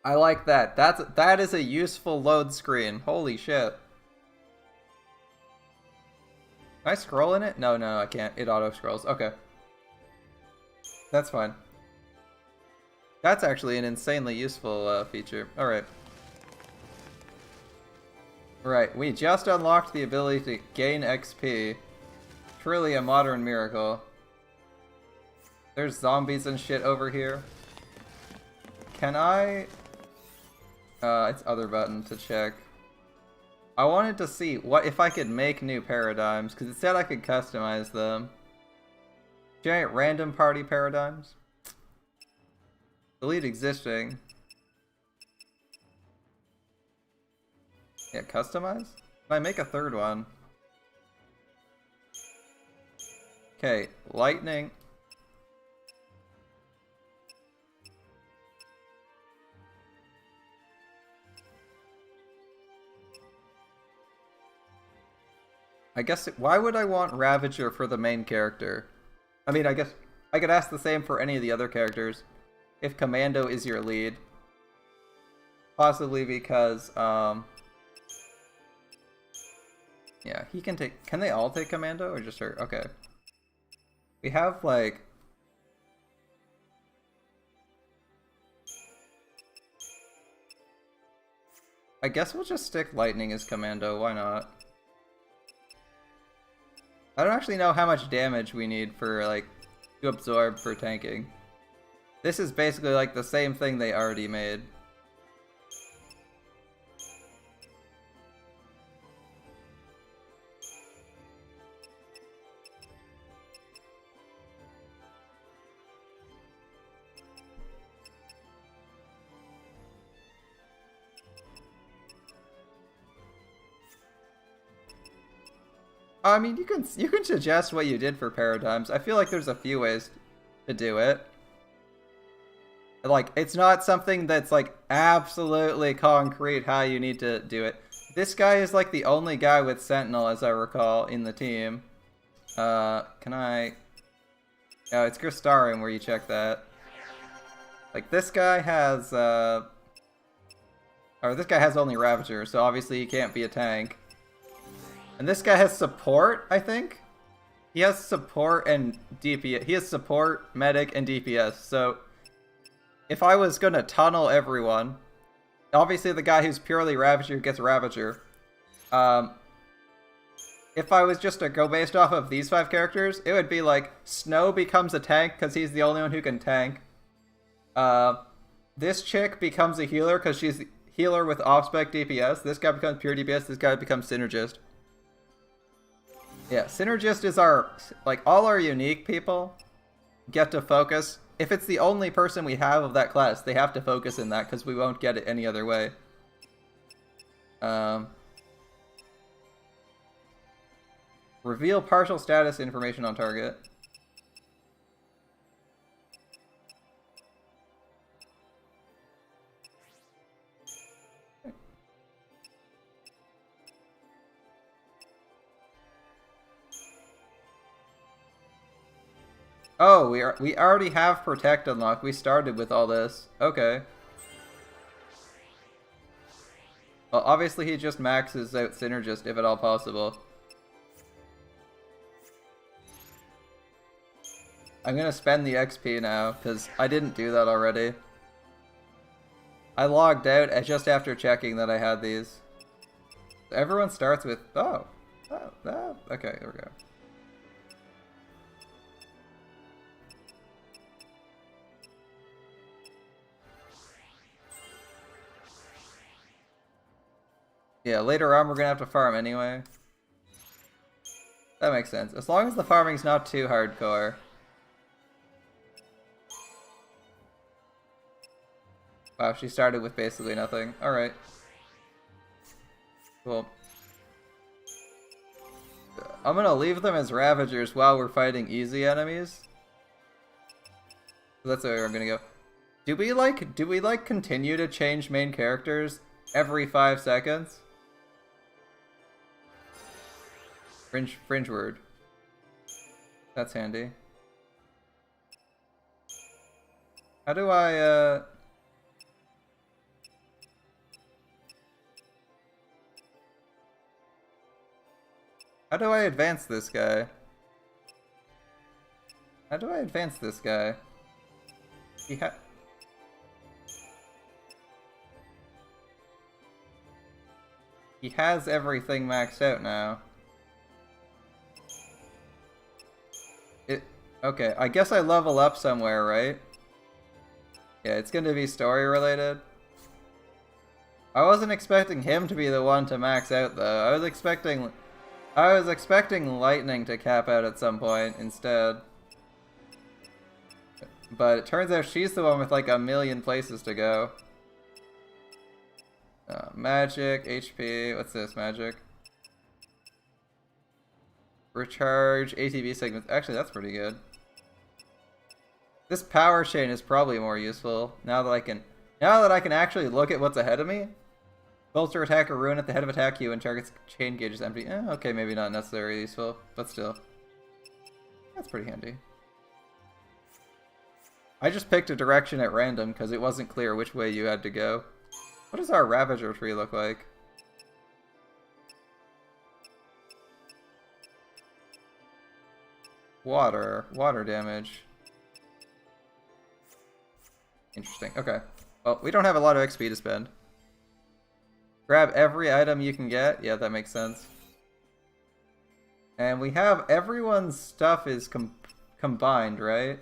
I like that. That is a useful load screen. Holy shit. Can I scroll in it? No, no, I can't. It auto scrolls. Okay. That's fine. That's actually an insanely useful feature. Alright. Right, we just unlocked the ability to gain XP. Truly a modern miracle. There's zombies and shit over here. Can I... it's other button to check. I wanted to see what if I could make new paradigms, because it said I could customize them. Giant random party paradigms. Delete existing. Yeah, customize? Can I make a third one? Okay, lightning. I guess, why would I want Ravager for the main character? I mean, I guess I could ask the same for any of the other characters. If Commando is your lead. Possibly because, yeah, he can take... Can they all take Commando or just her? Okay. We have, like... I guess we'll just stick Lightning as Commando, why not? I don't actually know how much damage we need for, like, to absorb for tanking. This is basically, like, the same thing they already made. I mean, you can suggest what you did for paradigms. I feel like there's a few ways to do it. Like, it's not something that's, like, absolutely concrete how you need to do it. This guy is, like, the only guy with Sentinel, as I recall, in the team. Can I... Oh, it's Crystarium where you check that. Like, this guy has, Or this guy has only Ravager, so obviously he can't be a tank. And this guy has support, I think? He has support and DPS. He has support, medic, and DPS. So, if I was gonna tunnel everyone, obviously the guy who's purely Ravager gets Ravager. If I was just to go based off of these 5 characters, it would be like, Snow becomes a tank because he's the only one who can tank. This chick becomes a healer because she's the healer with off-spec DPS. This guy becomes pure DPS, this guy becomes Synergist. Yeah, Synergist is our, like, all our unique people get to focus. If it's the only person we have of that class, they have to focus in that because we won't get it any other way. Reveal partial status information on target. Oh, we already have Protect unlocked. We started with all this. Okay. Well, obviously he just maxes out Synergist if at all possible. I'm gonna spend the XP now, because I didn't do that already. I logged out just after checking that I had these. Everyone starts with... Oh. Okay, there we go. Yeah, later on we're gonna have to farm anyway. That makes sense. As long as the farming's not too hardcore. Wow, she started with basically nothing. Alright. Cool. I'm gonna leave them as Ravagers while we're fighting easy enemies. That's where we're gonna go. Do we like continue to change main characters every 5 seconds? Fringe word. That's handy. How do I, How do I advance this guy? How do I advance this guy? He has everything maxed out now. Okay, I guess I level up somewhere, right? Yeah, it's gonna be story related. I wasn't expecting him to be the one to max out though. I was expecting Lightning to cap out at some point instead. But it turns out she's the one with like a million places to go. Magic, HP, what's this, magic? Recharge, ATB segments. Actually, that's pretty good. This power chain is probably more useful now that I can actually look at what's ahead of me. Bolster attack or ruin at the head of attack you and target's chain gauge is empty. Okay, maybe not necessarily useful, but still. That's pretty handy. I just picked a direction at random because it wasn't clear which way you had to go. What does our Ravager tree look like? Water damage. Interesting. Okay. Well, we don't have a lot of XP to spend. Grab every item you can get. Yeah, that makes sense. And we have everyone's stuff is combined, right?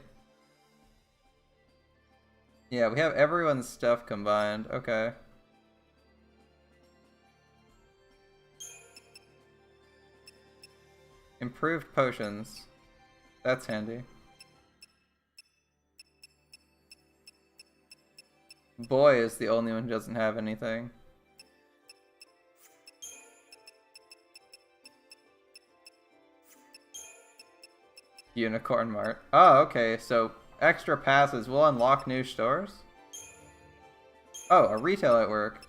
Yeah, we have everyone's stuff combined. Okay. Improved potions. That's handy. Boy is the only one who doesn't have anything. Unicorn Mart. Oh, okay, so extra passes will unlock new stores? Oh, a retail at work.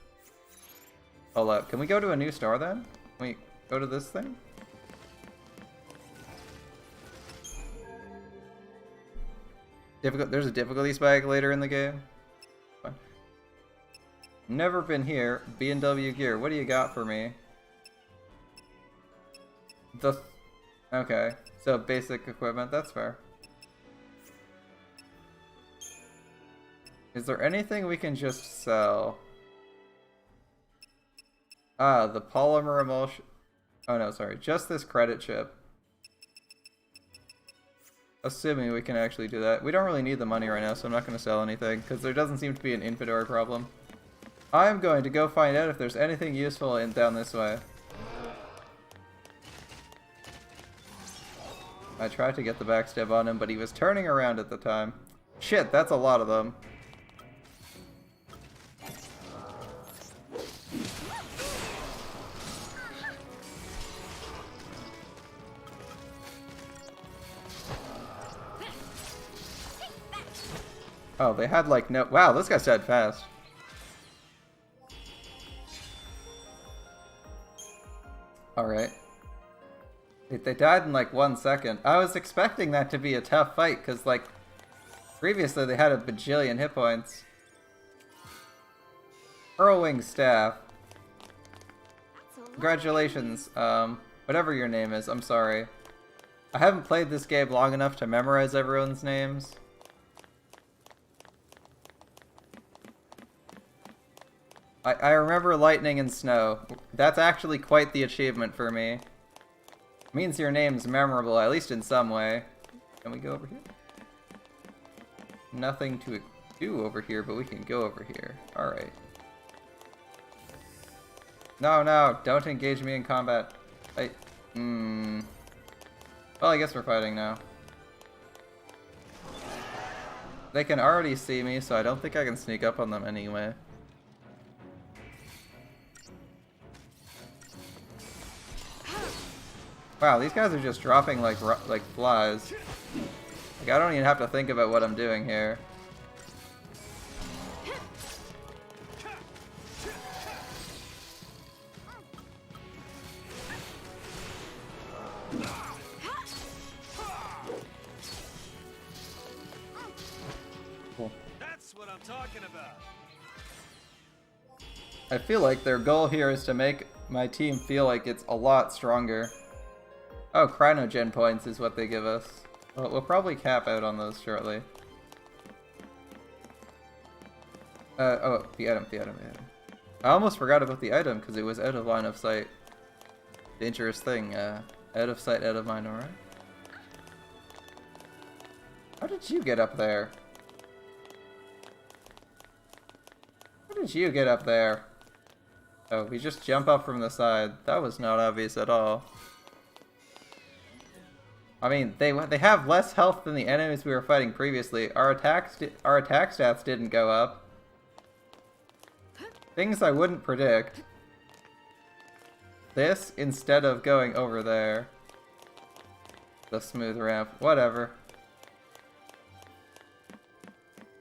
Hold up, can we go to a new store then? Can we go to this thing? There's a difficulty spike later in the game. Fine. Never been here. B&W gear. What do you got for me? Okay, so basic equipment. That's fair. Is there anything we can just sell? Ah, the polymer emulsion. Oh no, sorry. Just this credit chip. Assuming we can actually do that. We don't really need the money right now, so I'm not going to sell anything, because there doesn't seem to be an inventory problem. I'm going to go find out if there's anything useful down this way. I tried to get the backstab on him, but he was turning around at the time. Shit, that's a lot of them. Oh, they had like no... Wow, this guy's dead fast. Alright. They died in like 1 second. I was expecting that to be a tough fight, because like... Previously they had a bajillion hit points. Hurlwing Staff. Congratulations, whatever your name is, I'm sorry. I haven't played this game long enough to memorize everyone's names. I remember lightning and snow. That's actually quite the achievement for me. It means your name's memorable, at least in some way. Can we go over here? Nothing to do over here, but we can go over here. Alright. No, don't engage me in combat. Well, I guess we're fighting now. They can already see me, so I don't think I can sneak up on them anyway. Wow, these guys are just dropping like flies. Like, I don't even have to think about what I'm doing here. Cool. That's what I'm talking about. I feel like their goal here is to make my team feel like it's a lot stronger. Oh, Chronogen points is what they give us. Well, we'll probably cap out on those shortly. Oh, the item. I almost forgot about the item because it was out of line of sight. Dangerous thing. Out of sight, out of mind, alright? How did you get up there? How did you get up there? Oh, we just jump up from the side. That was not obvious at all. I mean, they have less health than the enemies we were fighting previously. Our attack stats didn't go up. Things I wouldn't predict. This instead of going over there. The smooth ramp. Whatever.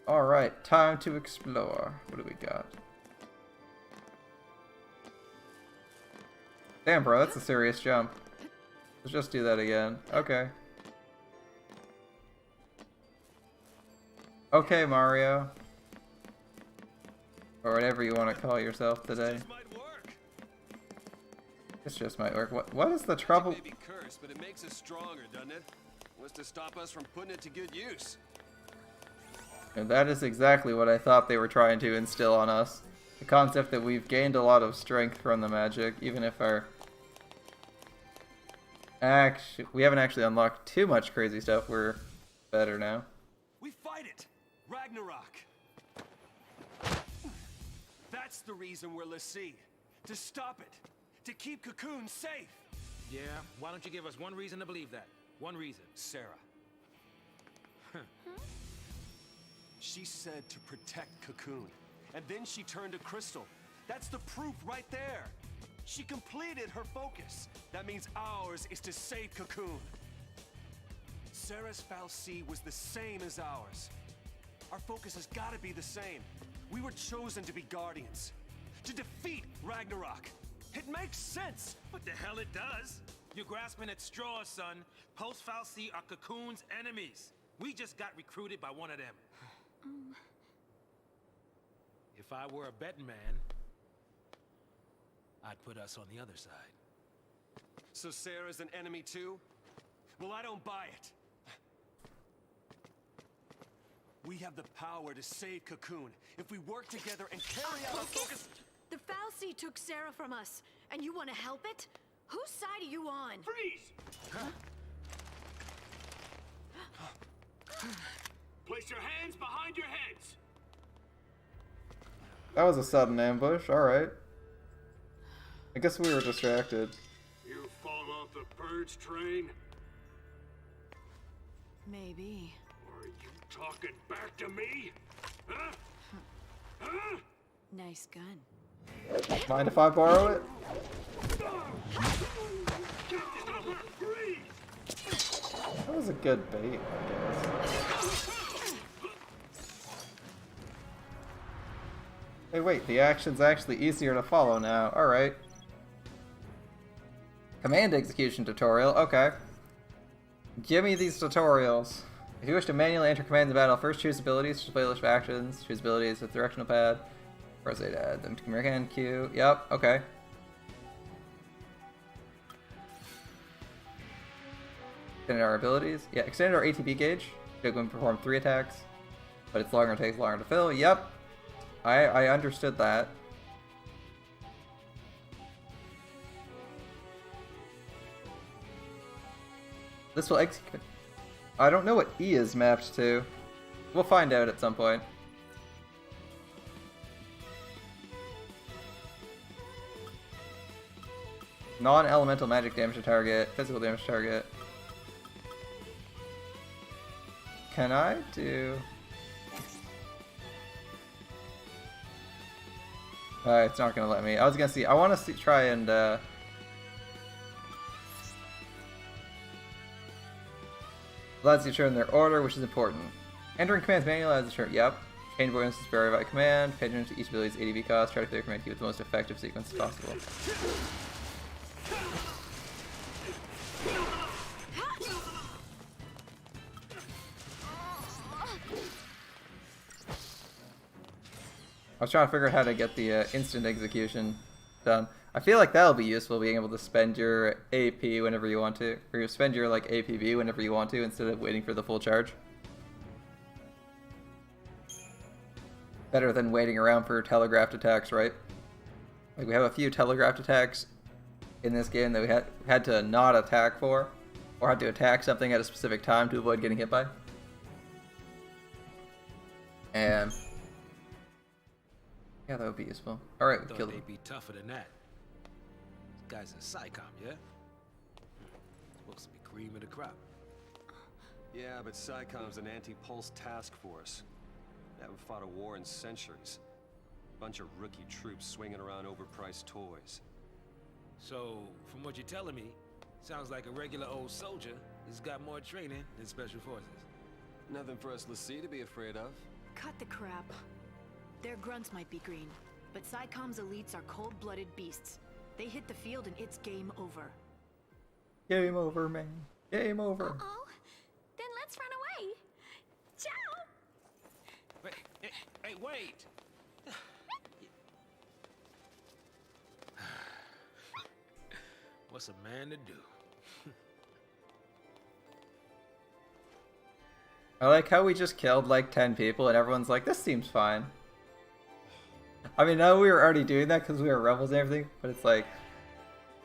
Alright, time to explore. What do we got? Damn, bro, that's a serious jump. Let's just do that again. Okay. Okay, Mario. Or whatever you want to call yourself today. This just might work. What is the trouble? It may be cursed, but it makes us stronger, doesn't it? What's to stop us from putting it to good use? And that is exactly what I thought they were trying to instill on us. The concept that we've gained a lot of strength from the magic, even if our... we haven't actually unlocked too much crazy stuff. We're better now. We fight it! Ragnarok! That's the reason we're Lassie. To stop it. To keep Cocoon safe. Yeah, why don't you give us one reason to believe that? One reason. Sarah. She said to protect Cocoon. And then she turned to Crystal. That's the proof right there. She completed her focus. That means ours is to save Cocoon. Sarah's fal'Cie was the same as ours. Our focus has got to be the same. We were chosen to be guardians. To defeat Ragnarok. It makes sense. What the hell it does? You're grasping at straws, son. Post fal'Cie are Cocoon's enemies. We just got recruited by one of them. If I were a betting man, I'd put us on the other side. So Sarah's an enemy too? Well, I don't buy it. We have the power to save Cocoon if we work together and carry out our focus. The fal'Cie took Sarah from us, and you want to help it? Whose side are you on? Freeze! Huh? Place your hands behind your heads. That was a sudden ambush. Alright. I guess we were distracted. You fall off the purge train? Maybe. Or are you talking back to me? Huh? Huh? Nice gun. Mind if I borrow it? Stop her! Freeze! That was a good bait, I guess. Hey, wait, the action's actually easier to follow now. Alright. Command execution tutorial, okay. Give me these tutorials. If you wish to manually enter commands in battle, first choose abilities, display list of actions, choose abilities with directional pad. Press A to add them to command queue. Yep, okay. Extended our abilities. Yeah, extended our ATB gauge. You can perform 3 attacks, but it's longer, takes longer to fill. Yep. I understood that. This will execute. I don't know what E is mapped to. We'll find out at some point. Non-elemental magic damage to target, physical damage to target. Can I do... it's not gonna let me. I was gonna see. I want to try and allows you to turn their order, which is important. Entering commands manually allows you to turn. Yep. Change bonuses vary by command. Pay attention to each ability's ADB cost. Try to clear command key with the most effective sequence possible. I was trying to figure out how to get the instant execution done. I feel like that'll be useful, being able to spend your AP whenever you want to, or you spend your like APB whenever you want to, instead of waiting for the full charge. Better than waiting around for telegraphed attacks, right? Like we have a few telegraphed attacks in this game that we had to not attack for, or had to attack something at a specific time to avoid getting hit by. And yeah, that would be useful. All right, we Thought killed they'd him. be tougher than that. This guy's in XIII, yeah? Supposed to be cream of the crop. Yeah, but SciComm's an anti-pulse task force. They haven't fought a war in centuries. Bunch of rookie troops swinging around overpriced toys. So, from what you're telling me, sounds like a regular old soldier has got more training than special forces. Nothing for us Lassie to be afraid of. Cut the crap. Their grunts might be green, but SciComm's elites are cold-blooded beasts. They hit the field and it's game over. Game over, man. Game over. Uh-oh. Then let's run away. Ciao! Wait, hey, wait! What's a man to do? I like how we just killed like 10 people and everyone's like, this seems fine. I mean, no, we were already doing that because we were rebels and everything, but it's like,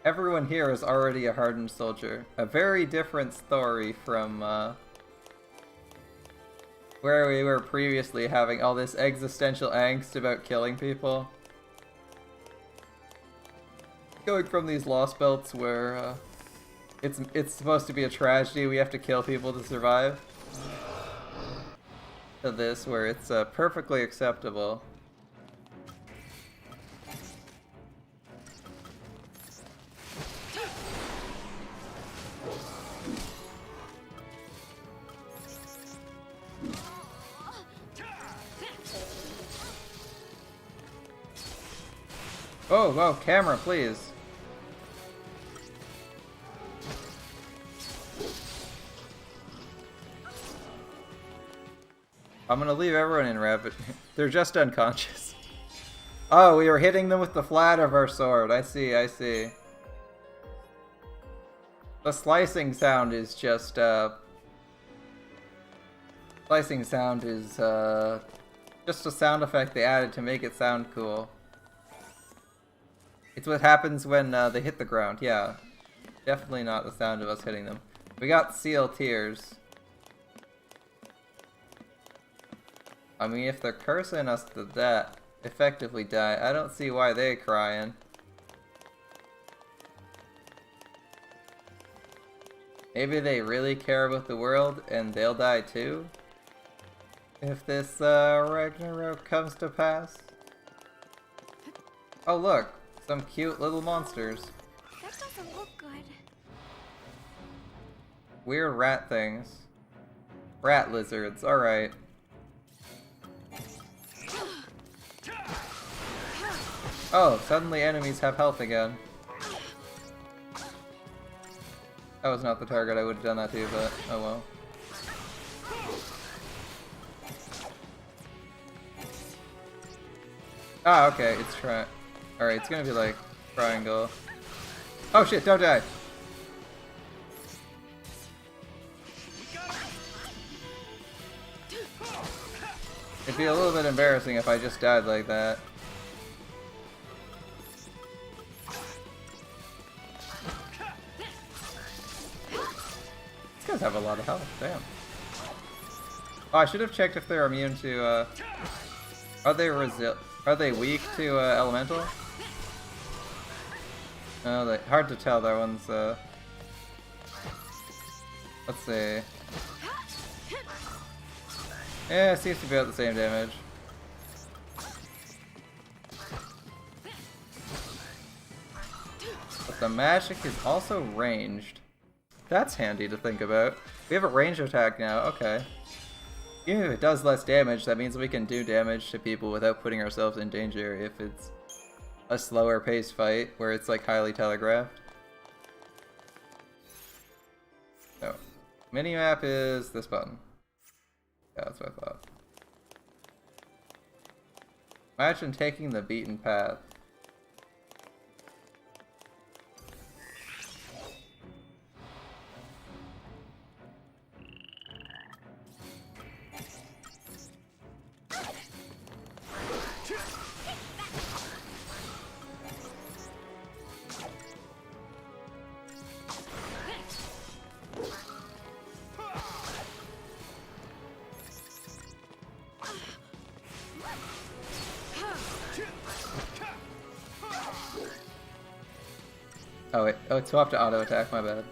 everyone here is already a hardened soldier. A very different story from where we were previously having all this existential angst about killing people. Going from these lost belts where it's supposed to be a tragedy, we have to kill people to survive, to this where it's perfectly acceptable. Oh, whoa, camera, please. I'm gonna leave everyone in rapid. They're just unconscious. Oh, we were hitting them with the flat of our sword. I see, I see. The slicing sound is just, Slicing sound is, just a sound effect they added to make it sound cool. It's what happens when they hit the ground, yeah. Definitely not the sound of us hitting them. We got seal tears. I mean, if they're cursing us to that, effectively die, I don't see why they crying. Maybe they really care about the world and they'll die too? If this Ragnarok comes to pass. Oh look! Some cute little monsters. That doesn't look good. Weird rat things. Rat lizards, alright. Oh, suddenly enemies have health again. That was not the target, I would have done that too, but oh well. Ah, okay, it's alright, it's gonna be like triangle. Oh shit, don't die! It'd be a little bit embarrassing if I just died like that. These guys have a lot of health, damn. Oh, I should have checked if they're immune to, are they weak to, elemental? No, hard to tell, that one's, let's see. Yeah, it seems to be about the same damage. But the magic is also ranged. That's handy to think about. We have a range attack now, okay. Even if it does less damage, that means we can do damage to people without putting ourselves in danger if it's a slower paced fight where it's like highly telegraphed. So, minimap is this button. Yeah, that's what I thought. Imagine taking the beaten path. Oh wait, oh it swapped to auto attack, my bad.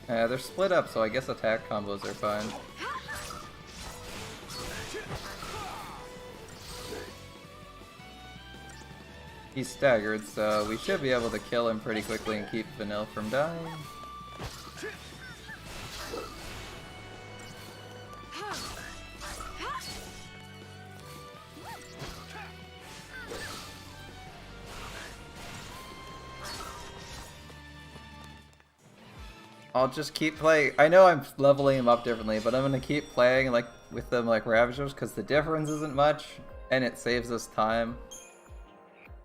They're split up, so I guess attack combos are fine. He's staggered, so we should be able to kill him pretty quickly and keep Vanille from dying. I'll just keep playing. I know I'm leveling him up differently, but I'm gonna keep playing like with them like Ravagers because the difference isn't much, and it saves us time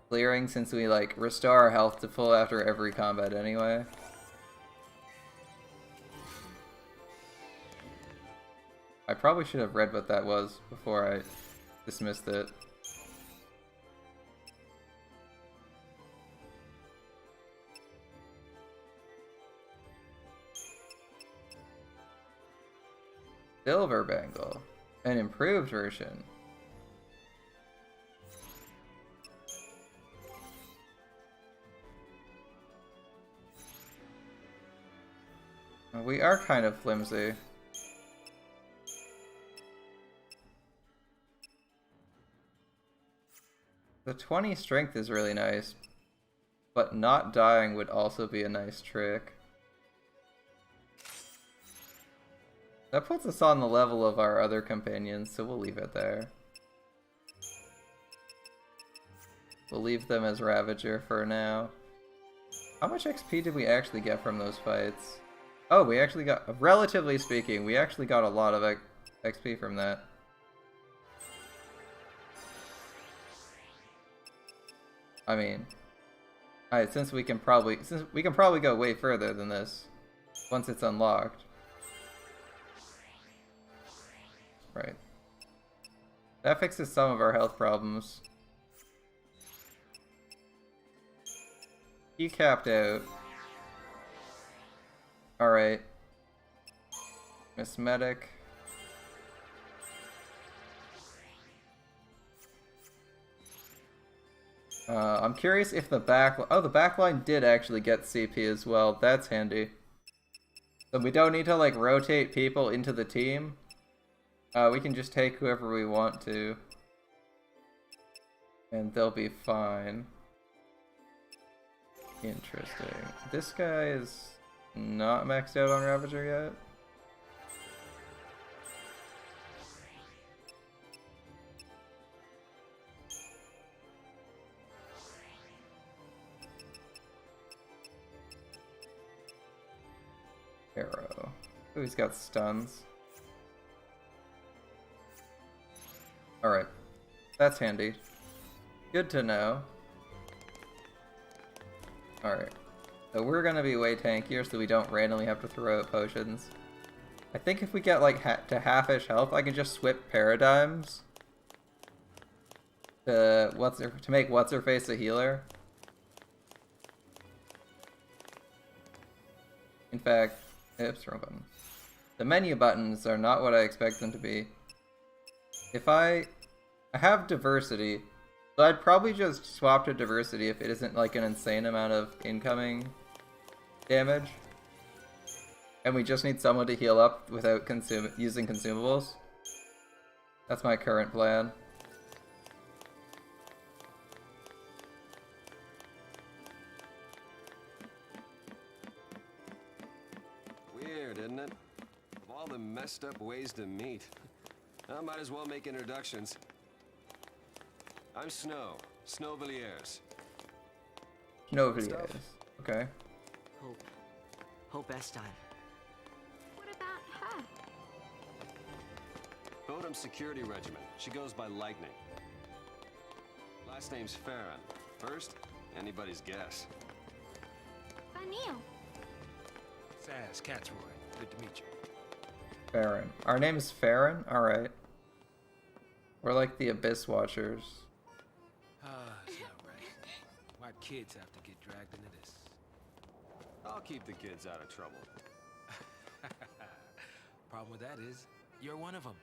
clearing since we like restore our health to full after every combat anyway. I probably should have read what that was before I dismissed it. Silver Bangle, an improved version. We are kind of flimsy. The 20 strength is really nice, but not dying would also be a nice trick. That puts us on the level of our other companions, so we'll leave it there. We'll leave them as Ravager for now. How much XP did we actually get from those fights? Oh, we actually got, relatively speaking, we actually got a lot of XP from that. I mean, alright, since we can probably go way further than this once it's unlocked. Right. That fixes some of our health problems. He capped out. Alright. Miss Medic. I'm curious if the backline did actually get CP as well. That's handy. So we don't need to like rotate people into the team. We can just take whoever we want to. And they'll be fine. Interesting. This guy is not maxed out on Ravager yet. Arrow. Oh, he's got stuns. Alright. That's handy. Good to know. Alright. So we're gonna be way tankier so we don't randomly have to throw out potions. I think if we get like to half-ish health, I can just swap paradigms to make What's-Her-Face a healer. In fact, oops, wrong button. The menu buttons are not what I expect them to be. If I have diversity, so I'd probably just swap to diversity if it isn't like an insane amount of incoming damage. And we just need someone to heal up without using consumables. That's my current plan. Weird, isn't it? Of all the messed up ways to meet, I might as well make introductions. I'm Snow Villiers. Villiers. Okay. Hope Estime. What about her? Bodum Security Regiment. She goes by Lightning. Last name's Farron. First, anybody's guess. Vanille. Saz, Catsroy. Good to meet you. Farron. Our name is Farron? Alright. We're like the Abyss Watchers. It's not right. Why'd kids have to get dragged into this? I'll keep the kids out of trouble. Problem with that is, you're one of them.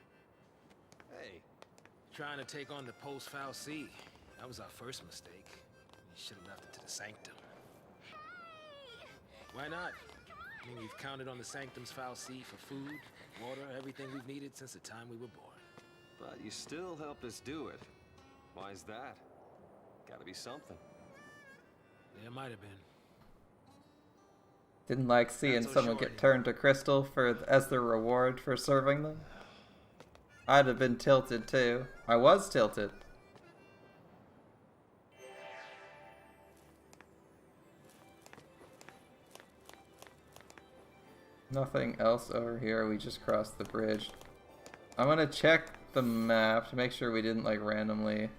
Hey, Trying to take on the post-foul C. That was our first mistake. We should have left it to the Sanctum. Why not? I mean, we've counted on the Sanctum's foul C for food, water, everything we've needed since the time we were born. But you still helped us do it. Why is that? Gotta be something. There might have been. Didn't like seeing someone get turned to crystal as their reward for serving them. I'd have been tilted too. I was tilted. Nothing else over here. We just crossed the bridge. I'm gonna check the map to make sure we didn't like randomly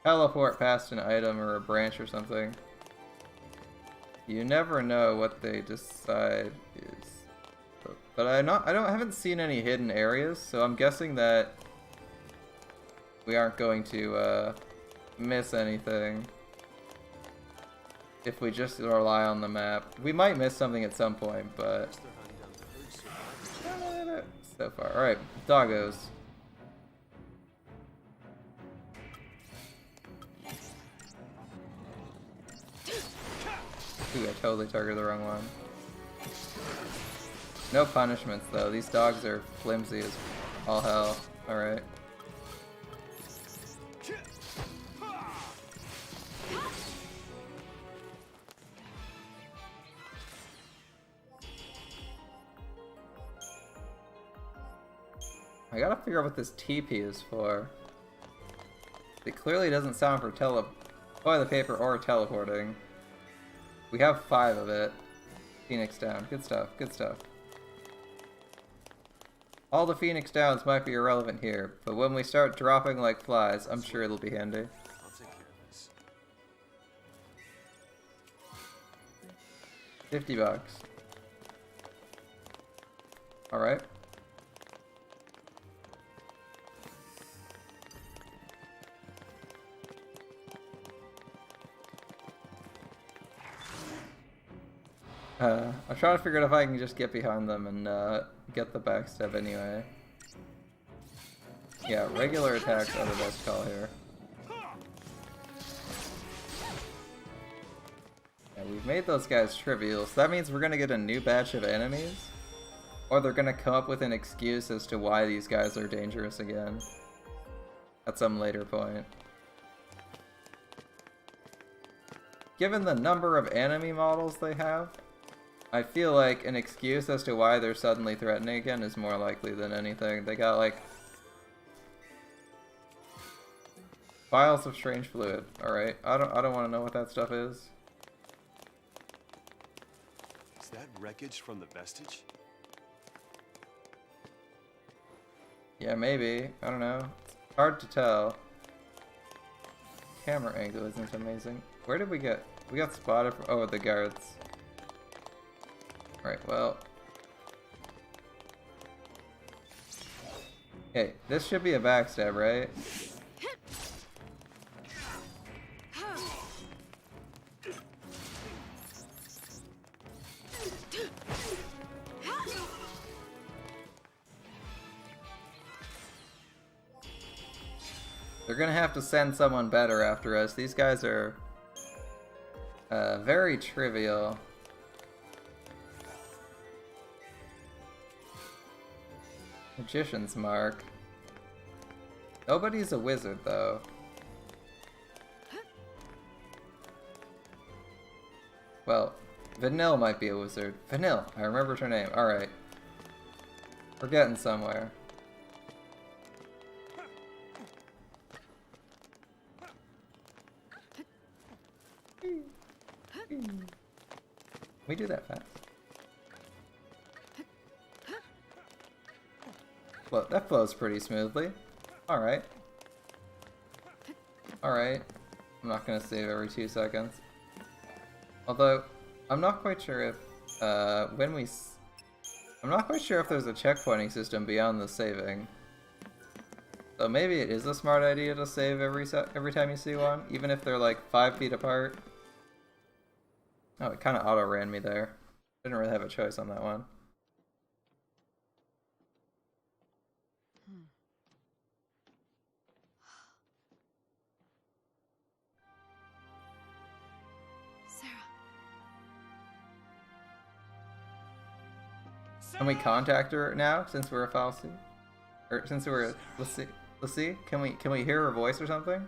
teleport past an item or a branch or something. You never know what they decide is. But I haven't seen any hidden areas, so I'm guessing that we aren't going to miss anything if we just rely on the map. We might miss something at some point, but so far. Alright, doggos. Ooh, I totally targeted the wrong one. No punishments though, these dogs are flimsy as all hell. Alright. I gotta figure out what this TP is for. It clearly doesn't sound for toilet paper or teleporting. We have 5 of it. Phoenix down. Good stuff, good stuff. All the Phoenix downs might be irrelevant here, but when we start dropping like flies, I'm sure it'll be handy. I'll take care of this. 50 bucks. Alright. I'm trying to figure out if I can just get behind them and get the backstab anyway. Yeah, regular attacks are the best call here. Yeah, we've made those guys trivial, so that means we're gonna get a new batch of enemies, or they're gonna come up with an excuse as to why these guys are dangerous again at some later point. Given the number of enemy models they have, I feel like an excuse as to why they're suddenly threatening again is more likely than anything. They got like vials of strange fluid. All right, I don't want to know what that stuff is. Is that wreckage from the vestige? Yeah, maybe. I don't know. It's hard to tell. Camera angle isn't amazing. Where did we get? We got spotted from, oh, the guards. Alright, well. Okay, this should be a backstab, right? They're gonna have to send someone better after us. These guys are very trivial. Magician's Mark. Nobody's a wizard, though. Well, Vanille might be a wizard. Vanille! I remembered her name. Alright. We're getting somewhere. We do that fast. Well, that flows pretty smoothly. Alright. Alright. I'm not gonna save every 2 seconds. Although, I'm not quite sure if, I'm not quite sure if there's a checkpointing system beyond the saving. So maybe it is a smart idea to save every time you see one, even if they're like 5 feet apart. Oh, it kind of auto-ran me there. Didn't really have a choice on that one. Can we contact her now since we're a Falsey? Or since we're let's see. Can we hear her voice or something?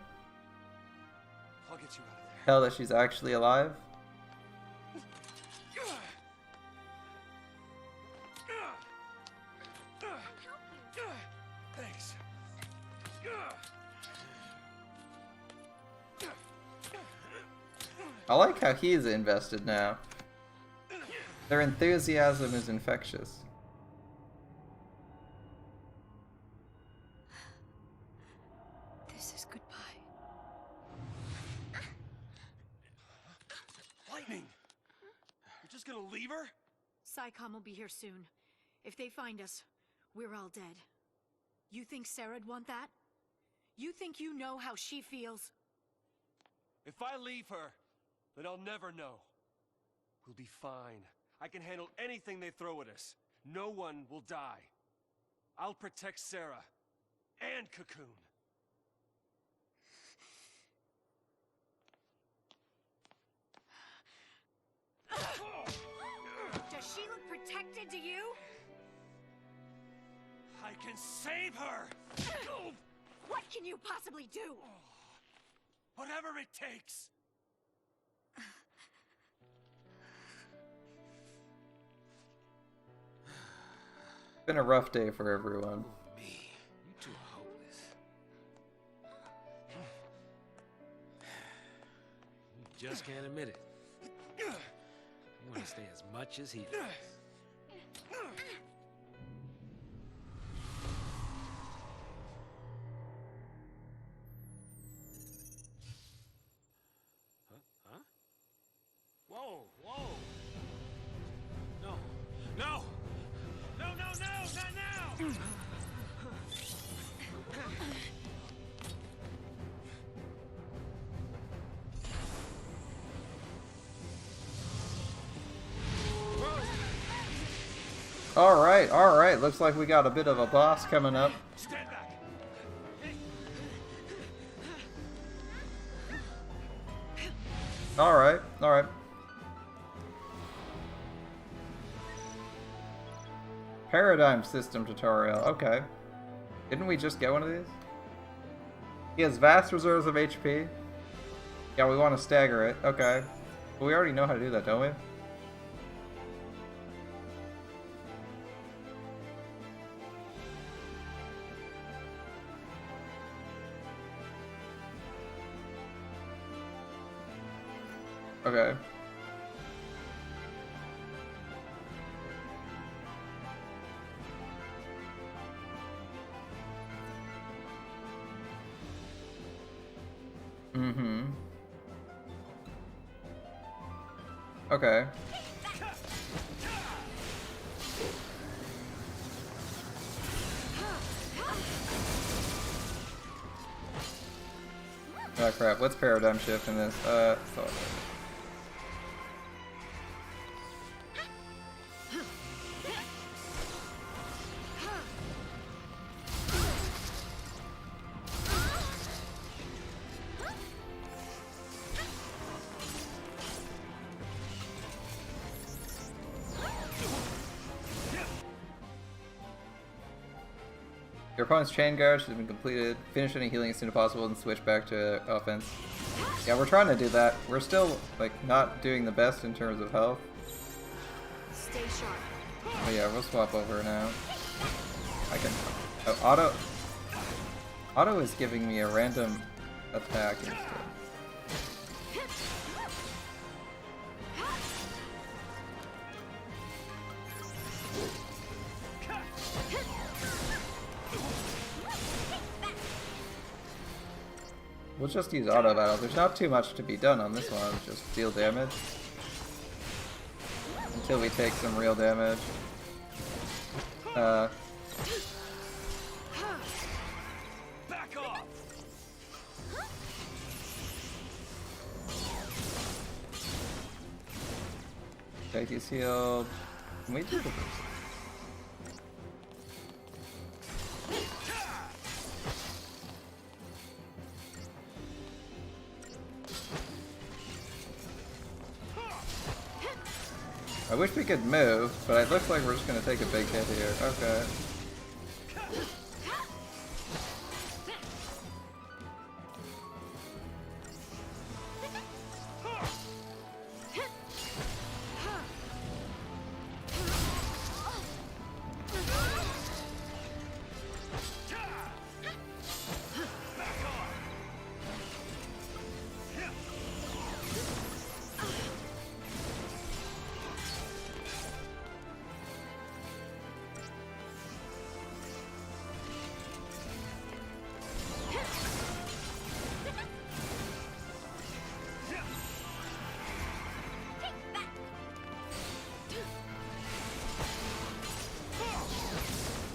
I'll get you out of there. Tell that she's actually alive? Thanks. I like how he's invested now. Their enthusiasm is infectious. This is goodbye. Lightning! You're just gonna leave her? SciComm will be here soon. If they find us, we're all dead. You think Sarah'd want that? You think you know how she feels? If I leave her, then I'll never know. We'll be fine. I can handle anything they throw at us. No one will die. I'll protect Sarah and Cocoon. Does she look protected to you? I can save her! What can you possibly do? Whatever it takes! It's been a rough day for everyone. Me, you two are hopeless. You just can't admit it. You want to stay as much as he does. Huh? Whoa, whoa! No, no! No, no, no! Not now! Alright, looks like we got a bit of a boss coming up. Stand back! Alright. Paradigm system tutorial, okay. Didn't we just get one of these? He has vast reserves of HP. Yeah, we want to stagger it, okay. But we already know how to do that, don't we? Okay. Mm-hmm. Okay. Oh crap, what's paradigm shift in this? Your opponent's chain guard should have been completed. Finish any healing as soon as possible and switch back to offense. Yeah, we're trying to do that. We're still, like, not doing the best in terms of health. Stay sharp. But yeah, we'll swap over now. I can... Oh, Auto is giving me a random attack instead. We'll just use auto battle. There's not too much to be done on this one. Just deal damage. Until we take some real damage. Back off! Okay, he's healed. Can we do the boost? I wish we could move, but it looks like we're just gonna take a big hit here. Okay.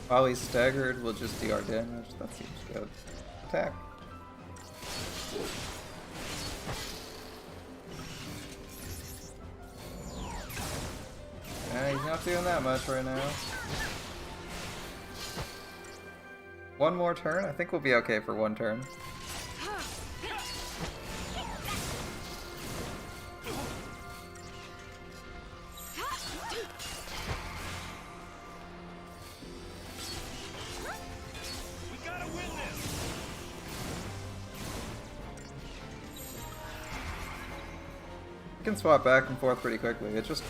While he's staggered, we'll just do our damage. That seems good. Attack. Yeah, he's not doing that much right now. One more turn? I think we'll be okay for one turn. We can swap back and forth pretty quickly. It just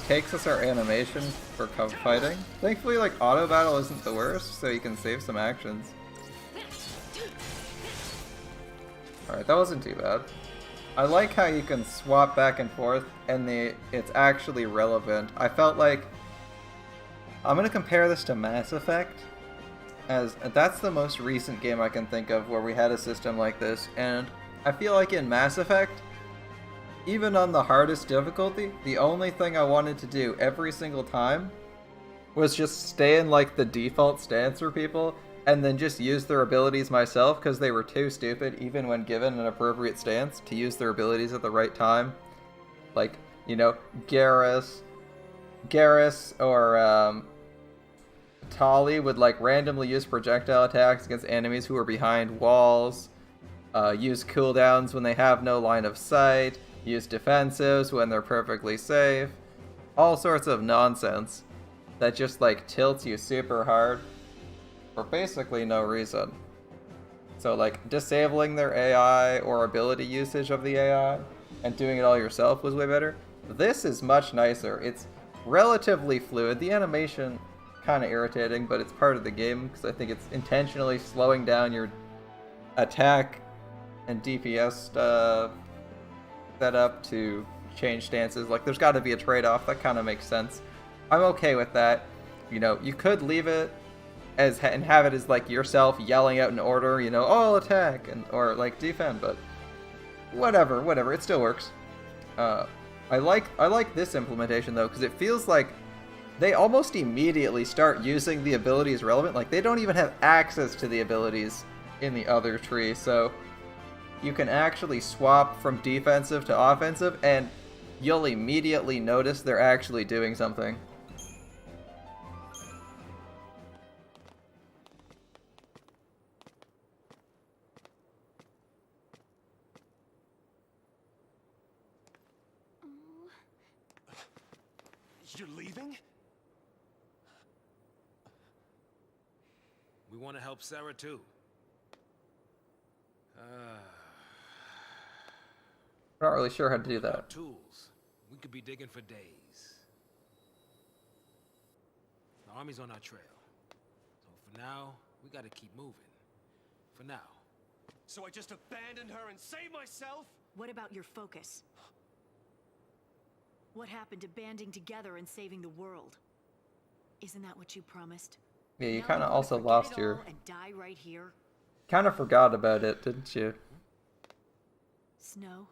takes us our animation for fighting. Thankfully, like, auto battle isn't the worst, so you can save some actions. Alright, that wasn't too bad. I like how you can swap back and forth and it's actually relevant. I felt like... I'm gonna compare this to Mass Effect, as that's the most recent game I can think of where we had a system like this, and I feel like in Mass Effect, even on the hardest difficulty, the only thing I wanted to do every single time was just stay in like the default stance for people and then just use their abilities myself because they were too stupid, even when given an appropriate stance, to use their abilities at the right time. Like, you know, Garrus or Tali would like randomly use projectile attacks against enemies who are behind walls, use cooldowns when they have no line of sight, use defensives when they're perfectly safe. All sorts of nonsense that just like tilts you super hard for basically no reason. So like disabling their AI or ability usage of the AI and doing it all yourself was way better. This is much nicer. It's relatively fluid. The animation kind of irritating, but it's part of the game because I think it's intentionally slowing down your attack and DPS stuff set up to change stances. Like, there's got to be a trade-off. That kind of makes sense. I'm okay with that. You know, you could leave it as and have it as like yourself yelling out an order, you know, oh, attack, and or like defend, but whatever, it still works. I like this implementation though, because it feels like they almost immediately start using the abilities relevant. Like, they don't even have access to the abilities in the other tree, so you can actually swap from defensive to offensive, and you'll immediately notice they're actually doing something. You're leaving? We want to help Sarah too. Not really sure how to do Without that. tools, we could be digging for days. The army's on our trail. So for now, we gotta keep moving. For now. So I just abandoned her and saved myself? What about your focus? What happened to banding together and saving the world? Isn't that what you promised? Yeah, you Now kind of wanna also forget lost it your... all and die right here? Kind of forgot about it, didn't you? Snow,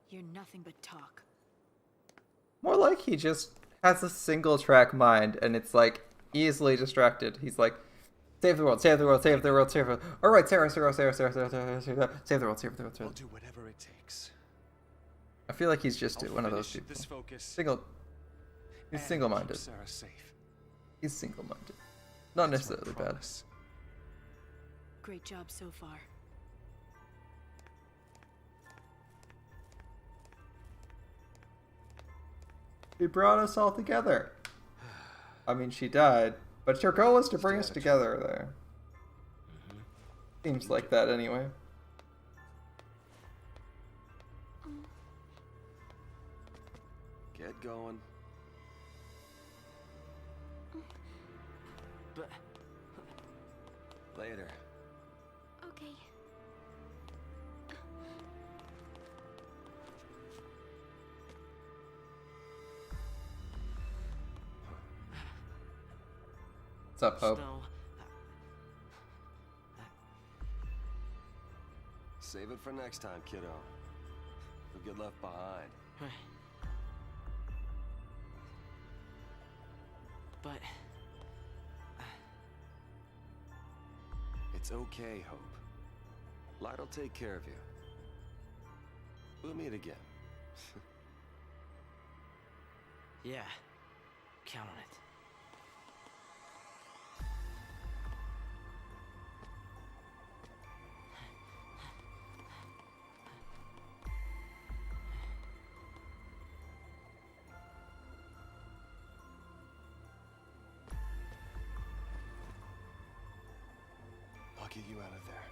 you're nothing but talk. More like he just has a single track mind and it's like easily distracted. He's like, save the world, save the world, save the world, save the world. Alright, Sarah, save the world, save the world, save the world. I'll do whatever it takes. I feel like he's just I'll one of those finish people. this focus He's and keep single-minded. Sarah safe. He's single-minded. Not That's my necessarily bad. promise. Great job so far. He brought us all together. I mean, she died, but your goal was to bring us together there. Seems like that anyway. Get going. But Later. Okay. What's up, Hope? Snow. Save it for next time, kiddo. You'll get left behind. But It's okay, Hope. Light'll take care of you. We'll meet again. yeah, count on it. I'll get you out of there.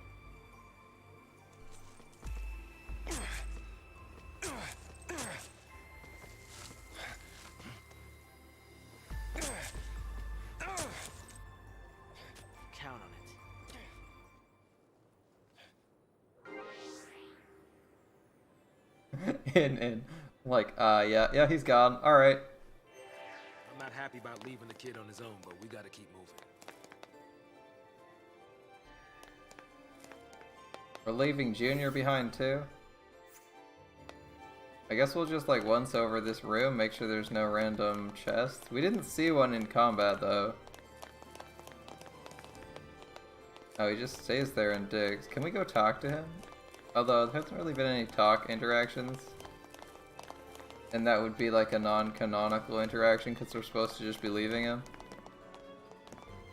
Count on it. in. Like, yeah, he's gone. Alright. I'm not happy about leaving the kid on his own, but we gotta keep moving. We're leaving Junior behind too. I guess we'll just like once over this room, make sure there's no random chests. We didn't see one in combat though. Oh, he just stays there and digs. Can we go talk to him? Although there hasn't really been any talk interactions. And that would be like a non-canonical interaction because we're supposed to just be leaving him.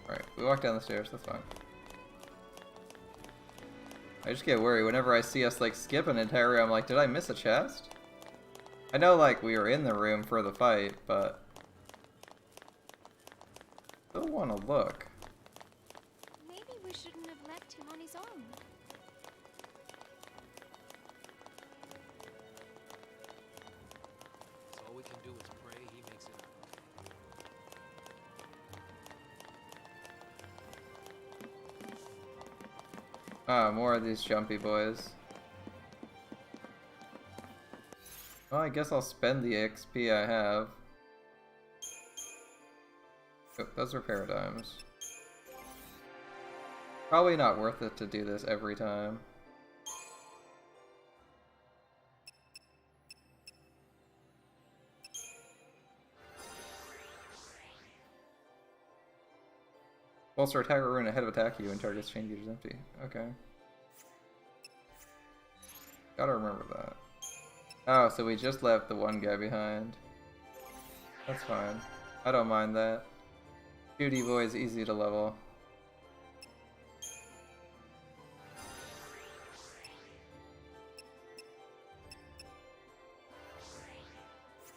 Alright, we walk down the stairs, that's fine. I just get worried whenever I see us like skip an entire room. I'm like, did I miss a chest? I know like we were in the room for the fight, but still want to look. Maybe we shouldn't have left him on his own. So all we can do is pray he makes it. Ah, more of these jumpy boys. Well, I guess I'll spend the XP I have. Oh, those are paradigms. Probably not worth it to do this every time. Bolster attack or rune ahead of attack you and target's chain gauge is empty. Okay. Gotta remember that. Oh, so we just left the one guy behind. That's fine. I don't mind that. Duty boy is easy to level.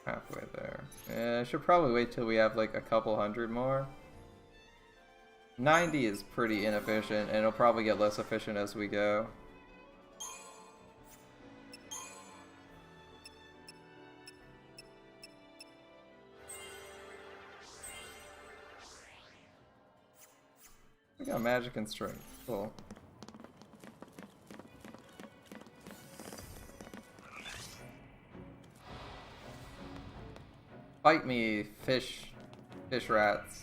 Halfway there. Yeah, I should probably wait till we have like a couple hundred more. 90 is pretty inefficient, and it'll probably get less efficient as we go. We got magic and strength. Cool. Fight me, fish rats.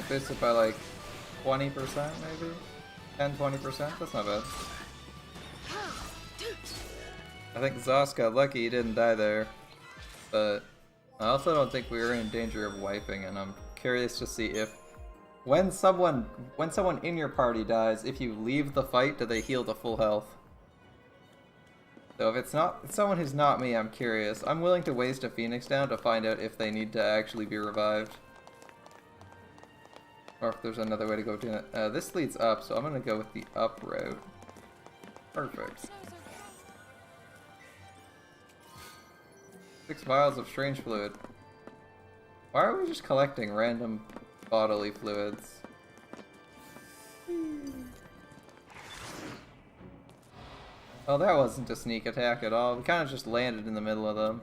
Boosted by like 20% maybe? 10-20%? That's not bad. I think Zos got lucky he didn't die there. But I also don't think we were in danger of wiping, and I'm curious to see if when someone in your party dies, if you leave the fight, do they heal to full health? So if it's someone who's not me, I'm curious. I'm willing to waste a Phoenix down to find out if they need to actually be revived. Or if there's another way to go to it. This leads up, so I'm gonna go with the up route. Perfect. 6 vials of strange fluid. Why are we just collecting random bodily fluids? Oh, that wasn't a sneak attack at all. We kind of just landed in the middle of them.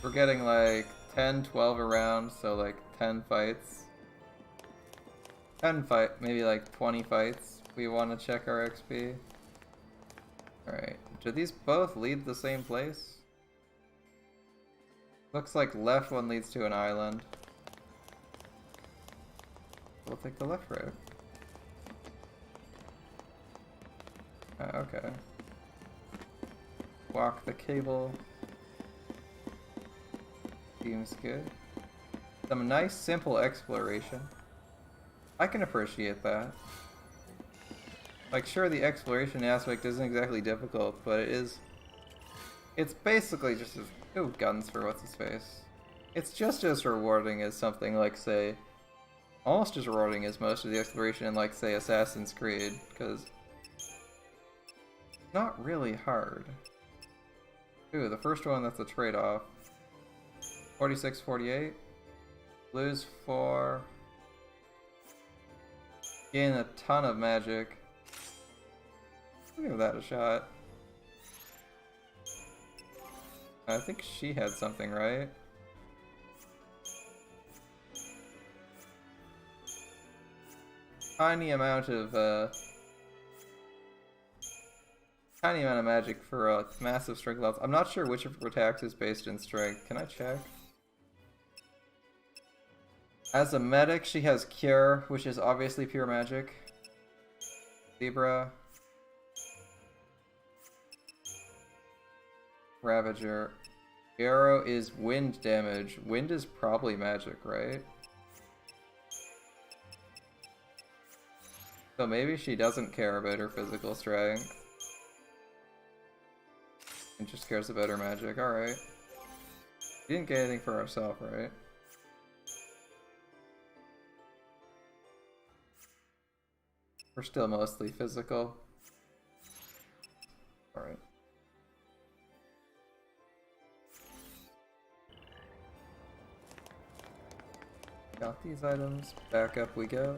We're getting like 10, 12 around, so like 10 fights. 10 maybe like 20 fights. We want to check our XP. Alright, do these both lead the same place? Looks like left one leads to an island. We'll take the left road. Okay. Walk the cable. Seems good. Some nice simple exploration. I can appreciate that. Like, sure, the exploration aspect isn't exactly difficult, but it's basically just as... Ooh, guns for what's-his-face. It's just as rewarding as something like, say... Almost as rewarding as most of the exploration in, like, say, Assassin's Creed, because... It's not really hard. Ooh, the first one, that's a trade-off. 46, 48. Lose 4. Gain a ton of magic. I'll give that a shot. I think she had something, right? Tiny amount of magic for a massive strength loss. I'm not sure which of her attacks is based in strength. Can I check? As a medic, she has Cure, which is obviously pure magic. Zebra. Ravager. Arrow is wind damage. Wind is probably magic, right? So maybe she doesn't care about her physical strength. And just cares about her magic. Alright. She didn't get anything for herself, right? We're still mostly physical. Alright. Got these items. Back up we go.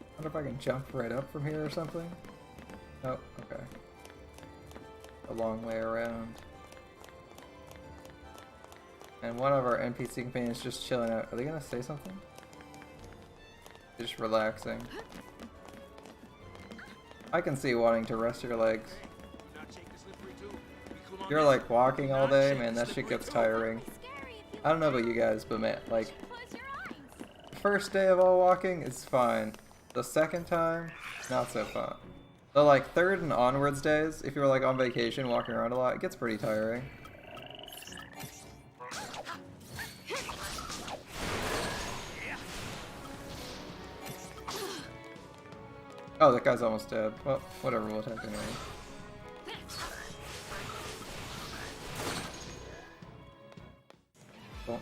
I wonder if I can jump right up from here or something. Oh, okay. A long way around. And one of our NPC companions just chilling out. Are they gonna say something? They're just relaxing. I can see wanting to rest your legs. You're like walking all day, man, that shit gets tiring. I don't know about you guys, but man, like, the first day of all walking is fine. The second time, not so fun. The like third and onwards days, if you're like on vacation walking around a lot, it gets pretty tiring. Oh, that guy's almost dead. Well, whatever, we'll attack anyway. Cool.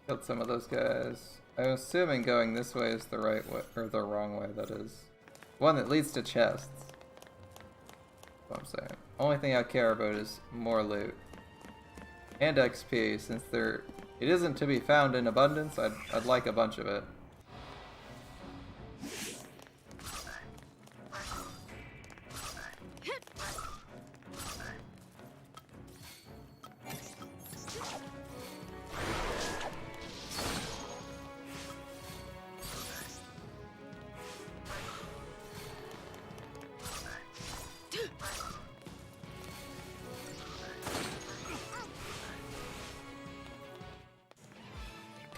Killed some of those guys. I'm assuming going this way is the right way, or the wrong way, that is. One that leads to chests. That's what I'm saying. Only thing I care about is more loot. And XP, since they're It isn't to be found in abundance. I'd like a bunch of it.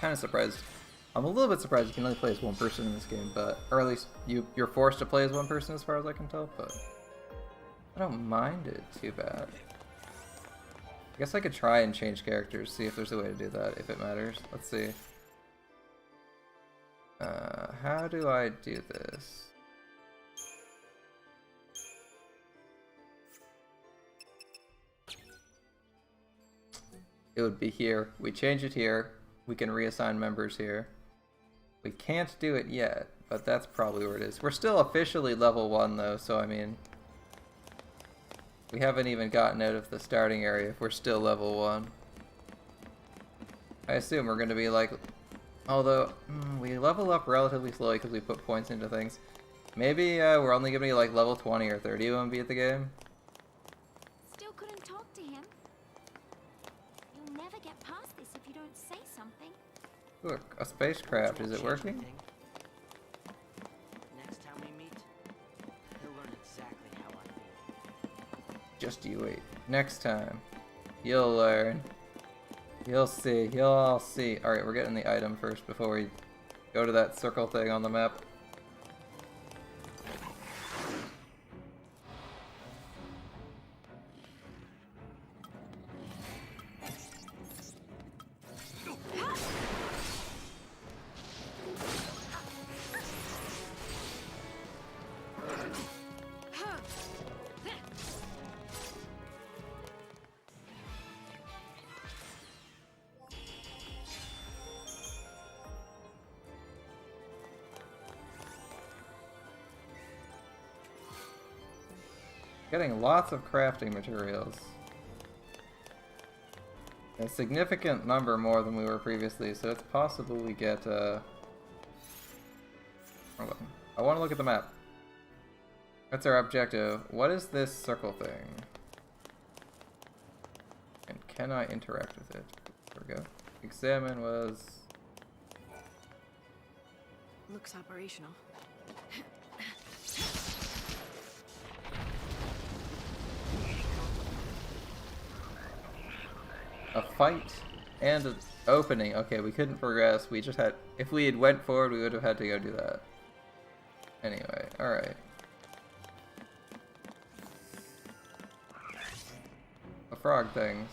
Kind of surprised. I'm a little bit surprised you can only play as one person in this game, but or at least you're forced to play as one person as far as I can tell, but I don't mind it too bad. I guess I could try and change characters, see if there's a way to do that, if it matters. Let's see. How do I do this? It would be here. We change it here. We can reassign members here. We can't do it yet, but that's probably where it is. We're still officially level 1 though, so I mean, we haven't even gotten out of the starting area if we're still level 1. I assume we're going to be like, although we level up relatively slowly because we put points into things. Maybe we're only going to be like level 20 or 30 when we beat the game. Still couldn't talk to him. You'll never get past this if you don't say something. Look, a spacecraft. Is it working? Next time we meet, he'll learn exactly how I feel. Just you wait. Next time, you'll learn. You'll see. You'll all see. Alright, we're getting the item first before we go to that circle thing on the map. Getting lots of crafting materials. A significant number more than we were previously, so it's possible we get hold on. I want to look at the map. That's our objective. What is this circle thing? And can I interact with it? There we go. Examine was... Looks operational. A fight and an opening. Okay, we couldn't progress. We just had... If we had went forward, we would have had to go do that. Anyway, alright. The frog things.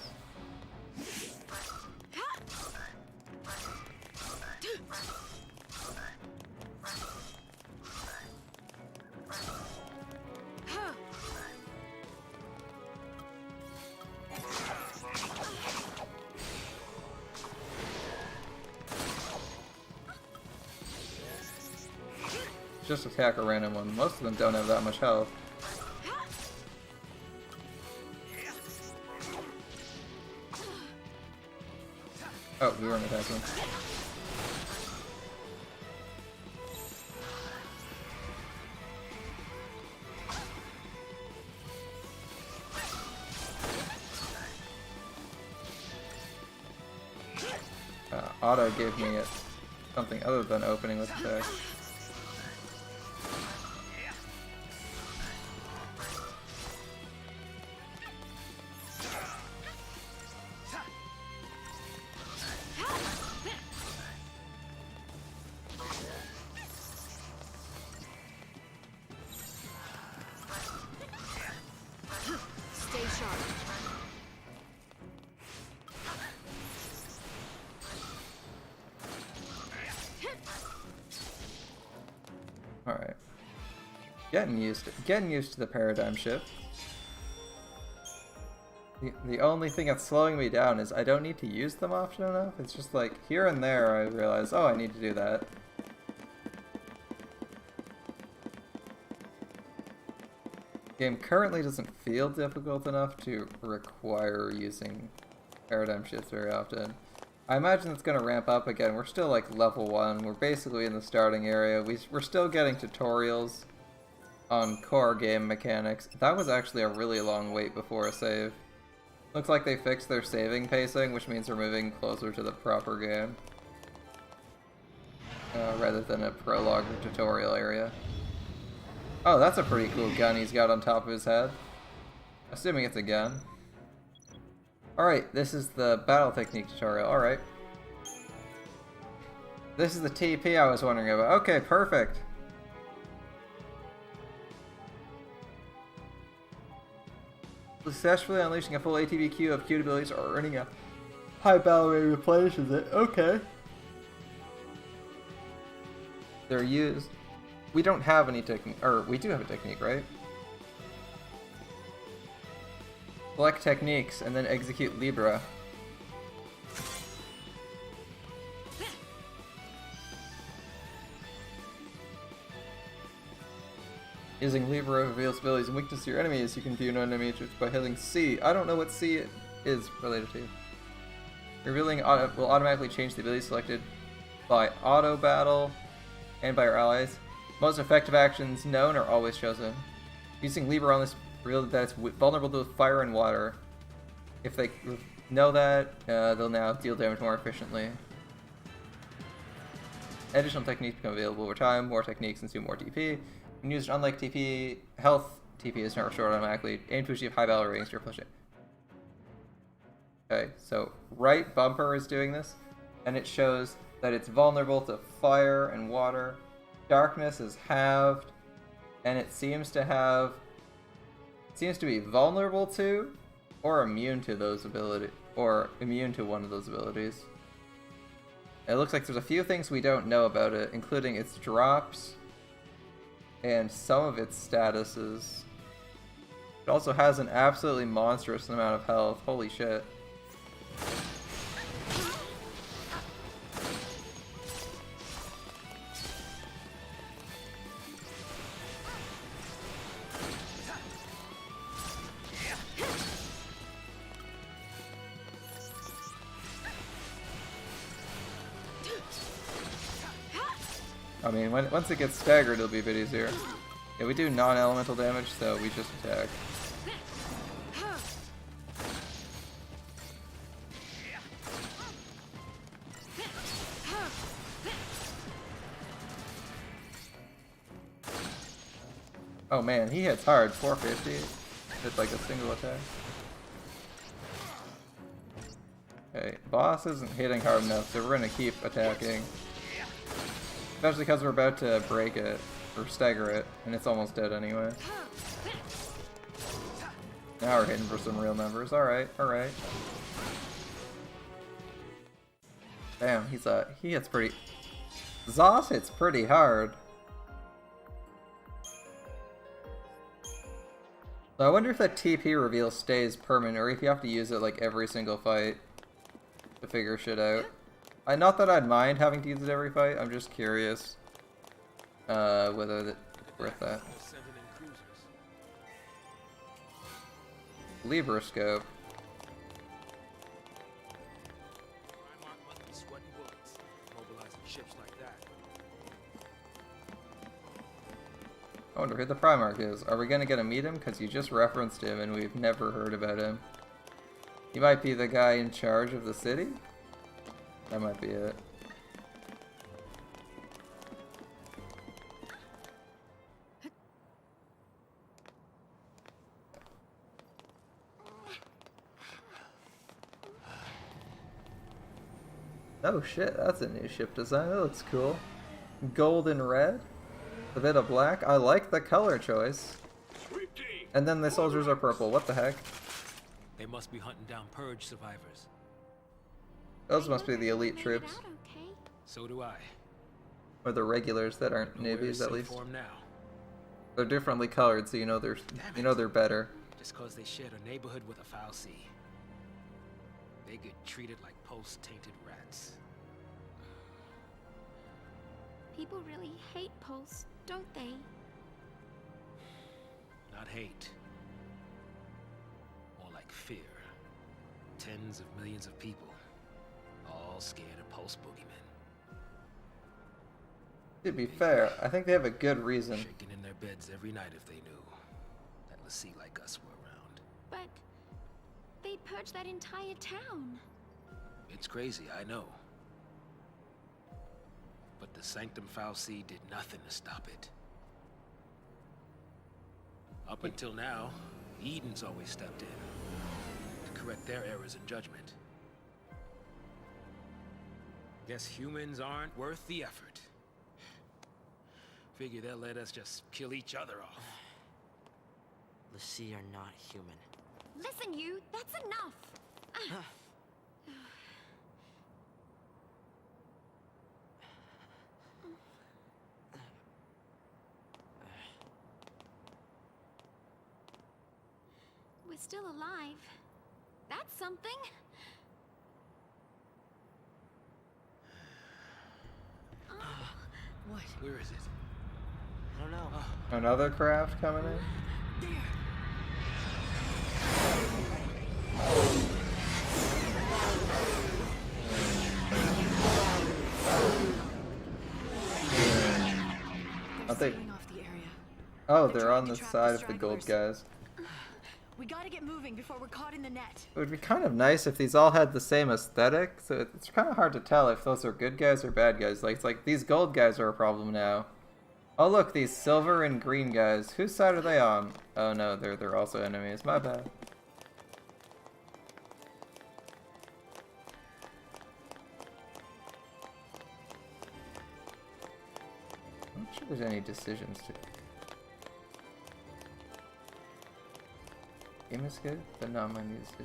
Just attack a random one. Most of them don't have that much health. Oh, we weren't attacking. Auto gave me it something other than opening with attack. Stay sharp. Alright. Getting used to the paradigm shift. The only thing that's slowing me down is I don't need to use them often enough. It's just like here and there I realize, oh, I need to do that. Game currently doesn't feel difficult enough to require using paradigm shifts very often. I imagine it's going to ramp up again. We're still like level 1. We're basically in the starting area. We're still getting tutorials on core game mechanics. That was actually a really long wait before a save. Looks like they fixed their saving pacing, which means we're moving closer to the proper game. Rather than a prologue or tutorial area. Oh, that's a pretty cool gun he's got on top of his head. Assuming it's a gun. Alright, this is the battle technique tutorial. Alright. This is the TP I was wondering about. Okay, perfect. Successfully unleashing a full ATB queue of queued abilities or earning a high battle rate replenishes it. Okay. They're used. We don't have any technique, or we do have a technique, right? Select techniques and then execute Libra. Using Libra reveals abilities and weaknesses to your enemies. You can view known enemy matrix by hitting C. I don't know what C is related to. Revealing will automatically change the ability selected by auto battle and by your allies. Most effective actions known are always chosen. Using Libra on this revealed that it's vulnerable to fire and water. If they know that, they'll now deal damage more efficiently. Additional techniques become available over time. More techniques ensue more TP. You can use it unlike TP. Health TP is not restored automatically. Aim to achieve high battle ratings to push it. Okay, so right bumper is doing this, and it shows that it's vulnerable to fire and water. Darkness is halved, and it seems to be vulnerable to or immune to those abilities, or immune to one of those abilities. It looks like there's a few things we don't know about it, including its drops and some of its statuses. It also has an absolutely monstrous amount of health. Holy shit. I mean, once it gets staggered, it'll be a bit easier. Yeah, we do non-elemental damage, so we just attack. Oh man, he hits hard. 450. It's like a single attack. Okay, boss isn't hitting hard enough, so we're gonna keep attacking. Especially because we're about to break it, or stagger it, and it's almost dead anyway. Now we're hitting for some real numbers. Alright, alright. Damn, he hits pretty... Zos hits pretty hard. So I wonder if that TP reveal stays permanent, or if you have to use it like every single fight to figure shit out. Not that I'd mind having to use it every fight, I'm just curious whether it's worth that. Libra scope. I wonder who the Primarch is. Are we gonna get to meet him? Because you just referenced him and we've never heard about him. He might be the guy in charge of the city? That might be it. Oh shit, that's a new ship design. That looks cool. Gold and red. A bit of black. I like the color choice. And then the soldiers are purple. What the heck? They must be hunting down Purge survivors. Those must be the elite troops. Okay. So do I. Or the regulars that aren't Know where newbies, to at sit least. for 'em now. They're differently colored, so you know they're better. Just cause they shared a neighborhood with a foul sea. They get treated like pulse-tainted rats. People really hate Pulse, don't they? Not hate. More like fear. Tens of millions of people. All all scared of Pulse boogeymen. To be fair, I think they have a good reason. Shaking in their beds every night if they knew that Lassie like us were around. But they purged that entire town. It's crazy, I know. But the Sanctum Falsi did nothing to stop it. Up until now, Eden's always stepped in to correct their errors in judgment. Guess humans aren't worth the effort. Figure they'll let us just kill each other off. Lassie are not human. Listen, you, that's enough. We're still alive. That's something. What? Where is it? I don't know. Another craft coming in? There. Are they? Splitting off the area. Oh, They're they're trying on to the trap side the of the gold stragglers. guys. We gotta get moving before we're caught in the net. It would be kind of nice if these all had the same aesthetic, so it's kind of hard to tell if those are good guys or bad guys. Like, it's like these gold guys are a problem now. Oh look, these silver and green guys. Whose side are they on? Oh no, they're also enemies. My bad. I'm not sure there's any decisions to. Game is good, but not my music.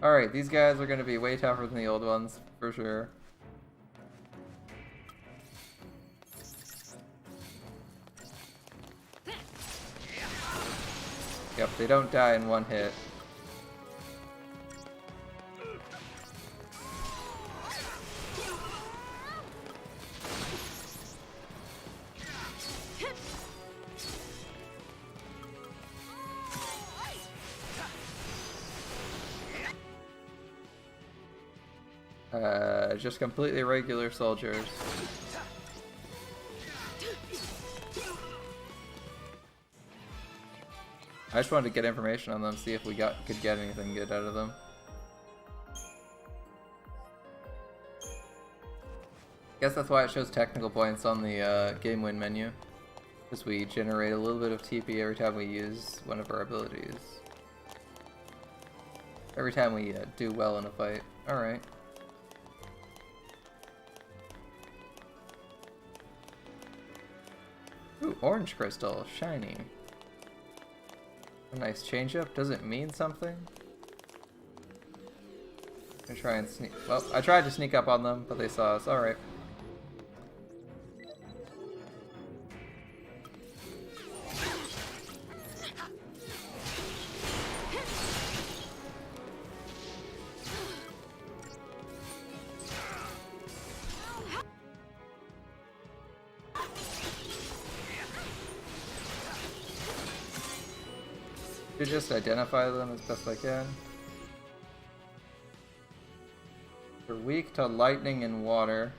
Alright, these guys are going to be way tougher than the old ones, for sure. Yep, they don't die in one hit. Just completely regular soldiers. I just wanted to get information on them, see if we could get anything good out of them. Guess that's why it shows technical points on the game win menu. Because we generate a little bit of TP every time we use one of our abilities. Every time we do well in a fight. Alright. Ooh, orange crystal, shiny. A nice change up. Does it mean something? I try and sneak. Well, I tried to sneak up on them, but they saw us. Alright. To just identify them as best I can. They're weak to lightning and water.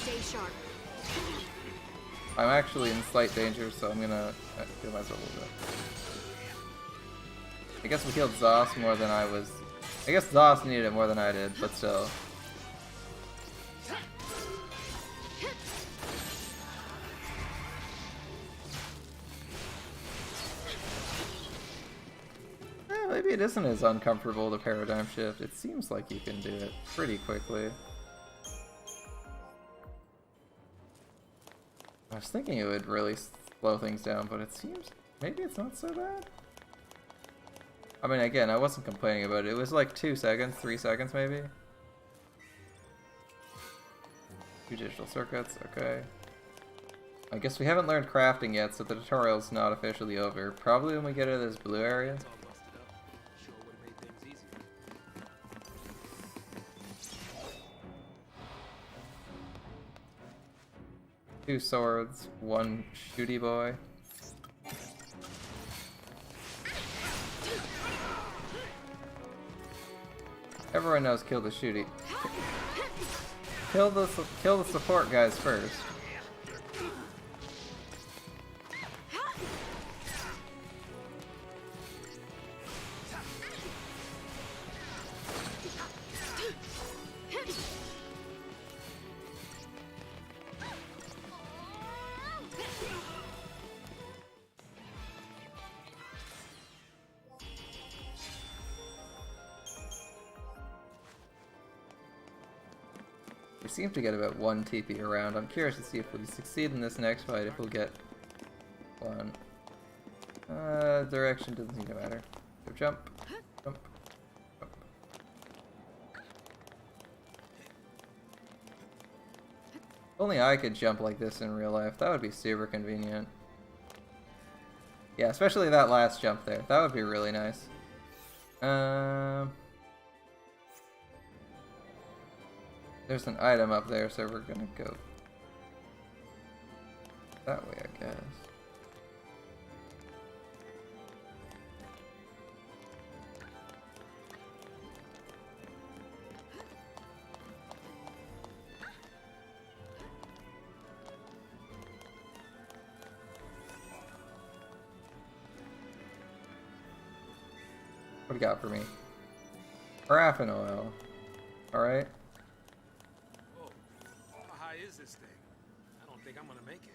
Stay sharp. I'm actually in slight danger, so I'm gonna heal myself a little bit. I guess we killed Zos more than I was. I guess Zos needed it more than I did, but still. Maybe it isn't as uncomfortable to paradigm shift. It seems like you can do it pretty quickly. I was thinking it would really slow things down, but it seems maybe it's not so bad. I mean, again, I wasn't complaining about it. It was like 2 seconds, 3 seconds maybe. 2 digital circuits, okay. I guess we haven't learned crafting yet, so the tutorial's not officially over. Probably when we get to this blue area. 2 swords, 1 shooty boy. Everyone knows kill the shooty. Kill the support guys first. We seem to get about 1 TP around. I'm curious to see if we succeed in this next fight, if we'll get 1. Direction doesn't seem to matter. So jump, jump, jump. If only I could jump like this in real life. That would be super convenient. Yeah, especially that last jump there. That would be really nice. There's an item up there, so we're gonna go that way, I guess. What do you got for me? Paraffin oil. Alright. How high is this thing? I don't think I'm gonna make it.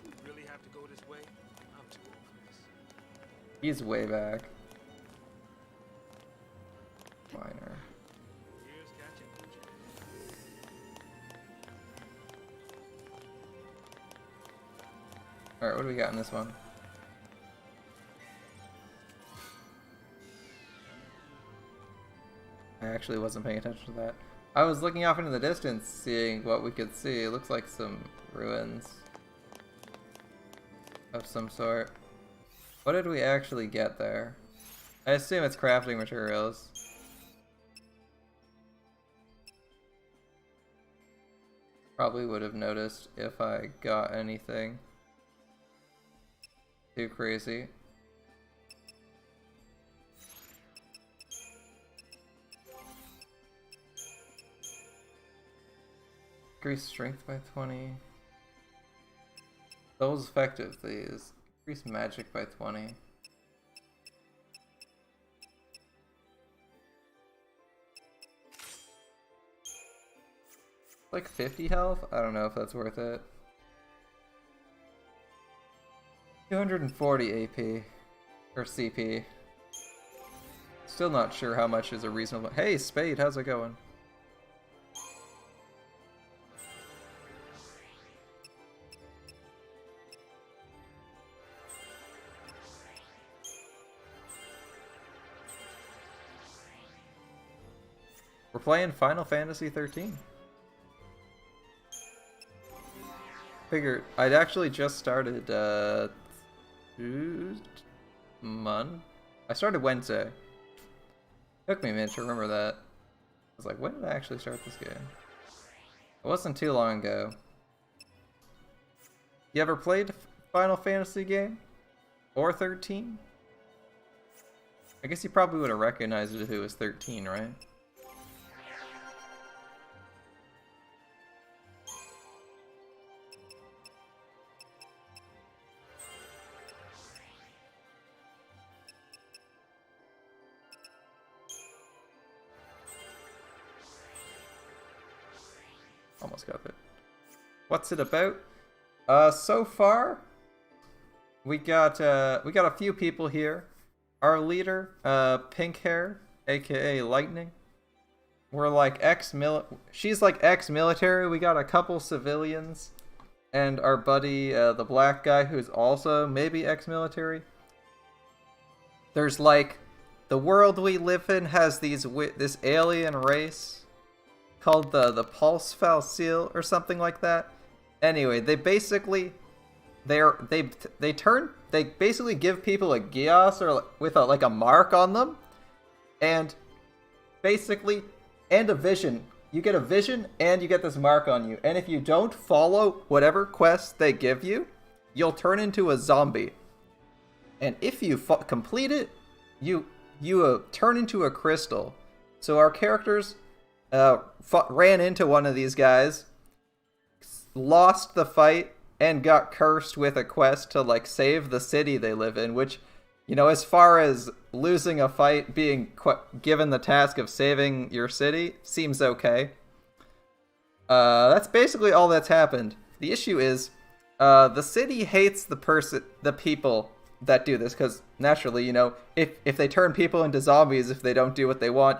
You really have to go this way? I'm too old for this. He's way back. Minor. Here's catching. Alright, what do we got in this one? I actually wasn't paying attention to that. I was looking off into the distance, seeing what we could see. It looks like some ruins of some sort. What did we actually get there? I assume it's crafting materials. Probably would have noticed if I got anything too crazy. Increase strength by 20. Those effective, these. Increase magic by 20. Like 50 health? I don't know if that's worth it. 240 AP. Or CP. Still not sure how much is a reasonable. Hey, Spade, how's it going? We're playing Final Fantasy XIII. Figured I'd actually just started I started Wednesday. Took me a minute to remember that. I was like, when did I actually start this game? It wasn't too long ago. You ever played Final Fantasy game? Or 13? I guess you probably would have recognized it if it was 13, right? Almost got it. What's it about? So far, we got a few people here. Our leader, pink hair, aka Lightning. We're like she's like ex-military. We got a couple civilians, and our buddy, the black guy, who's also maybe ex-military. There's like the world we live in has this alien race called the Pulse Falsil or something like that. Anyway, they basically they basically give people a Gios or with like a mark on them, and basically and a vision. you get a vision and you get this mark on you. And if you don't follow whatever quest they give you, you'll turn into a zombie. And if you complete it, you turn into a crystal. So our characters ran into one of these guys, lost the fight, and got cursed with a quest to like save the city they live in, which, you know, as far as losing a fight, being given the task of saving your city seems okay. That's basically all that's happened. The issue is, the city hates the people that do this, because naturally, you know, if they turn people into zombies, if they don't do what they want,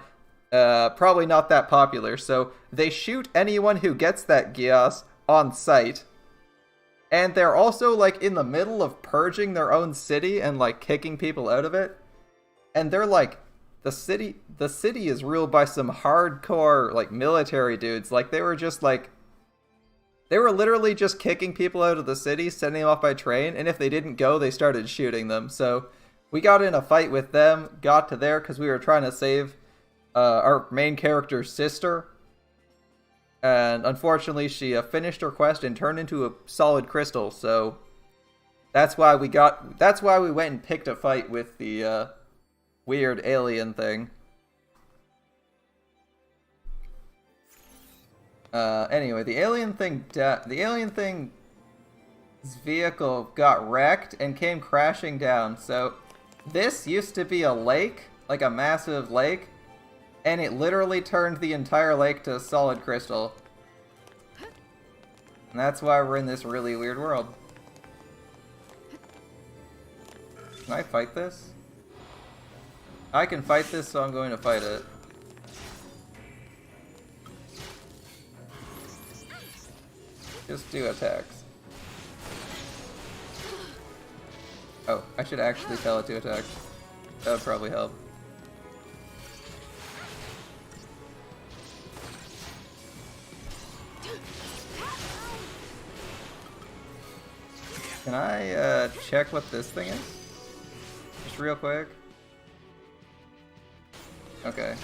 probably not that popular. So they shoot anyone who gets that Gios on sight. And they're also like in the middle of purging their own city and like kicking people out of it. And they're like, the city is ruled by some hardcore like military dudes. Like they were literally just kicking people out of the city, sending them off by train, and if they didn't go, they started shooting them. So we got in a fight with them, got to there because we were trying to save our main character's sister. And unfortunately, she finished her quest and turned into a solid crystal. So that's why we went and picked a fight with the weird alien thing. Anyway, the alien thing's vehicle got wrecked and came crashing down. So this used to be a lake, like a massive lake, and it literally turned the entire lake to solid crystal. And that's why we're in this really weird world. Can I fight this? I can fight this, so I'm going to fight it. Just do attacks. Oh, I should actually tell it to attack. That would probably help. Can I check what this thing is? Just real quick. Okay.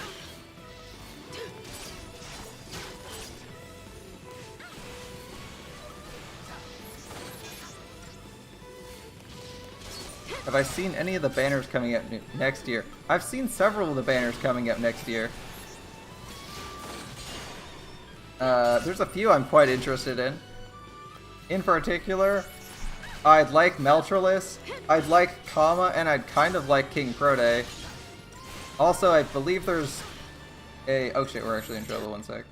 Have I seen any of the banners coming up next year? I've seen several of the banners coming up next year. There's a few I'm quite interested in. In particular, I'd like Meltrolis, I'd like Kama, and I'd kind of like King Prode. Also, I believe there's a... Oh shit, we're actually in trouble, one sec.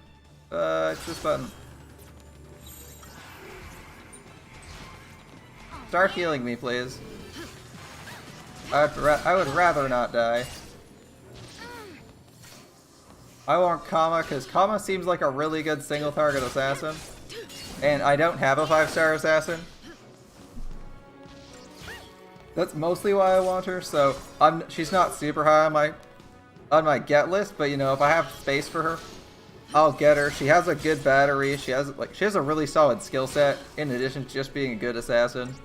It's this button. Start healing me, please. I would rather not die. I want Kama, because Kama seems like a really good single target assassin. And I don't have a 5-star assassin. That's mostly why I want her, so she's not super high on my get list, but you know, if I have space for her, I'll get her. She has a good battery, she has a really solid skill set, in addition to just being a good assassin.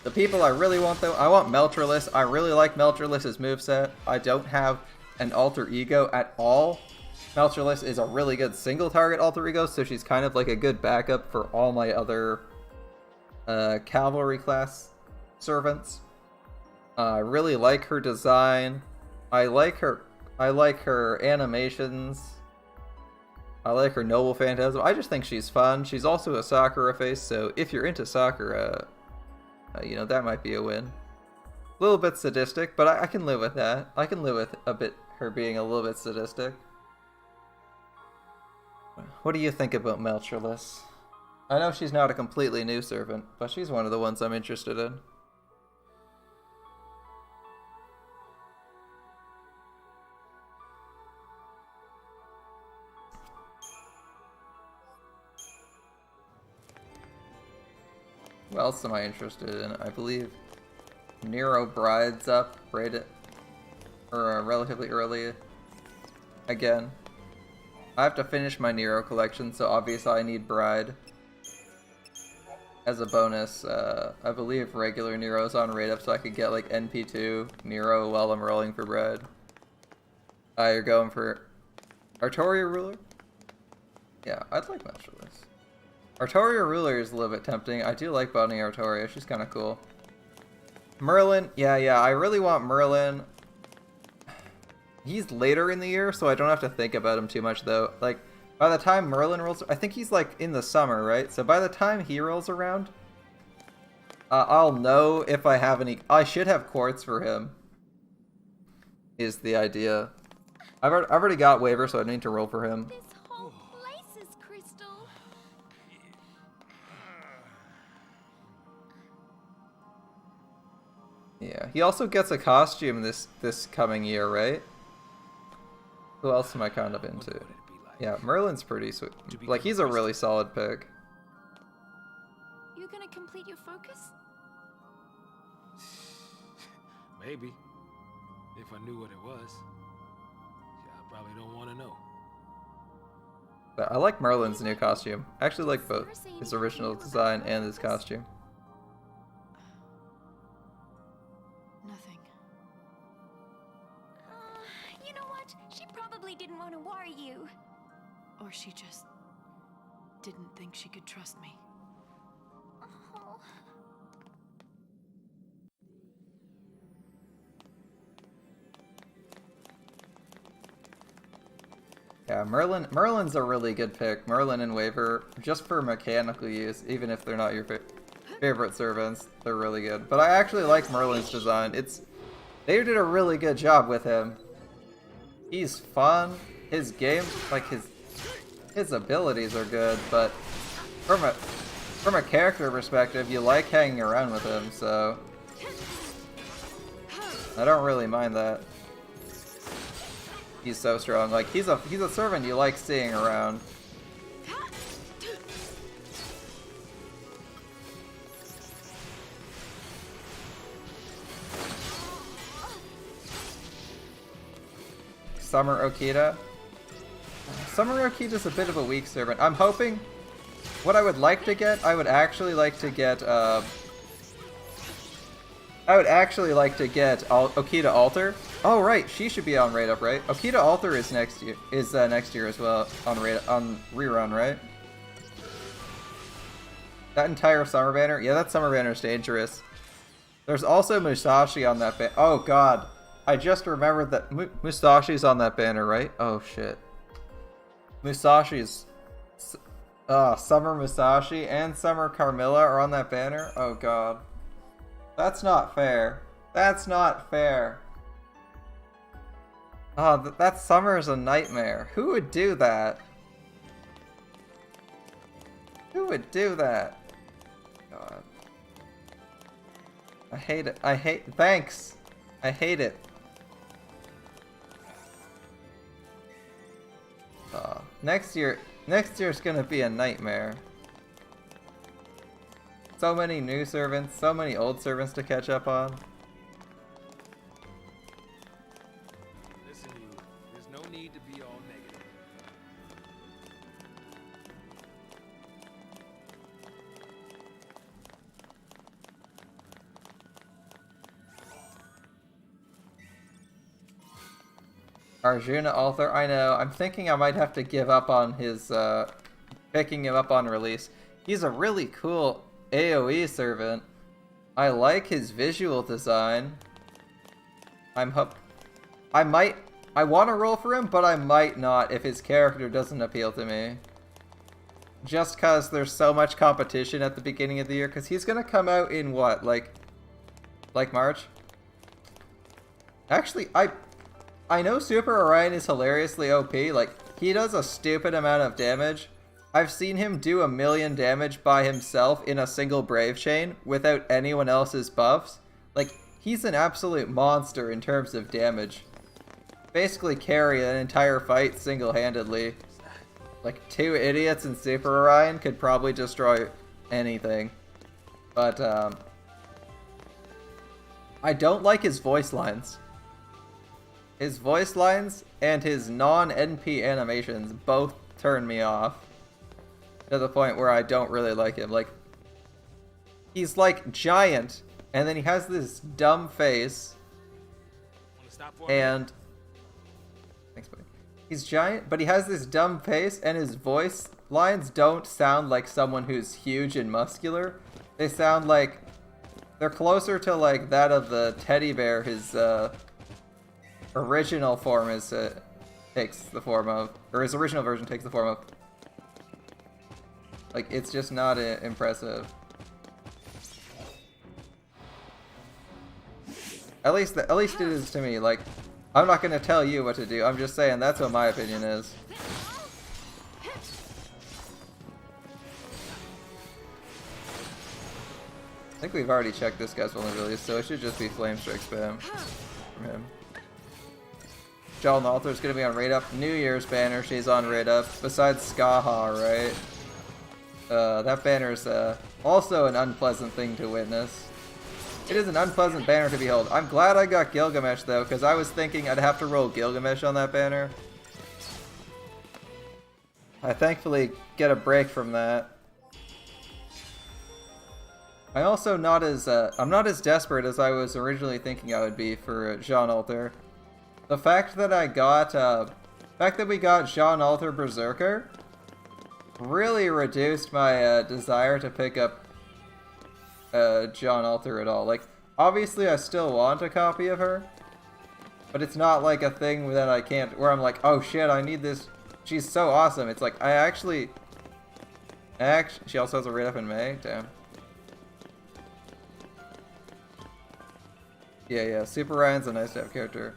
The people I really want though, I want Meltrolis. I really like Meltrolis' moveset. I don't have an alter ego at all. Meltrolis is a really good single target alter ego, so she's kind of like a good backup for all my other cavalry class servants. I really like her design. I like her animations. I like her Noble Phantasm. I just think she's fun. She's also a Sakura face, so if you're into Sakura, you know, that might be a win. A little bit sadistic, but I can live with that. I can live with her being a little bit sadistic. What do you think about Meltrolis? I know she's not a completely new servant, but she's one of the ones I'm interested in. What else am I interested in? I believe Nero Bride's up relatively early again. I have to finish my Nero collection, so obviously I need Bride. As a bonus, I believe regular Nero's on rate up, so I could get like NP2 Nero while I'm rolling for Bride. You're going for... Artoria Ruler? Yeah, I'd like Master this. Artoria Ruler is a little bit tempting. I do like Bunny Artoria. She's kind of cool. Merlin. Yeah, I really want Merlin. He's later in the year, so I don't have to think about him too much, though. Like, by the time Merlin rolls... I think he's, like, in the summer, right? So by the time he rolls around, I'll know if I have any... I should have quartz for him, is the idea. I've already got waiver, so I need to roll for him. This whole place is crystal. Yeah, he also gets a costume this coming year, right? Who else am I kind of into? Yeah, Merlin's pretty sweet. Like, he's a really solid pick. You gonna complete your focus? Maybe. If I knew what it was. Yeah, I probably don't want to know. But I like Merlin's new costume. I actually like both his original design and his costume. Nothing. You know what? She probably didn't want to worry you. Or she just didn't think she could trust me. Oh. Yeah, Merlin's a really good pick. Merlin and Waver, just for mechanical use, even if they're not your favorite servants, they're really good. But I actually like Merlin's design. They did a really good job with him. He's fun. His game, like his abilities are good, but from a character perspective, you like hanging around with him, so I don't really mind that. He's so strong. Like, he's a servant you like seeing around. Summer Okita. Summer Okita's a bit of a weak servant. I'm hoping what I would like to get, I would actually like to get Okita Alter. Oh right, she should be on Raid Up, right? Okita Alter is next year as well on rerun, right? That entire summer banner? Yeah, that summer banner is dangerous. There's also Musashi on that banner. Oh god. I just remembered that Musashi's on that banner, right? Oh shit. Musashi's Summer Musashi and Summer Carmilla are on that banner? Oh god. That's not fair. That's not fair. Oh, that summer is a nightmare. Who would do that? Who would do that? God. I hate it. Thanks. I hate it. Next year's gonna be a nightmare. So many new servants, so many old servants to catch up on. Listen, you. There's no need to be all negative. Arjuna Alter, I know. I'm thinking I might have to give up on his, picking him up on release. He's a really cool AoE servant. I like his visual design. I want to roll for him, but I might not if his character doesn't appeal to me. Just cause there's so much competition at the beginning of the year, cause he's gonna come out in what, like March? Actually, I know Super Orion is hilariously OP, like, he does a stupid amount of damage. I've seen him do 1,000,000 damage by himself in a single Brave Chain without anyone else's buffs. Like, he's an absolute monster in terms of damage. Basically carry an entire fight single-handedly. Like, 2 idiots in Super Orion could probably destroy anything. But, I don't like his voice lines. His voice lines and his non-NP animations both turn me off. To the point where I don't really like him. Like, he's like giant, and then he has this dumb face, Wanna stop for a minute? and He's giant, but he has this dumb face, and his voice lines don't sound like someone who's huge and muscular. They sound like they're closer to like that of the teddy bear his original form is takes the form of, or his original version takes the form of. Like, it's just not impressive. At least it is to me. Like, I'm not gonna tell you what to do. I'm just saying that's what my opinion is. I think we've already checked this guy's vulnerabilities, so it should just be Flame Strike spam from him. John Altar's gonna be on Raid Up. New Year's banner, she's on Raid Up. Besides Skaha, right? That banner's also an unpleasant thing to witness. It is an unpleasant banner to behold. I'm glad I got Gilgamesh though, because I was thinking I'd have to roll Gilgamesh on that banner. I thankfully get a break from that. I'm also not as I'm not as desperate as I was originally thinking I would be for Jean Alter. The fact that we got Jean Alter Berserker really reduced my desire to pick up Jean Alter at all. Like, obviously I still want a copy of her, but it's not like a thing that I can't, where I'm like, oh shit, I need this. She's so awesome. It's like, she also has a raid up in May. Damn. Yeah, Super Ryan's a nice to have character.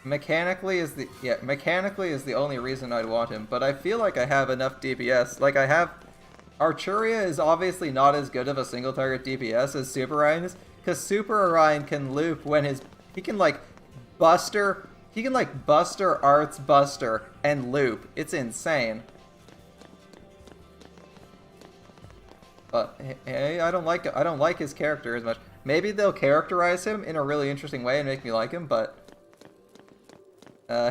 Mechanically is the only reason I'd want him, but I feel like I have enough DPS. Like, I have... Arturia is obviously not as good of a single target DPS as Super Orion is, because Super Orion can loop when his... He can Buster Arts Buster and loop. It's insane. But hey, I don't like his character as much. Maybe they'll characterize him in a really interesting way and make me like him, but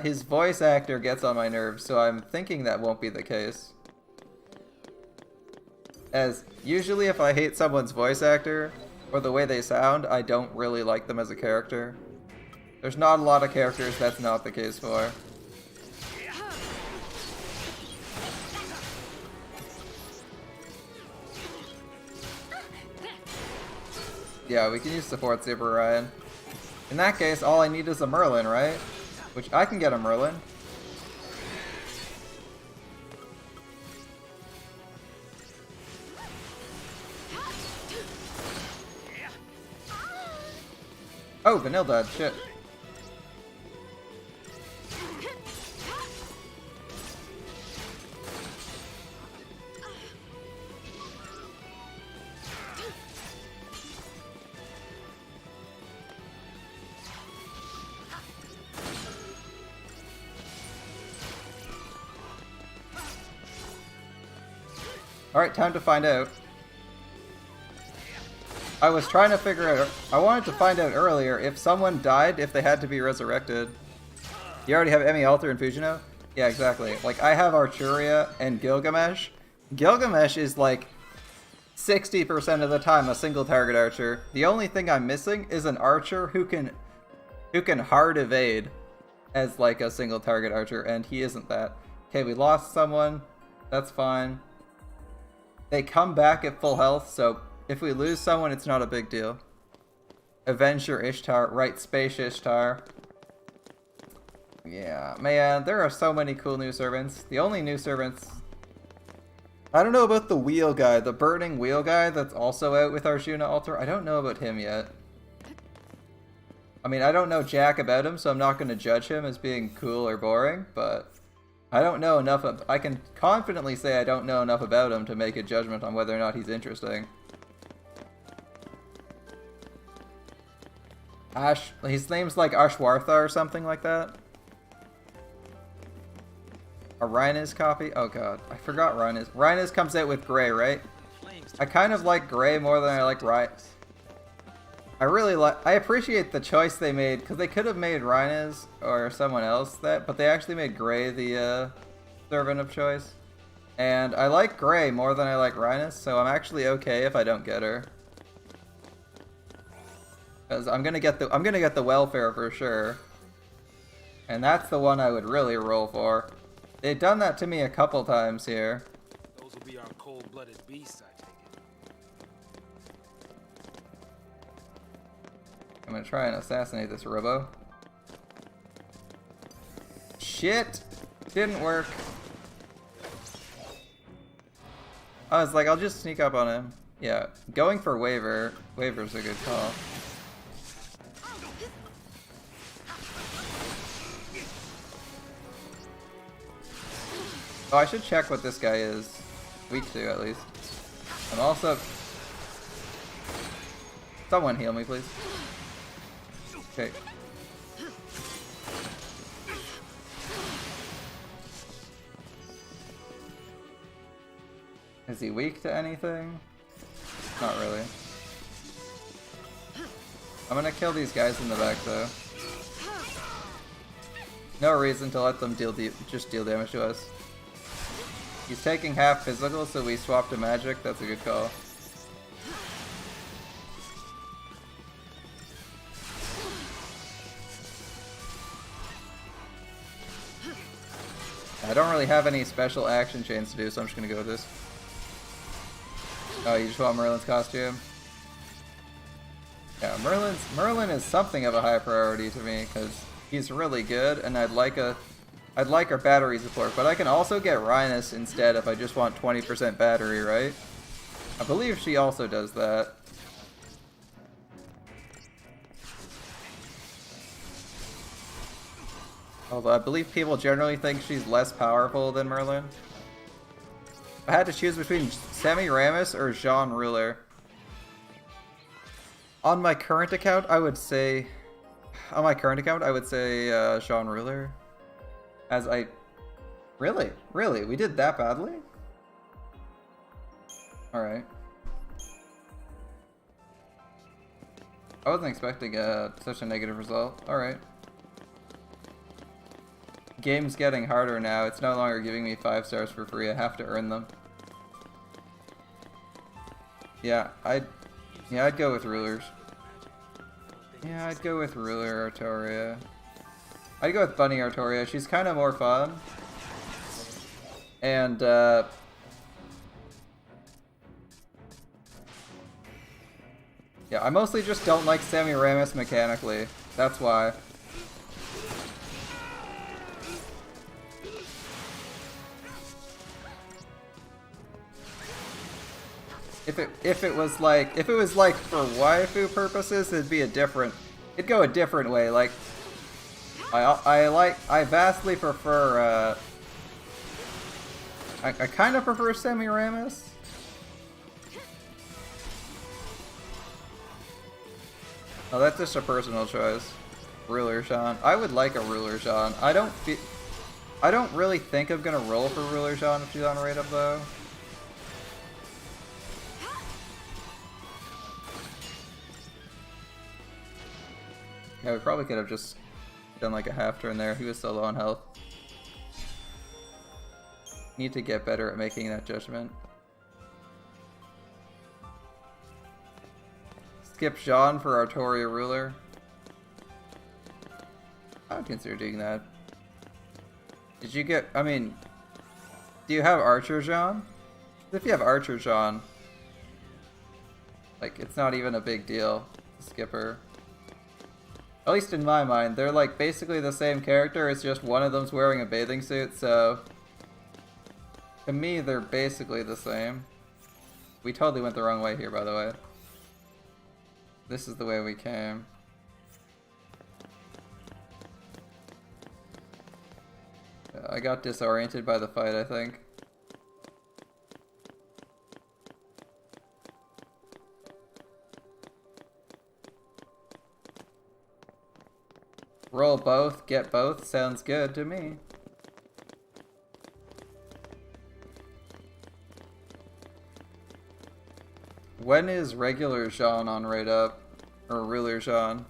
his voice actor gets on my nerves, so I'm thinking that won't be the case. As usually if I hate someone's voice actor or the way they sound, I don't really like them as a character. There's not a lot of characters that's not the case for. Yeah, we can use support Super Ryan. In that case, all I need is a Merlin, right? Which I can get a Merlin. Oh, Vanille died. Shit. Alright, time to find out. I was trying to figure out... I wanted to find out earlier if someone died, if they had to be resurrected. You already have Emmy Alter and Fujino? Yeah, exactly. Like, I have Arturia and Gilgamesh. Gilgamesh is like 60% of the time a single target archer. The only thing I'm missing is an archer who can hard evade as like a single target archer, and he isn't that. Okay, we lost someone. That's fine. They come back at full health, so if we lose someone, it's not a big deal. Avenger Ishtar, right, Space Ishtar. Yeah, man, there are so many cool new servants. The only new servants... I don't know about the wheel guy, the burning wheel guy that's also out with Arjuna Altar. I don't know about him yet. I mean, I don't know jack about him, so I'm not going to judge him as being cool or boring, but... I don't know enough of... I can confidently say I don't know enough about him to make a judgment on whether or not he's interesting. His name's like Ashwartha or something like that. A Rhinus copy? Oh god, I forgot Rhinus. Rhinus comes out with Gray, right? I kind of like Gray more than I like Rhinus. I appreciate the choice they made, because they could have made Rhinus or someone else but they actually made Gray the servant of choice. And I like Gray more than I like Rhinus, so I'm actually okay if I don't get her. Because I'm gonna get the welfare for sure. And that's the one I would really roll for. They've done that to me a couple times here. Those will be our cold-blooded beasts, I take it. I'm gonna try and assassinate this robo. Shit! Didn't work. I was like, I'll just sneak up on him. Yeah, going for Waver. Waver's a good call. Oh, I should check what this guy is weak to, at least. I'm also... Someone heal me, please. Okay. Is he weak to anything? Not really. I'm gonna kill these guys in the back, though. No reason to let them just deal damage to us. He's taking half physical, so we swap to magic. That's a good call. I don't really have any special action chains to do, so I'm just gonna go with this. Oh, you just want Merlin's costume? Yeah, Merlin is something of a high priority to me, because he's really good, and I'd like our battery support, but I can also get Rhinus instead if I just want 20% battery, right? I believe she also does that. Although I believe people generally think she's less powerful than Merlin. If I had to choose between Semiramis or Jean Ruler. On my current account, I would say... Jean Ruler. As I... Really? Really? We did that badly? Alright. I wasn't expecting such a negative result. Alright. Game's getting harder now. It's no longer giving me 5 stars for free. I have to earn them. Yeah, I'd go with Rulers. Yeah, I'd go with Ruler Artoria. I'd go with Bunny Artoria. She's kind of more fun. And, yeah, I mostly just don't like Semiramis mechanically. That's why. If it was like for waifu purposes, it'd go a different way. Like, I vastly prefer, I kind of prefer Semiramis. Oh, that's just a personal choice. Ruler Jean. I would like a Ruler Jean. I don't really think I'm gonna roll for Ruler Jean if she's on rate up though. Yeah, we probably could have just done like a half turn there. He was so low on health. Need to get better at making that judgment. Skip Jean for Artoria Ruler. I would consider doing that. Did you get... I mean... Do you have Archer Jean? If you have Archer Jean... Like, it's not even a big deal to skip her. At least in my mind, they're like basically the same character, it's just one of them's wearing a bathing suit, so... To me, they're basically the same. We totally went the wrong way here, by the way. This is the way we came. I got disoriented by the fight, I think. Roll both, get both, sounds good to me. When is regular Jean on rate up? Or Ruler Jean?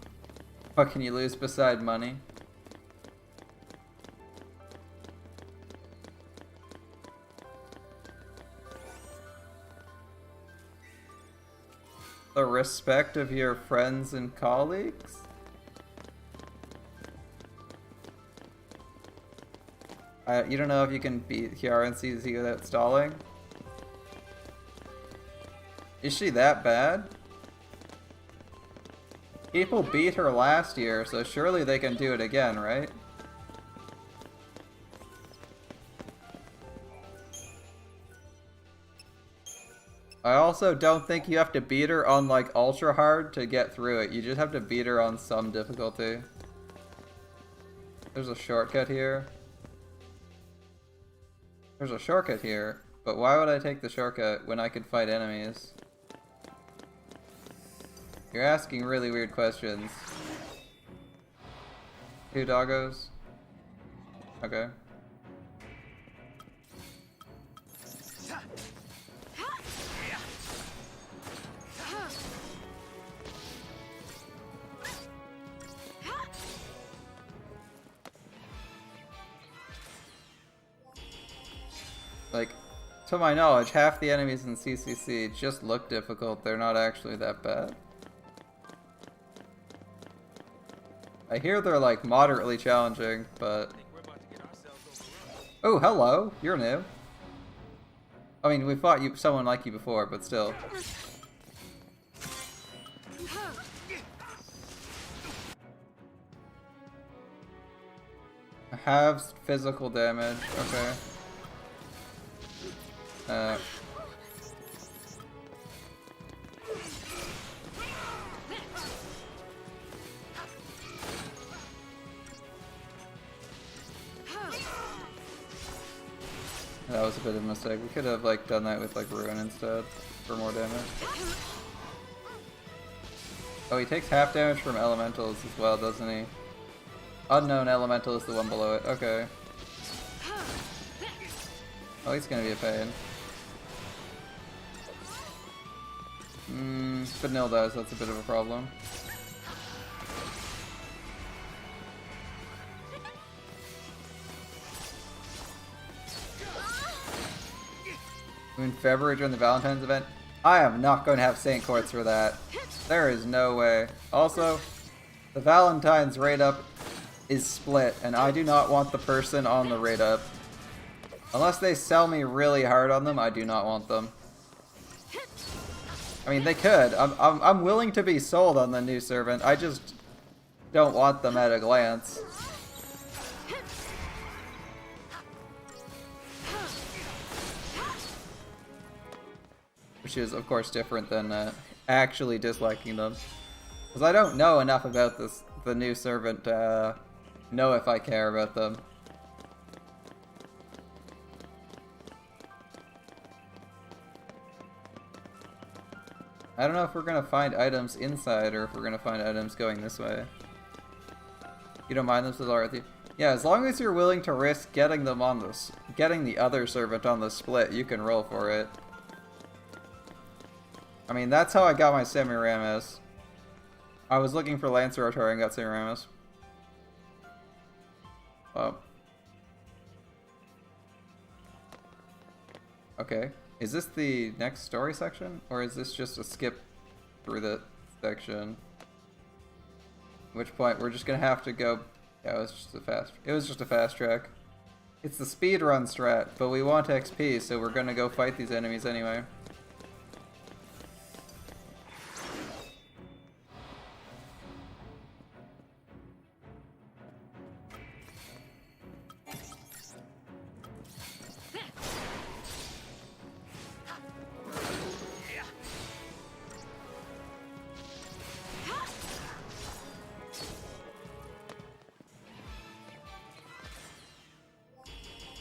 What can you lose beside money? The respect of your friends and colleagues? You don't know if you can beat Kiara and CZ without stalling? Is she that bad? People beat her last year, so surely they can do it again, right? I also don't think you have to beat her on like ultra hard to get through it. You just have to beat her on some difficulty. There's a shortcut here. There's a shortcut here, but why would I take the shortcut when I could fight enemies? You're asking really weird questions. 2 doggos? Okay. Like, to my knowledge, half the enemies in CCC just look difficult. They're not actually that bad. I hear they're like moderately challenging, but... Oh, hello! You're new. I mean, we fought someone like you before, but still. Halves physical damage, okay. That was a bit of a mistake. We could have like done that with like Ruin instead for more damage. Oh, he takes half damage from elementals as well, doesn't he? Unknown elemental is the one below it. Okay. Oh, he's gonna be a pain. But Nil does, that's a bit of a problem. In February during the Valentine's event? I am not going to have Saint Courts for that. There is no way. Also, the Valentine's rate up is split, and I do not want the person on the rate up. Unless they sell me really hard on them, I do not want them. I mean, they could. I'm willing to be sold on the new servant. I just don't want them at a glance. Which is, of course, different than actually disliking them. Because I don't know enough about the new servant to know if I care about them. I don't know if we're gonna find items inside or if we're gonna find items going this way. You don't mind them, says Arthi. Yeah, as long as you're willing to risk getting them on getting the other servant on the split, you can roll for it. I mean, that's how I got my Semiramis. I was looking for Lancer Artillery and got Semiramis. Oh. Okay. Is this the next story section? Or is this just a skip through the section? At which point we're just gonna have to go... Yeah, it was just a fast track. It's the speedrun strat, but we want XP, so we're gonna go fight these enemies anyway.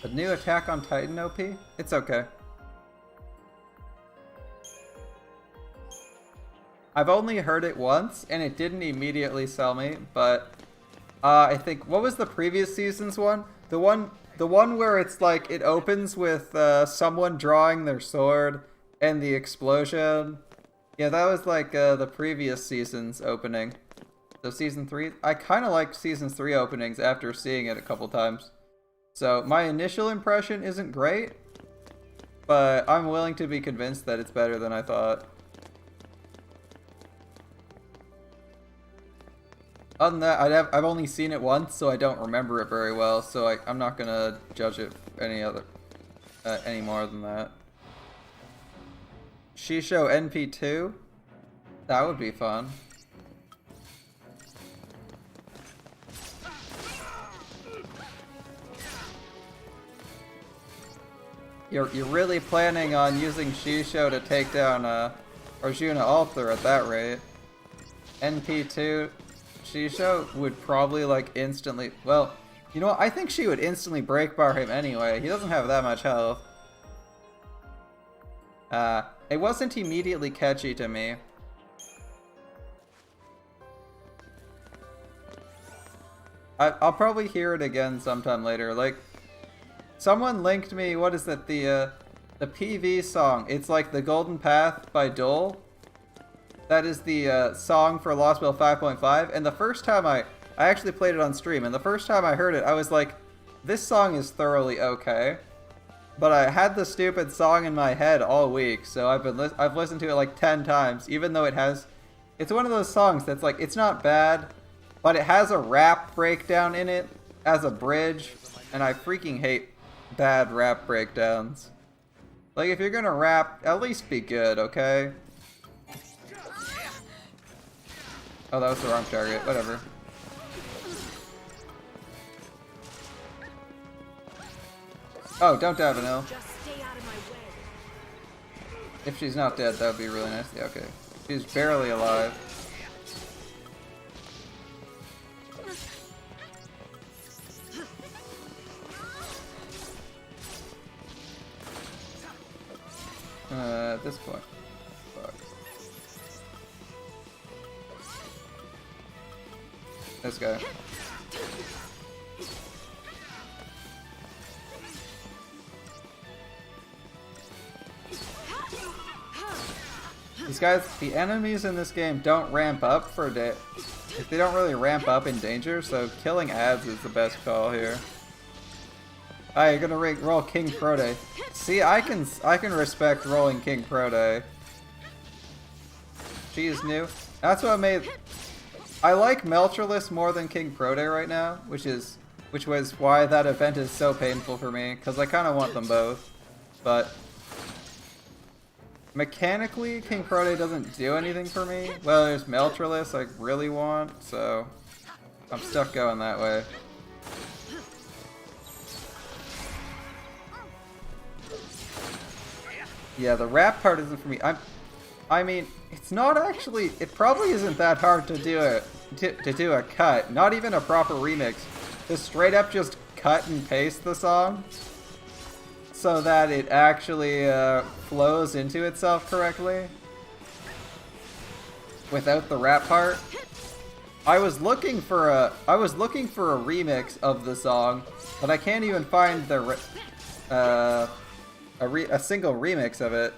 A new Attack on Titan OP? It's okay. I've only heard it once, and it didn't immediately sell me, but I think, what was the previous season's one? The one where it's like, it opens with someone drawing their sword and the explosion. Yeah, that was like the previous season's opening. So season 3, I kind of like season 3 openings after seeing it a couple times. So my initial impression isn't great, but I'm willing to be convinced that it's better than I thought. Other than that, I've only seen it once, so I don't remember it very well. So I'm not gonna judge it any more than that. Shisho NP2? That would be fun. You're really planning on using Shisho to take down Arjuna Alter at that rate. NP2 Shisho would probably like instantly, well, you know what, I think she would instantly break bar him anyway. He doesn't have that much health. It wasn't immediately catchy to me. I'll probably hear it again sometime later. Like, someone linked me, what is it, the PV song. It's like The Golden Path by Dole. That is the song for Lost Bill 5.5, and the first time I actually played it on stream, and the first time I heard it, I was like, this song is thoroughly okay. But I had the stupid song in my head all week, so I've listened to it like 10 times, even though it's one of those songs that's like, it's not bad, but it has a rap breakdown in it as a bridge, and I freaking hate bad rap breakdowns. Like, if you're gonna rap, at least be good, okay? Oh, that was the wrong target. Whatever. Oh, don't die, Vanille. If she's not dead, that would be really nice. Yeah, okay. She's barely alive. At this point. Fuck. This guy. These guys, the enemies in this game don't ramp up for they don't really ramp up in danger, so killing ads is the best call here. Alright, you're gonna roll King Prode. See, I can respect rolling King Prode. She is new. That's what made. I like Meltreless more than King Prode right now, which was why that event is so painful for me, because I kind of want them both. But mechanically, King Prode doesn't do anything for me. Well, there's Meltreless I really want, so I'm stuck going that way. Yeah, the rap part isn't for me. I mean, it's not actually. It probably isn't that hard to do to do a cut. Not even a proper remix. Just straight up just cut and paste the song so that it actually flows into itself correctly without the rap part. I was looking for a remix of the song, but I can't even find a single remix of it.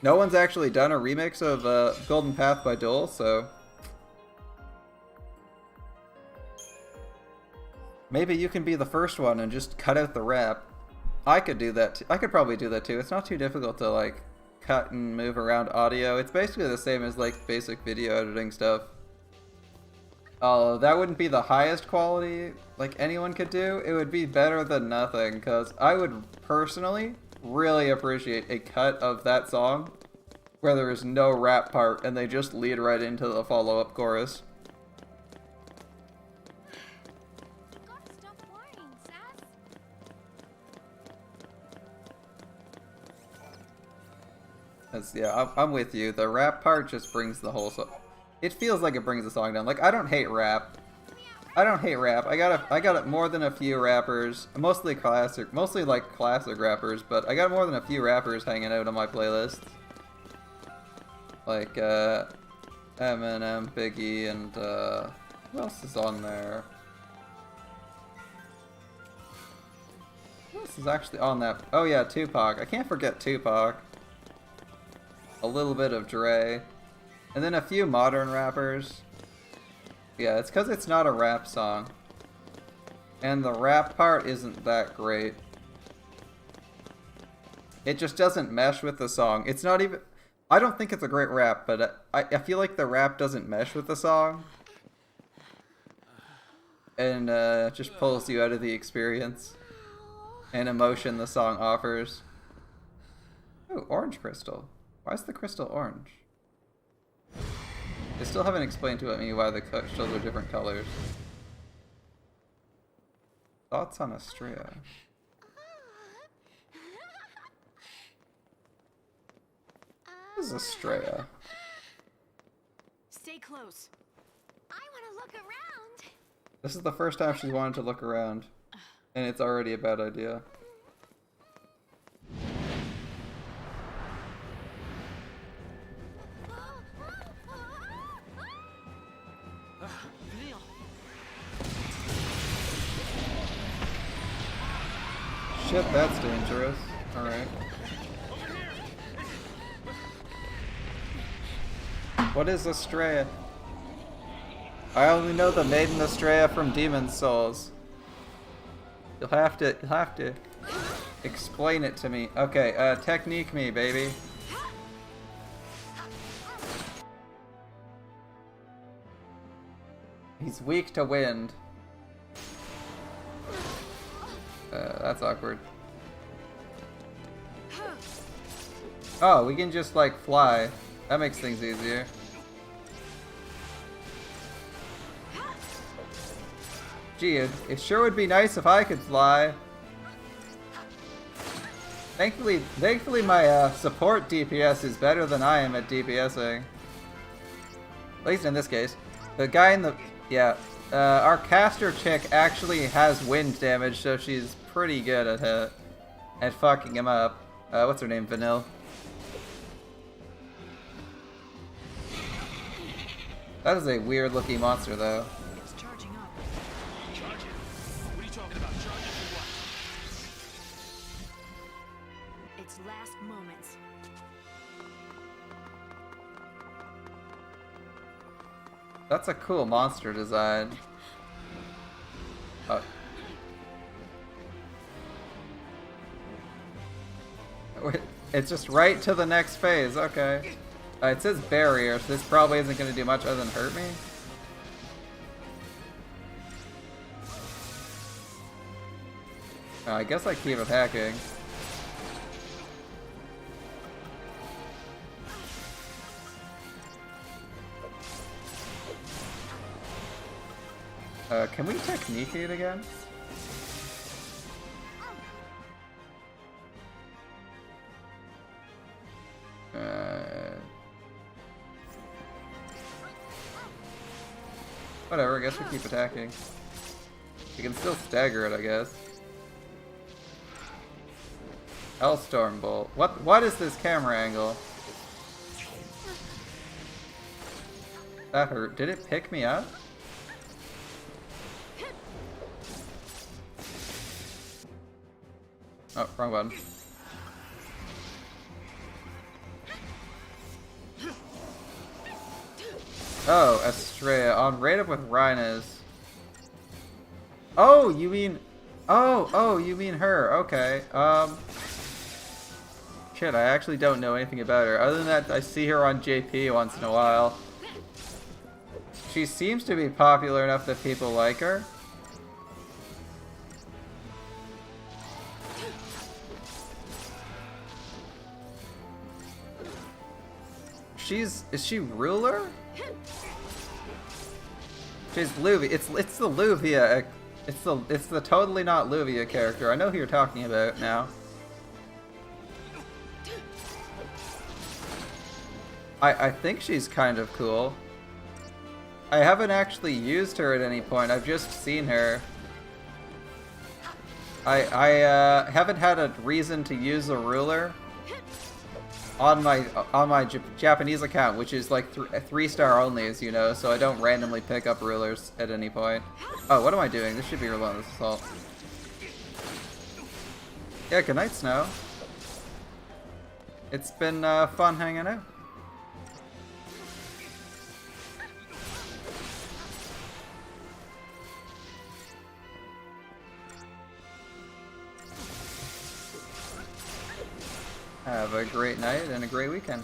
No one's actually done a remix of Golden Path by Dole, so maybe you can be the first one and just cut out the rap. I could do that. I could probably do that too. It's not too difficult to like cut and move around audio. It's basically the same as like basic video editing stuff. That wouldn't be the highest quality like anyone could do. It would be better than nothing, because I would personally really appreciate a cut of that song where there is no rap part and they just lead right into the follow-up chorus. Gotta stop worrying, Sass. Yeah, I'm with you. The rap part just brings the whole song. It feels like it brings the song down. Like, I don't hate rap. I got more than a few rappers, mostly like classic rappers, but I got more than a few rappers hanging out on my playlist. Like Eminem, Biggie, and who else is on there? Who else is actually on that? Oh yeah, Tupac. I can't forget Tupac. A little bit of Dre, and then a few modern rappers. Yeah, it's because it's not a rap song. And the rap part isn't that great. It just doesn't mesh with the song. It's not even. I don't think it's a great rap, but I feel like the rap doesn't mesh with the song. and just pulls you out of the experience and emotion the song offers. Ooh, orange crystal. Why is the crystal orange? They still haven't explained to me why the crystals are different colors. Thoughts on Astrea? What is Astrea? Stay close. I want to look around. This is the first time she's wanted to look around, and it's already a bad idea. Shit, that's dangerous. Alright. What is Astrea? I only know the Maiden Astrea from Demon's Souls. You'll have to explain it to me. Okay, technique me, baby. He's weak to wind. That's awkward. Oh, we can just like fly. That makes things easier. Gee, it sure would be nice if I could fly. Thankfully my support DPS is better than I am at DPSing. At least in this case. The guy in the... yeah. Our caster chick actually has wind damage, so she's pretty good at fucking him up. What's her name? Vanille. That is a weird looking monster, though. It's charging up. Charging? What are you talking about? Charging for what? Its last moments. That's a cool monster design. Wait, it's just right to the next phase, okay. It says barrier, so this probably isn't going to do much other than hurt me. I guess I keep attacking. Can we technique it again? Whatever, I guess we keep attacking. We can still stagger it, I guess. Hellstorm Bolt. What is this camera angle? That hurt. Did it pick me up? Oh, wrong button. Oh, Astrea. On Raid Up with Rhinos. Oh, you mean... Oh, you mean her. Okay. Shit, I actually don't know anything about her. Other than that, I see her on JP once in a while. She seems to be popular enough that people like her. Is she ruler? She's Luvia. It's the Luvia. It's the totally not Luvia character. I know who you're talking about now. I think she's kind of cool. I haven't actually used her at any point. I've just seen her. I haven't had a reason to use a ruler on my Japanese account, which is like 3-star only, as you know, so I don't randomly pick up rulers at any point. Oh, what am I doing? This should be Relentless Assault. Yeah, good night, Snow. It's been fun hanging out. Have a great night and a great weekend.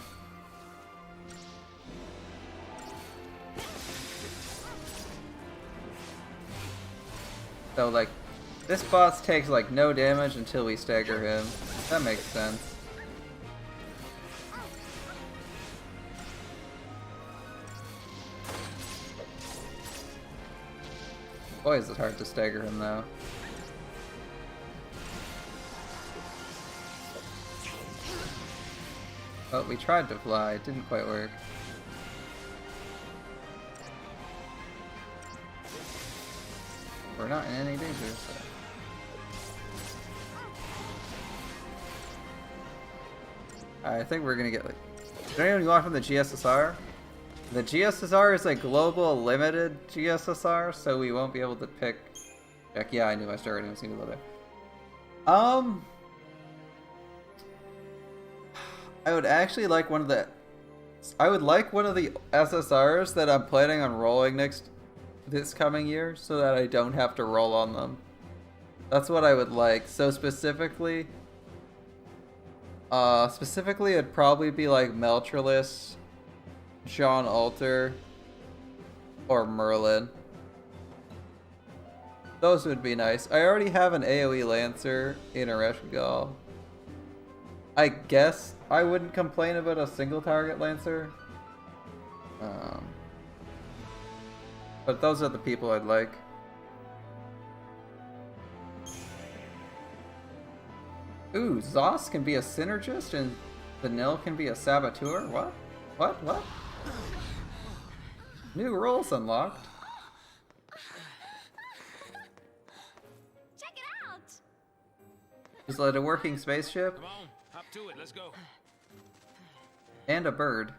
So like, this boss takes like no damage until we stagger him. That makes sense. Boy, is it hard to stagger him though. Oh, we tried to fly. It didn't quite work. We're not in any danger, so. I think we're gonna get like... Did anyone want from the GSSR? The GSSR is a global limited GSSR, so we won't be able to pick... Yeah, I knew I started in single there. I would actually like one of the... I would like one of the SSRs that I'm planning on rolling this coming year, so that I don't have to roll on them. That's what I would like. So specifically, it'd probably be like Meltrilis, Jean Alter, or Merlin. Those would be nice. I already have an AoE Lancer in Ereshkigal. I guess I wouldn't complain about a single target Lancer. But those are the people I'd like. Ooh, Zos can be a synergist and Vanille can be a saboteur? What? What? New roles unlocked. Check it out! Is it a working spaceship? Come on, hop to it. Let's go. And a bird.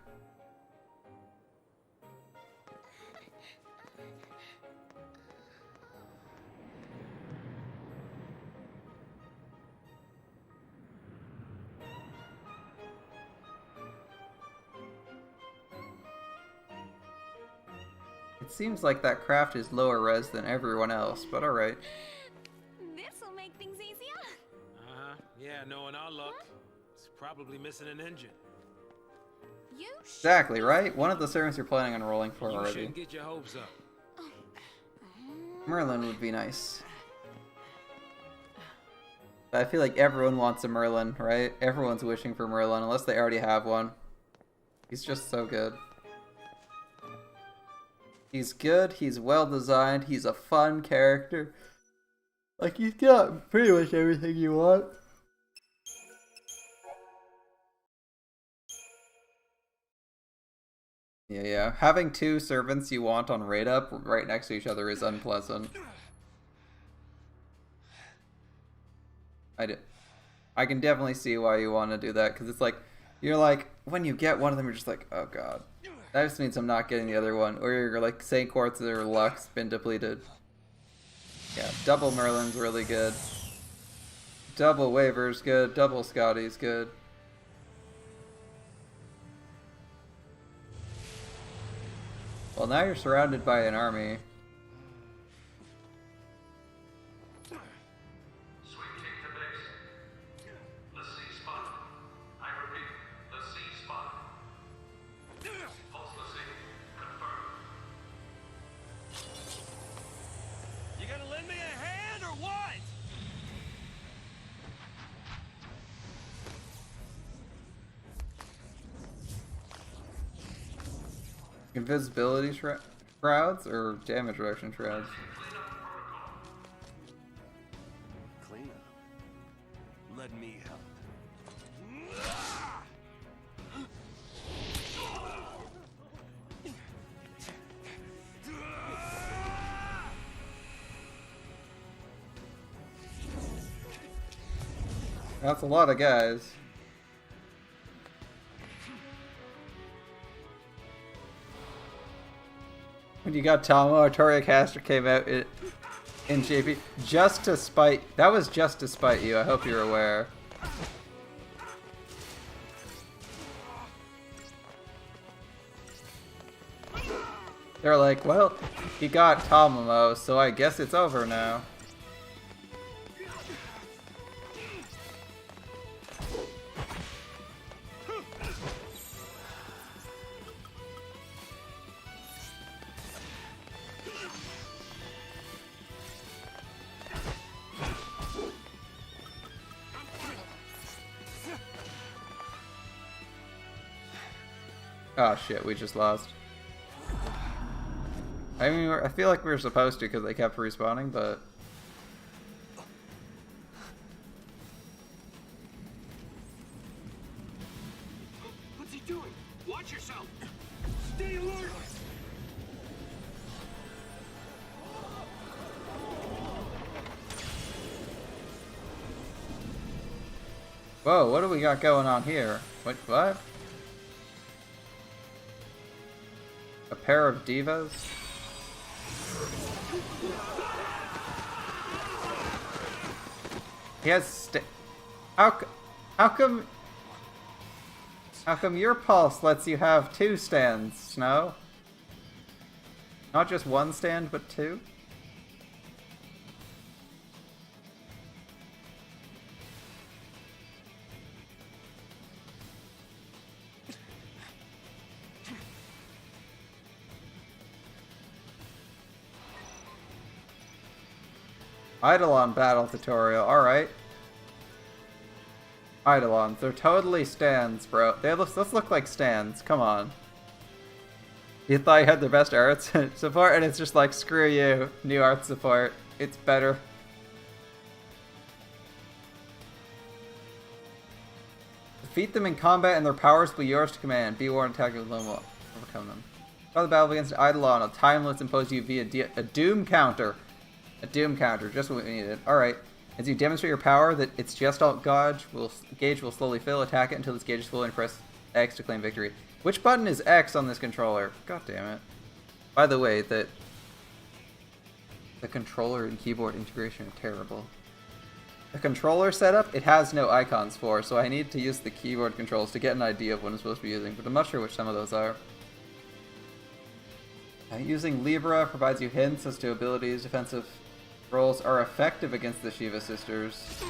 It seems like that craft is lower res than everyone else, but alright. This'll make things easier. Yeah, knowing our luck, it's probably missing an engine. You Exactly, right? One of the servants you're planning on rolling for You already. shouldn't get your hopes up. Merlin would be nice. I feel like everyone wants a Merlin, right? Everyone's wishing for Merlin, unless they already have one. He's just so good. He's good, he's well designed, he's a fun character. Like, he's got pretty much everything you want. Yeah. Having two servants you want on raid up right next to each other is unpleasant. I can definitely see why you want to do that, because it's like, you're like, when you get one of them, you're just like, oh god. That just means I'm not getting the other one. Or you're like, St. Quartz or Lux been depleted. Yeah, double Merlin's really good. Double Waver's good. Double Scotty's good. Well, now you're surrounded by an army. You gonna lend me a hand or what? Invisibility shrouds or damage reduction shrouds? Clean up. Let me help. That's a lot of guys. When you got Tomo, Artoria Caster came out in JP just to spite. That was just to spite you. I hope you're aware. They're like, well, he got Tomomo, so I guess it's over now. Oh shit, we just lost. I mean, I feel like we were supposed to because they kept respawning, but... What's he doing? Watch yourself! Stay alert! Whoa, what do we got going on here? What? A pair of divas? He has how come your pulse lets you have 2 stands, Snow? Not just 1 stand, but 2? Eidolon battle tutorial, alright. Eidolons, they're totally stands, bro. Those look like stands, come on. You thought you had the best art support, and it's just like, screw you, new art support. It's better. Defeat them in combat and their powers will be yours to command. Be warned, attack with alone will overcome them. Start the battle against Eidolon, a time limit imposed you via a doom counter. A doom counter, just what we needed. Alright. As you demonstrate your power, that its just alt gauge will slowly fill. Attack it until this gauge is full and press X to claim victory. Which button is X on this controller? God damn it. By the way, the controller and keyboard integration are terrible. The controller setup, it has no icons for, so I need to use the keyboard controls to get an idea of what I'm supposed to be using, but I'm not sure which some of those are. Using Libra provides you hints as to abilities. Defensive rolls are effective against the Shiva sisters.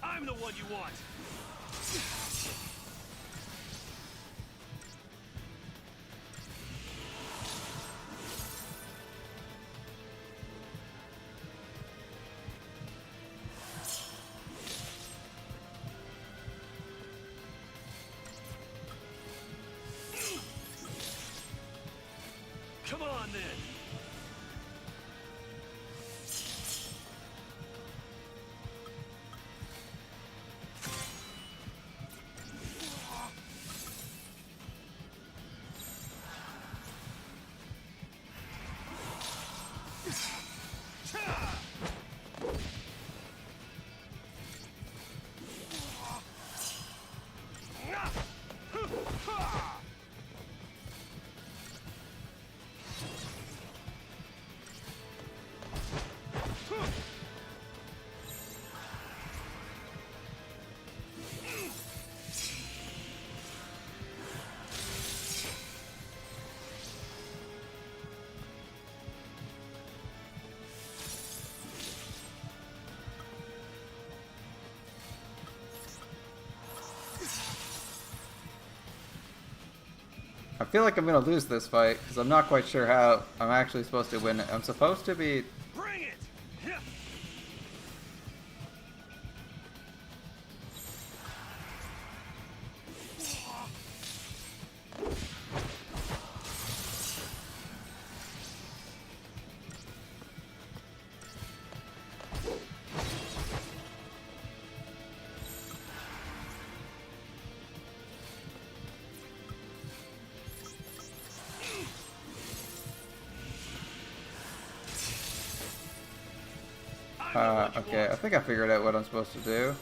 I'm the one you want. Come on then. I feel like I'm gonna lose this fight, because I'm not quite sure how I'm actually supposed to win it. I'm supposed to be... Bring it. Yeah. Okay, I think I figured out what I'm supposed to do.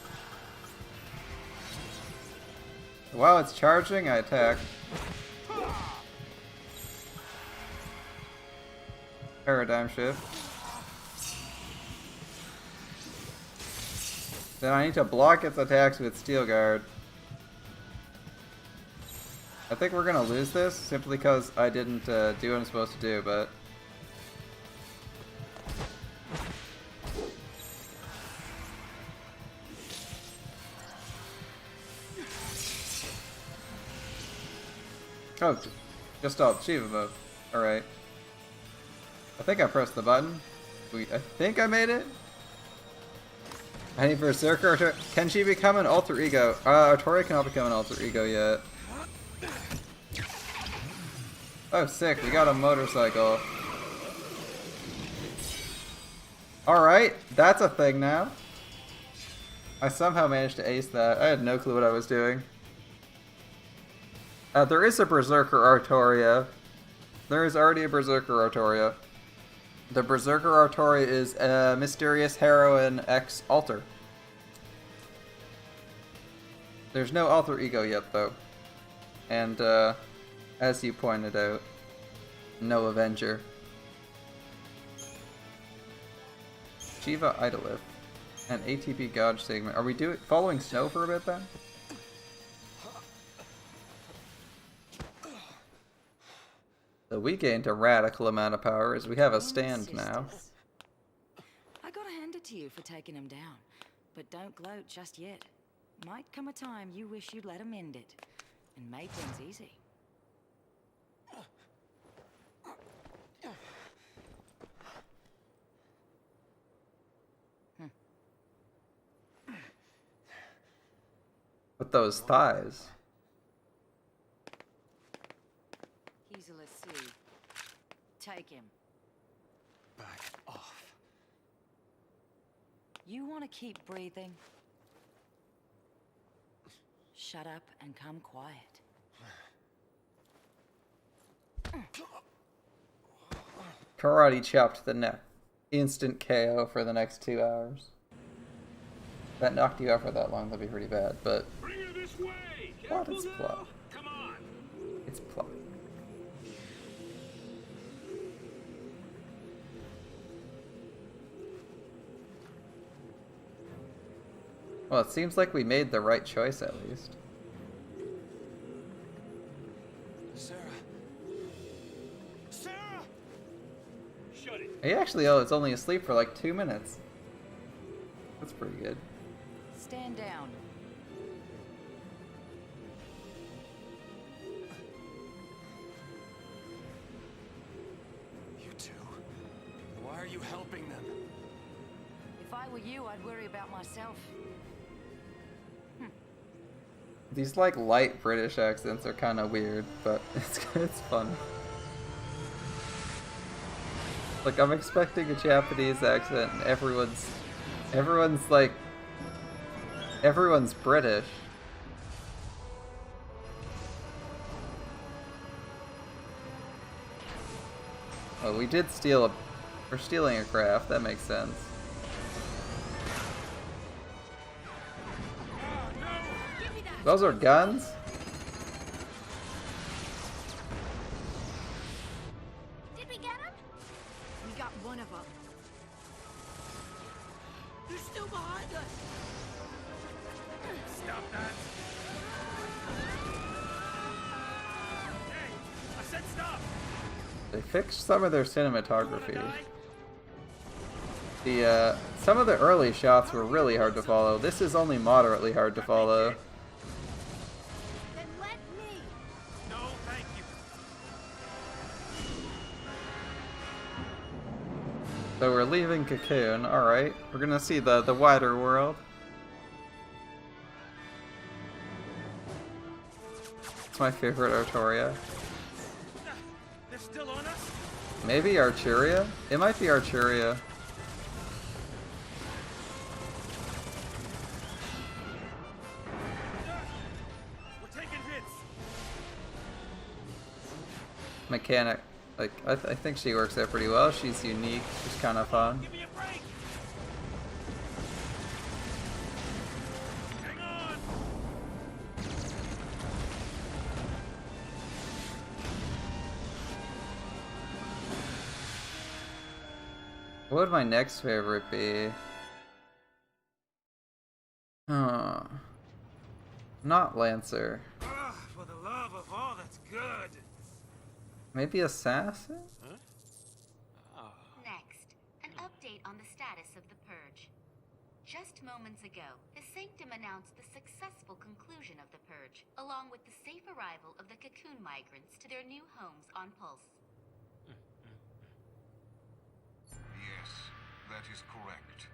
While it's charging, I attack. Paradigm shift. Then I need to block its attacks with Steel Guard. I think we're gonna lose this simply because I didn't do what I'm supposed to do, but... Oh, just all Shiva mode. Alright. I think I pressed the button. I think I made it? Any Berserker? Can she become an alter ego? Artoria cannot become an alter ego yet. Oh, sick. We got a motorcycle. Alright, that's a thing now. I somehow managed to ace that. I had no clue what I was doing. There is a Berserker Artoria. There is already a Berserker Artoria. The Berserker Artoria is a mysterious heroine X alter. There's no alter ego yet, though. And, as you pointed out, no Avenger. Shiva Idolith. And ATP Gauge segment. Are we following Snow for a bit then? So we gained a radical amount of power as we have a stand now. I gotta hand it to you for taking him down, but don't gloat just yet. Might come a time you wish you'd let him end it, and made things easy. With those thighs. He's a lassie. Take him. Back off. You want to keep breathing? Shut up and come quiet. Karate chopped to the neck. Instant KO for the next 2 hours. If that knocked you out for that long, that'd be pretty bad, but... Bring her this way! Plot Careful is now. plot. Come on! It's plot. Well, it seems like we made the right choice at least. Sarah. Sarah! Shut it! Hey, actually, it's only asleep for like 2 minutes. That's pretty good. Stand down. You two? Why are you helping them? If I were you, I'd worry about myself. These like light British accents are kind of weird, but it's fun. Like I'm expecting a Japanese accent, and everyone's British. Oh, we did we're stealing a craft. That makes sense. Those are guns? Did we get him? We got one of them. They're still behind us. Stop that! Hey, I said stop! They fixed some of their cinematography. Some of the early shots were really hard to follow. This is only moderately hard to follow. Then let me. No, thank you. So we're leaving Cocoon. Alright, we're gonna see the wider world. It's my favorite Artoria. They're still on us? Maybe Arturia? It might be Arturia. We're taking hits. Mechanic. Like, I think she works there pretty well. She's unique. She's kind of fun. Give me a break. Hang on. What would my next favorite be? Huh. Not Lancer. Ah, for the love of all that's good. Maybe Assassin? Next, an update on the status of the purge. Just moments ago, the Sanctum announced the successful conclusion of the Purge, along with the safe arrival of the Cocoon migrants to their new homes on Pulse. Yes, that is correct.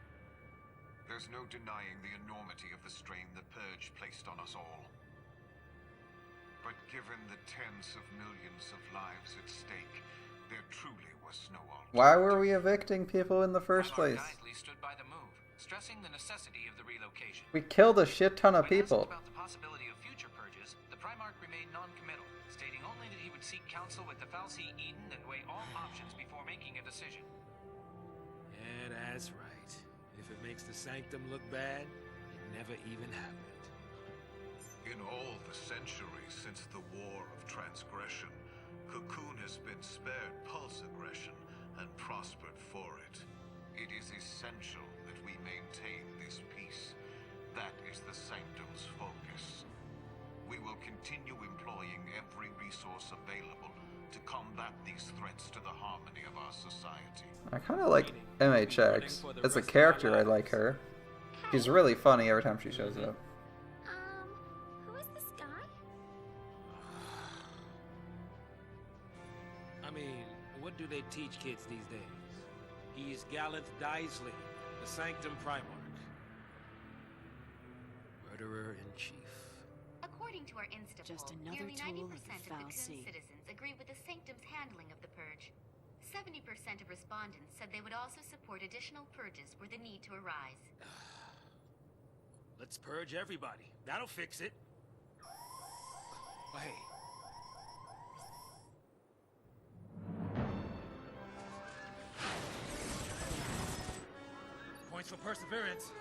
There's no denying the enormity of the strain the Purge placed on us all. But given the tens of millions of lives at stake, there truly was no alternative. Why were we evicting people in the first place? Stood by the move, stressing the necessity of the relocation. We killed a shit ton of people. When asked about the possibility of future purges, the Primarch remained non-committal, stating only that he would seek counsel with the Fal'Cie Eden and weigh all options before making a decision. Yeah, that's right. If it makes the Sanctum look bad, it never even happened. In all the centuries since the War of Transgression, Cocoon has been spared Pulse aggression and prospered for it. It is essential that we maintain this peace. That is the Sanctum's focus. We will continue employing every resource available to combat these threats to the harmony of our society. I kind of like MHX. As a character, I like her. She's really funny every time she shows up. Who is this guy? I mean, what do they teach kids these days? He's Gallant Daisley, the Sanctum Primarch. Murderer-in-Chief. According to our Insta Just poll, another nearly tool 90% of the of Cocoon Fal'Cie. citizens agree with the Sanctum's handling of the Purge. 70% of respondents said they would also support additional purges were the need to arise. Let's purge everybody. That'll fix it. Oh, hey. Points for perseverance.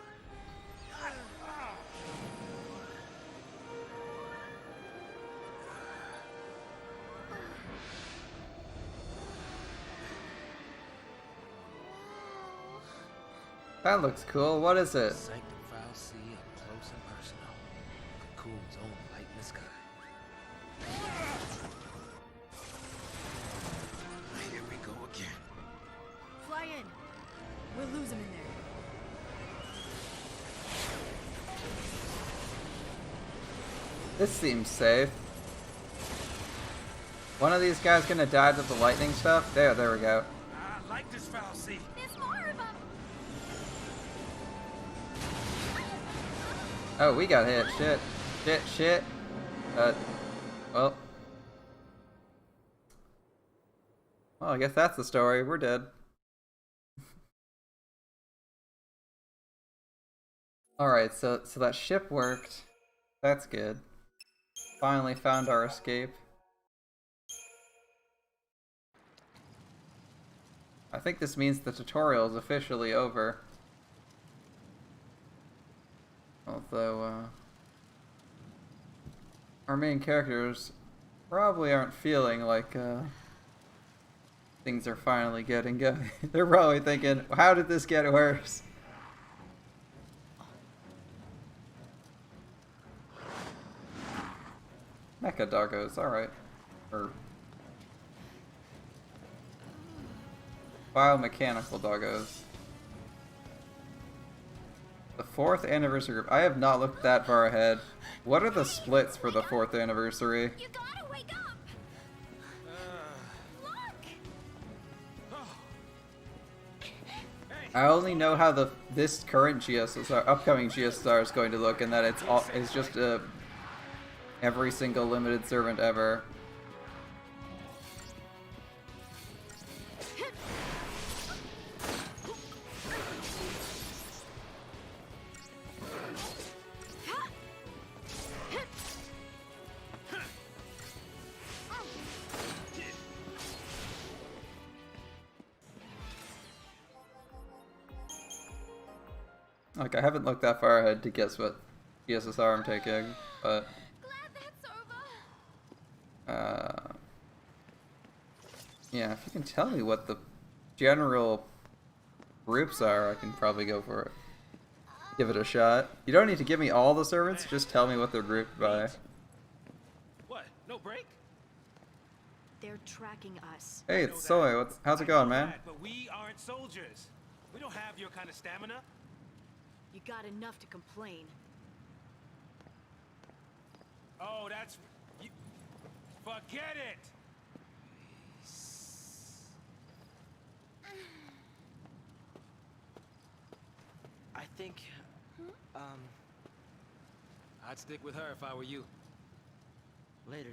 That looks cool. What is it? Sanctum Fal'Cie up close and personal. Cocoon's own light in the sky. Here we go again. Fly in. We'll lose him in there. This seems safe. One of these guys gonna die to the lightning stuff? There we go. I like this Fal'Cie. There's more of them! Oh, we got hit. Shit. Well, I guess that's the story. We're dead. Alright, so that ship worked. That's good. Finally found our escape. I think this means the tutorial is officially over. Although, our main characters probably aren't feeling like, things are finally getting good. They're probably thinking, how did this get worse? Mecha doggos, alright. Or biomechanical doggos. The 4th anniversary group. I have not looked that far ahead. What are the splits for the 4th anniversary? You gotta wake up! Look! I only know how this current GSSR, upcoming GSSR is going to look, and that it's just every single limited servant ever. Like, I haven't looked that far ahead to guess what GSSR I'm taking, but Glad that's over! yeah, if you can tell me what the general groups are, I can probably go for it. Give it a shot. You don't need to give me all the servants, just tell me what they're grouped by. What? No break? They're tracking us. Hey, it's Soy. How's it going, man? But we aren't soldiers. We don't have your kind of stamina. You got enough to complain. Oh, that's... You, forget it! I think, I'd stick with her if I were you. later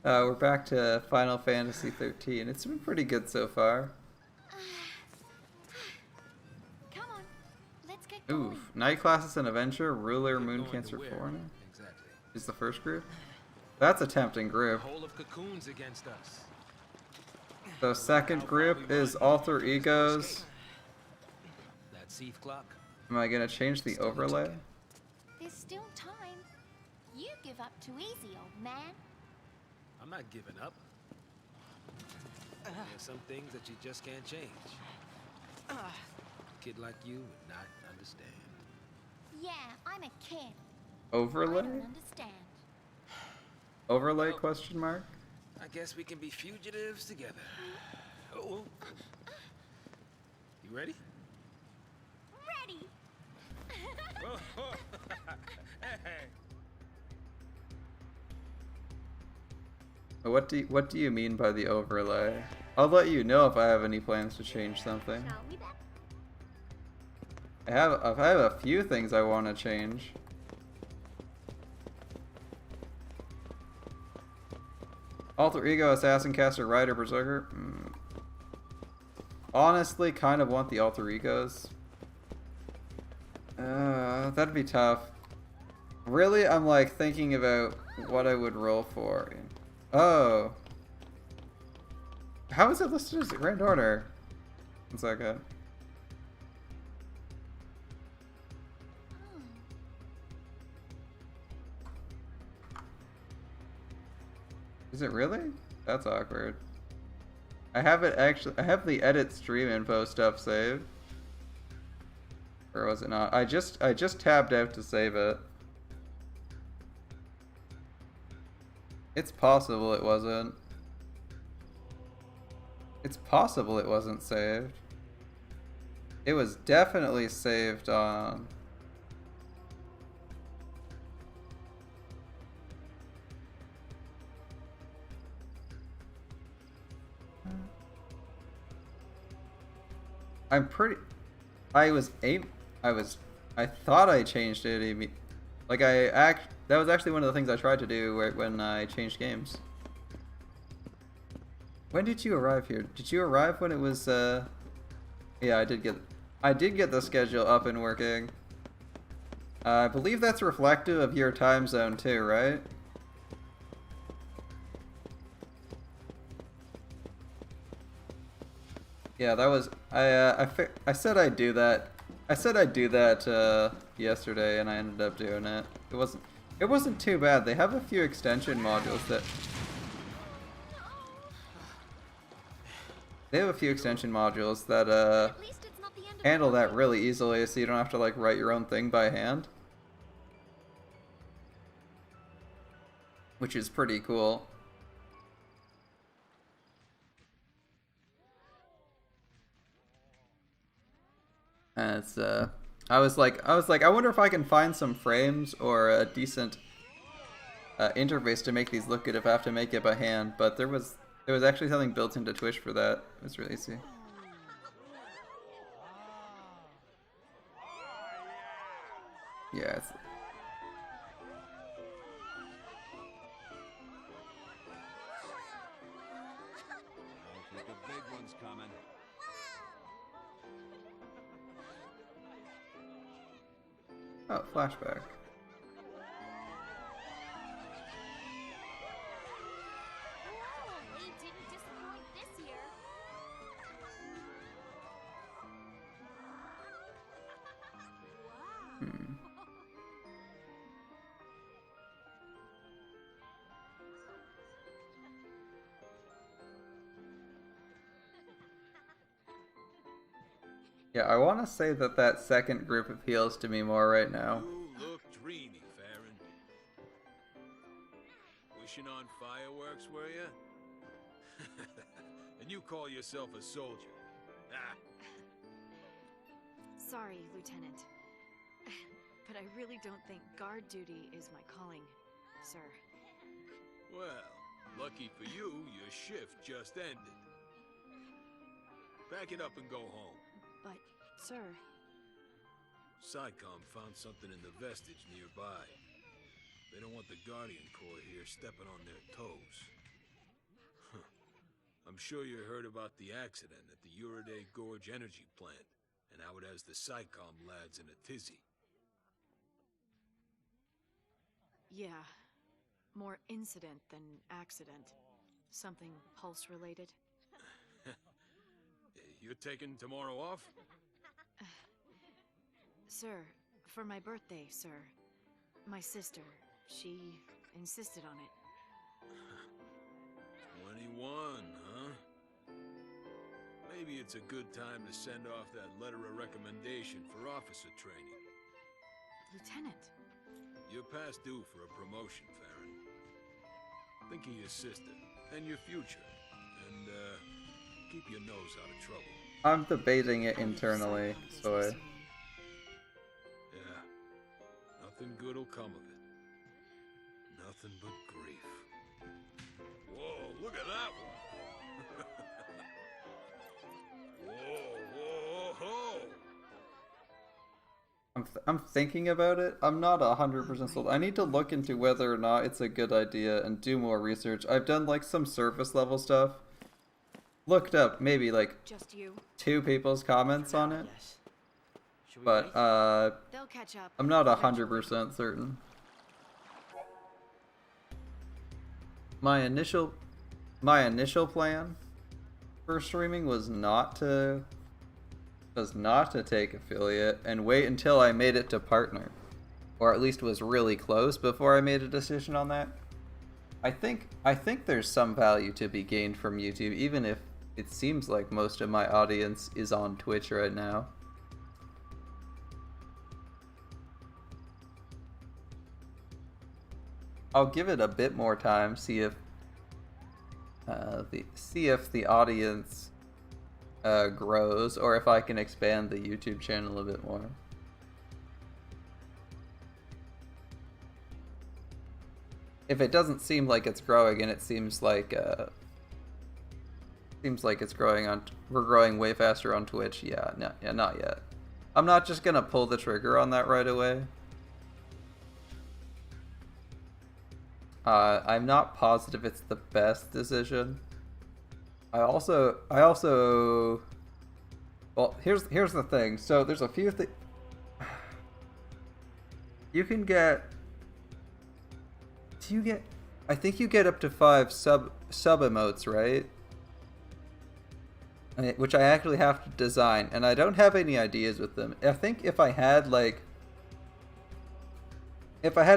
then. We're back to Final Fantasy 13. It's been pretty good so far. Come on, let's get going. Oof. Night Classes and Adventure, Ruler, Moon Going Cancer to where? Foreigner. Exactly. Is the first group? That's a tempting The group. whole of Cocoon's against us. So second group is Alter Egos. That Seath clock. Am I gonna change the overlay? There's still time. You give up too easy, old man. I'm not giving up. There's some things that you just can't change. A kid like you would not understand. Yeah, I'm a kid. I Overlay? don't understand. Overlay question mark? I guess we can be fugitives together. Oh. You ready? Ready. Hey. What do you mean by the overlay? I'll let you know if I have any plans to change something. Shall we then? I have a few things I want to change. Alter Ego, Assassin, Caster, Rider, Berserker. Honestly, kind of want the Alter Egos. That'd be tough. Really, I'm like thinking about what I would roll for. Oh. How is it listed as a Grand Order? One second. Is it really? That's awkward. I have the edit stream info stuff saved. Or was it not? I just tabbed out to save it. It's possible it wasn't. It's possible it wasn't saved. It was definitely saved on... I'm pretty... I thought I changed it. Like that was actually one of the things I tried to do when I changed games. When did you arrive here? Did you arrive when it was yeah, I did get the schedule up and working. I believe that's reflective of your time zone too, right? Yeah, that was I said I'd do that. I said I'd do that yesterday, and I ended up doing it. It wasn't too bad. They have a few extension modules that handle that really easily, so you don't have to like write your own thing by hand, which is pretty cool. And it's I was like, I wonder if I can find some frames or a decent interface to make these look good if I have to make it by hand. But there was actually something built into Twitch for that. It was really easy. Yeah. It's... The big one's coming. Oh, flashback. We didn't disappoint this year. Yeah, I want to say that second group appeals to me more right now. You look dreamy, Farron. Wishing on fireworks, were you? And you call yourself a soldier? Ah. Sorry, Lieutenant. But I really don't think guard duty is my calling, sir. Well, lucky for you, your shift just ended. Pack it up and go home. But, sir... SciComm found something in the vestige nearby. They don't want the Guardian Corps here stepping on their toes. I'm sure you heard about the accident at the Uriday Gorge energy plant, and how it has the SciComm lads in a tizzy. Yeah. More incident than accident. Something pulse-related. You're taking tomorrow off? Sir, for my birthday, sir. My sister, she insisted on it. 21, huh? Maybe it's a good time to send off that letter of recommendation for officer training. Lieutenant. You're past due for a promotion, Farron. Think of your sister and your future, and keep your nose out of trouble. I'm debating it internally, so Yeah, nothing good'll come of it. Nothing but grief. Whoa, look at that one! Whoa, whoa, ho! I'm thinking about it. I'm not 100% sold. I need to look into whether or not it's a good idea and do more research. I've done like some surface level stuff. Looked up maybe like Just you. 2 people's comments on it. But They'll catch up. I'm not 100% certain. My initial plan for streaming was not to take affiliate and wait until I made it to partner, or at least was really close before I made a decision on that. I think there's some value to be gained from YouTube, even if it seems like most of my audience is on Twitch right now. I'll give it a bit more time, see if the audience grows, or if I can expand the YouTube channel a bit more. If it doesn't seem like it's growing, and it seems like it's growing on, we're growing way faster on Twitch. Yeah, not yet. I'm not just gonna pull the trigger on that right away. I'm not positive it's the best decision. I also, well, here's the thing. So there's a few things. You can get, I think you get up to 5 sub emotes, right? Which I actually have to design, and I don't have any ideas with them. I think if I had a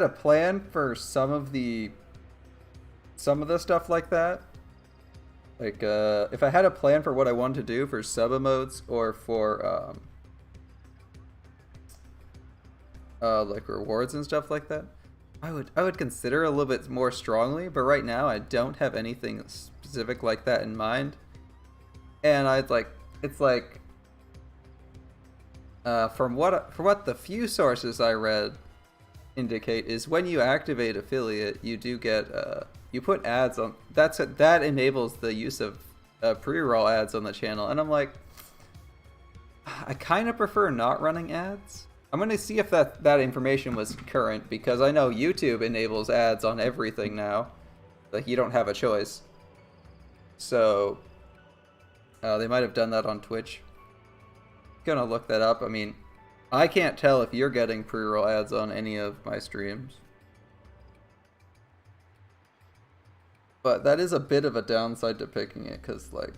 plan for some of the stuff like that, like if I had a plan for what I wanted to do for sub emotes or for like rewards and stuff like that, I would consider a little bit more strongly. But right now I don't have anything specific like that in mind. And from what the few sources I read indicate is when you activate affiliate, you do get you put ads on. That enables the use of pre-roll ads on the channel, and I'm like, I kind of prefer not running ads. I'm gonna see if that information was current, because I know YouTube enables ads on everything now. Like, you don't have a choice. So they might have done that on Twitch. Gonna look that up. I mean, I can't tell if you're getting pre-roll ads on any of my streams. But that is a bit of a downside to picking it, because, like,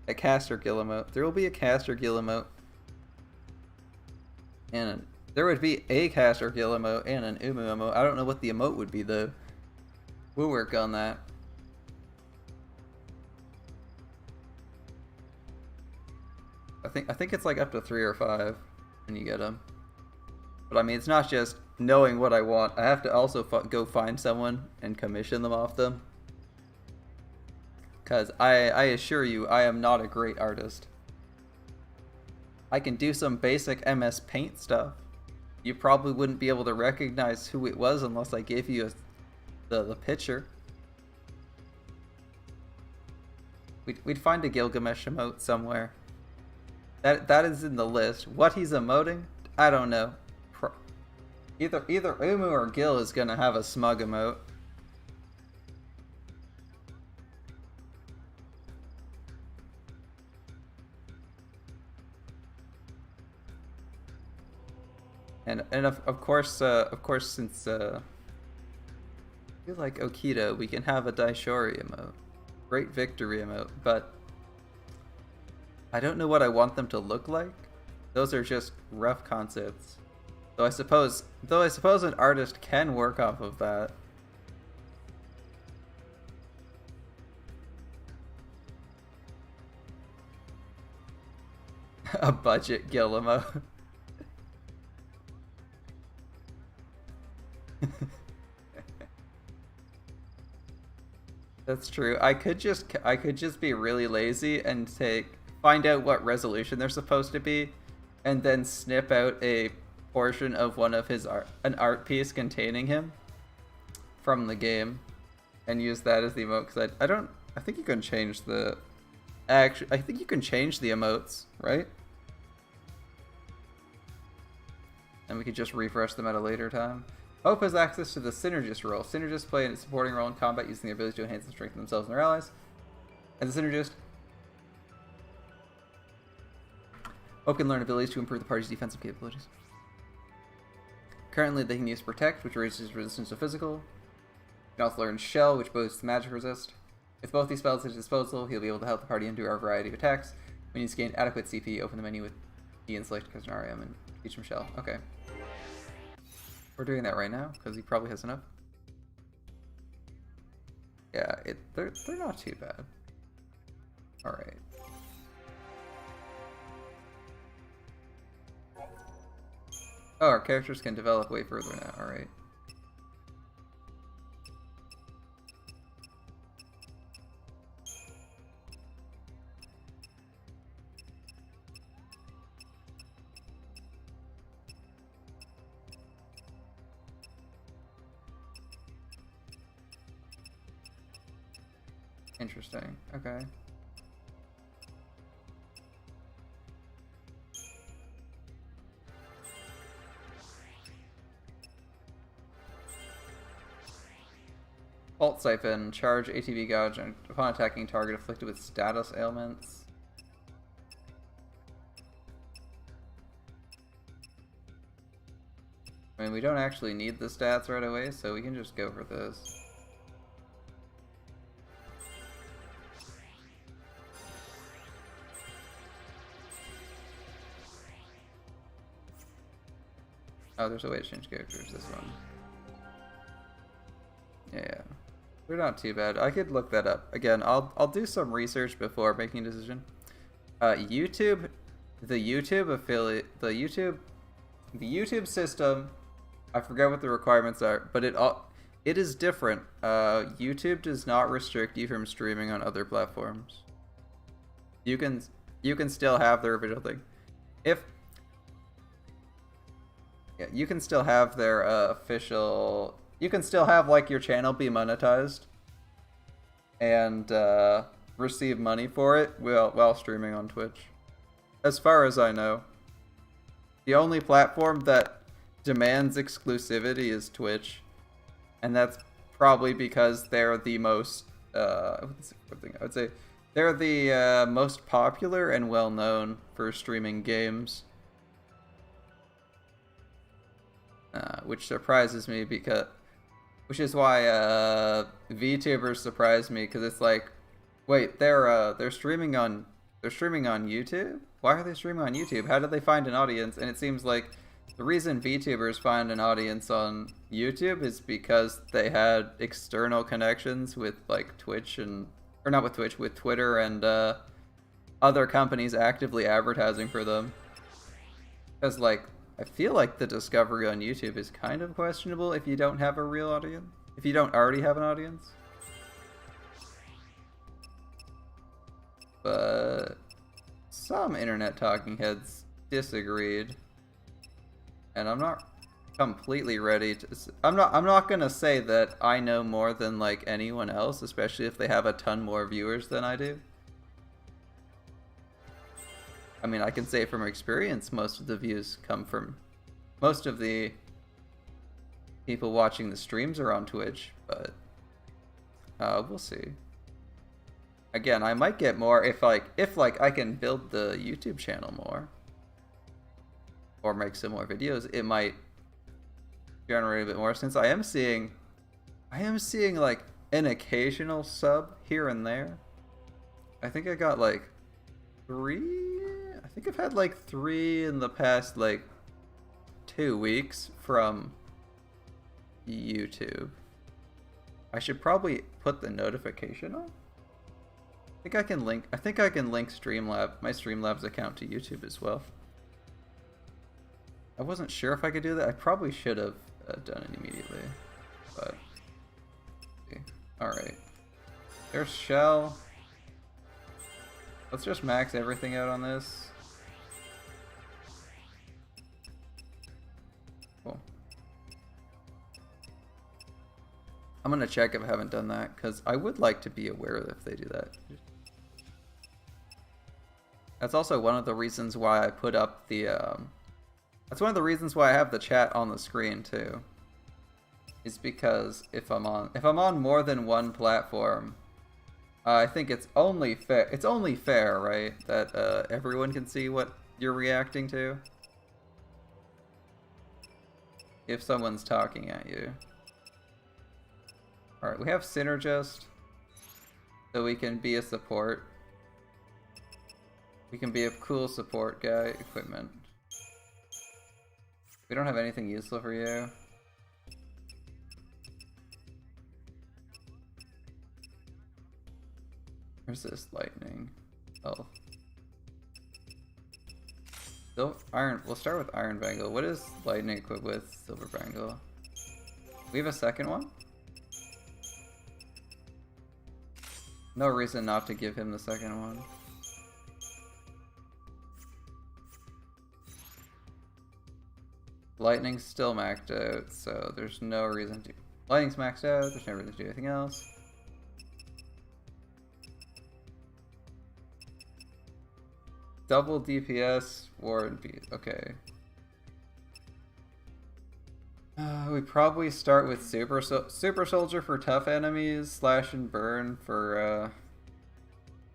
a caster gill emote. There will be a caster gill emote. And there would be a caster gill emote and an Umu emote. I don't know what the emote would be, though. We'll work on that. I think it's like up to 3 or 5 when you get them. But I mean, it's not just knowing what I want. I have to also go find someone and commission them off them. Because I assure you, I am not a great artist. I can do some basic MS Paint stuff. You probably wouldn't be able to recognize who it was unless I gave you the picture. We'd find a Gilgamesh emote somewhere. That is in the list. What he's emoting, I don't know. Either Umu or Gil is gonna have a smug emote. And of course since I feel like Okita, we can have a Daishori emote. Great victory emote, but I don't know what I want them to look like. Those are just rough concepts. Though I suppose an artist can work off of that. A budget Gil emote. That's true. I could just be really lazy and find out what resolution they're supposed to be, and then snip out a portion of one of his an art piece containing him from the game, and use that as the emote. Because I think you can change the I think you can change the emotes, right? And we could just refresh them at a later time. Hope has access to the Synergist role. Synergists play a supporting role in combat using their abilities to enhance and strengthen themselves and their allies. As a Synergist, Hope can learn abilities to improve the party's defensive capabilities. Currently, they can use Protect, which raises resistance to physical. He can also learn Shell, which boosts magic resist. With both these spells at his disposal, he'll be able to help the party endure a variety of attacks. When he's gained adequate CP, open the menu with E and select Kaznarium and teach him Shell. Okay. We're doing that right now, because he probably has enough. Yeah, they're not too bad. Alright. Oh, our characters can develop way further now, alright. Interesting. Okay. Alt Siphon. Charge ATB gouge upon attacking target afflicted with status ailments. I mean, we don't actually need the stats right away, so we can just go for this. Oh, there's a way to change characters, this one. Yeah. They're not too bad. I could look that up. Again, I'll do some research before making a decision. YouTube, the YouTube system, I forget what the requirements are, but it is different. YouTube does not restrict you from streaming on other platforms. You can still have the original thing. Yeah, you can still have their official... You can still have, like, your channel be monetized and receive money for it while streaming on Twitch. As far as I know. The only platform that demands exclusivity is Twitch. And that's probably because they're the most... I would say they're the most popular and well-known for streaming games. Which surprises me which is why VTubers surprise me, because it's like, wait, they're streaming on YouTube? Why are they streaming on YouTube? How did they find an audience? And it seems like the reason VTubers find an audience on YouTube is because they had external connections with like Twitch or not with Twitch, with Twitter and other companies actively advertising for them. Because like, I feel like the discovery on YouTube is kind of questionable if you don't have a real audience. If you don't already have an audience. But some internet talking heads disagreed. And I'm not completely ready to... I'm not gonna say that I know more than, like, anyone else, especially if they have a ton more viewers than I do. I mean, I can say from experience, most of the views come from... Most of the people watching the streams are on Twitch, but... we'll see. Again, I might get more if I can build the YouTube channel more. Or make some more videos. It might generate a bit more, since I am seeing like an occasional sub here and there. I think I got like 3. I think I've had like 3 in the past like 2 weeks from YouTube. I should probably put the notification on. I think I can link Streamlab, my Streamlabs account to YouTube as well. I wasn't sure if I could do that. I probably should have done it immediately, but okay. All right. There's Shell. Let's just max everything out on this. Cool. I'm gonna check if I haven't done that, because I would like to be aware if they do that. That's also one of the reasons why I put up the that's one of the reasons why I have the chat on the screen too. Is because if I'm on more than one platform, I think it's only fair, right, that everyone can see what you're reacting to. If someone's talking at you. Alright, we have Synergist, so we can be a support. We can be a cool support guy. Equipment. We don't have anything useful for you. Where's this lightning? Oh. Iron. We'll start with Iron Bangle. What is lightning equipped with? Silver Bangle. We have a second one? No reason not to give him the second one. Lightning's still maxed out, so there's no reason to... Lightning's maxed out, there's no reason to do anything else. Double DPS, War and Beat, okay. We probably start with Super Soldier for tough enemies, Slash and Burn for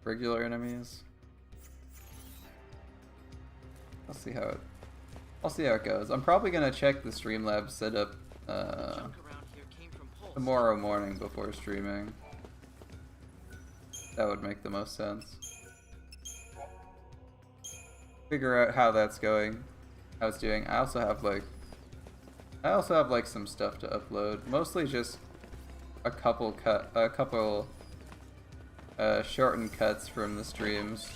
regular enemies. I'll see how it goes. I'm probably gonna check the Streamlabs setup tomorrow morning before streaming. That would make the most sense. Figure out how that's going, how it's doing. I also have like some stuff to upload. Mostly just a couple shortened cuts from the streams,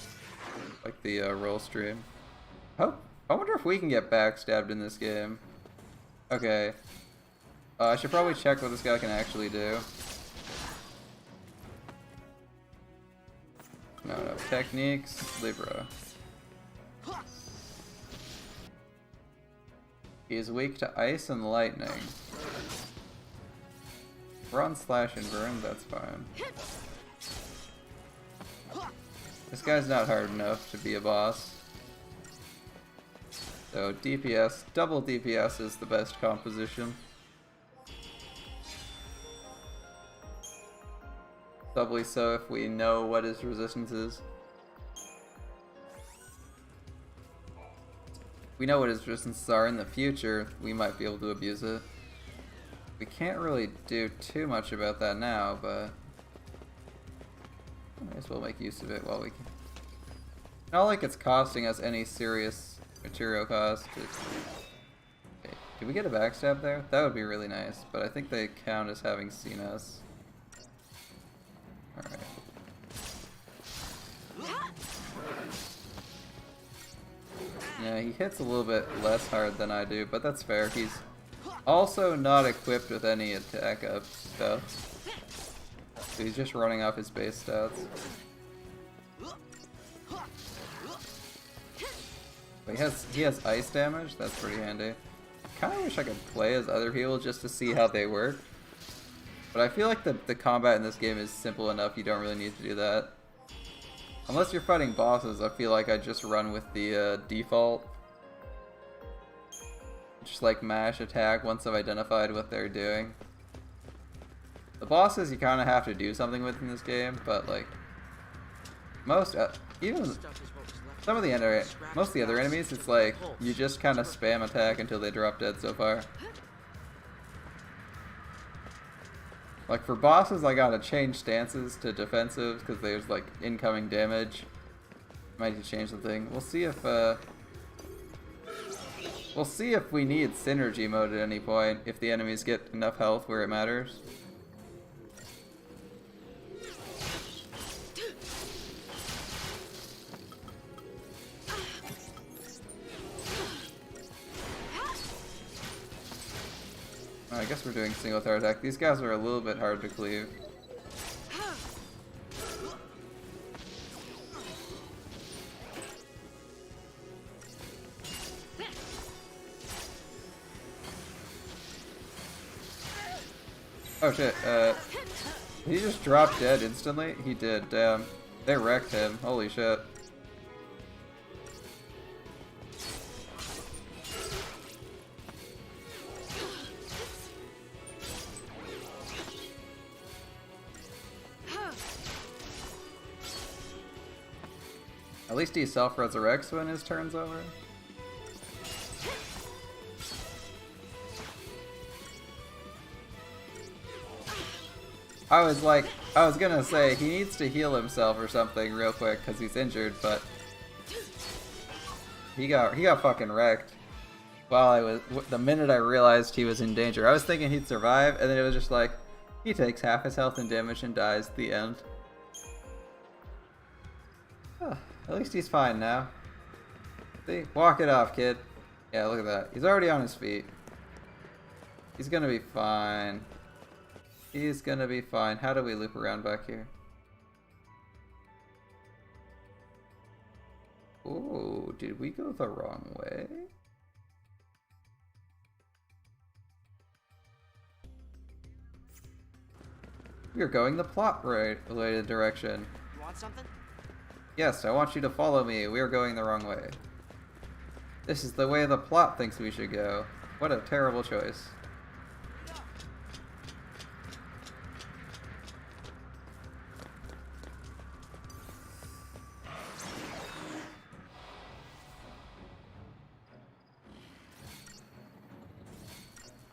like the roll stream. Oh. I wonder if we can get backstabbed in this game. Okay. I should probably check what this guy can actually do. No. Techniques, Libra. He is weak to ice and lightning. We're on Slash and Burn, that's fine. This guy's not hard enough to be a boss. So DPS, double DPS is the best composition. Doubly so if we know what his resistance is. If we know what his resistances are in the future, we might be able to abuse it. We can't really do too much about that now, but I guess we'll make use of it while we can. Not like it's costing us any serious material cost. Okay. Did we get a backstab there? That would be really nice, but I think they count as having seen us. Alright. Yeah, he hits a little bit less hard than I do, but that's fair. He's also not equipped with any attack up stuff. So he's just running off his base stats. But he has ice damage. That's pretty handy. Kind of wish I could play as other people just to see how they work. But I feel like the combat in this game is simple enough. You don't really need to do that. Unless you're fighting bosses, I feel like I just run with the default. Just like mash attack once I've identified what they're doing. The bosses you kind of have to do something with in this game, but like most, even some of the most of the other enemies, it's like you just kind of spam attack until they drop dead so far. Like for bosses, I gotta change stances to defensive because there's like incoming damage. Might need to change something. We'll see if we need synergy mode at any point if the enemies get enough health where it matters. I guess we're doing single throw attack. These guys are a little bit hard to cleave. Oh shit, did he just drop dead instantly? He did, damn. They wrecked him, holy shit. At least he self-resurrects when his turn's over. I was gonna say he needs to heal himself or something real quick because he's injured, but he got fucking wrecked. While the minute I realized he was in danger, I was thinking he'd survive, and then it was just like he takes half his health and damage and dies. The end. Huh, at least he's fine now. See, walk it off, kid. Yeah, look at that. He's already on his feet. He's gonna be fine. He's gonna be fine. How do we loop around back here? Oh, did we go the wrong way? We are going the plot-related direction. You want something? Yes, I want you to follow me. We are going the wrong way. This is the way the plot thinks we should go. What a terrible choice.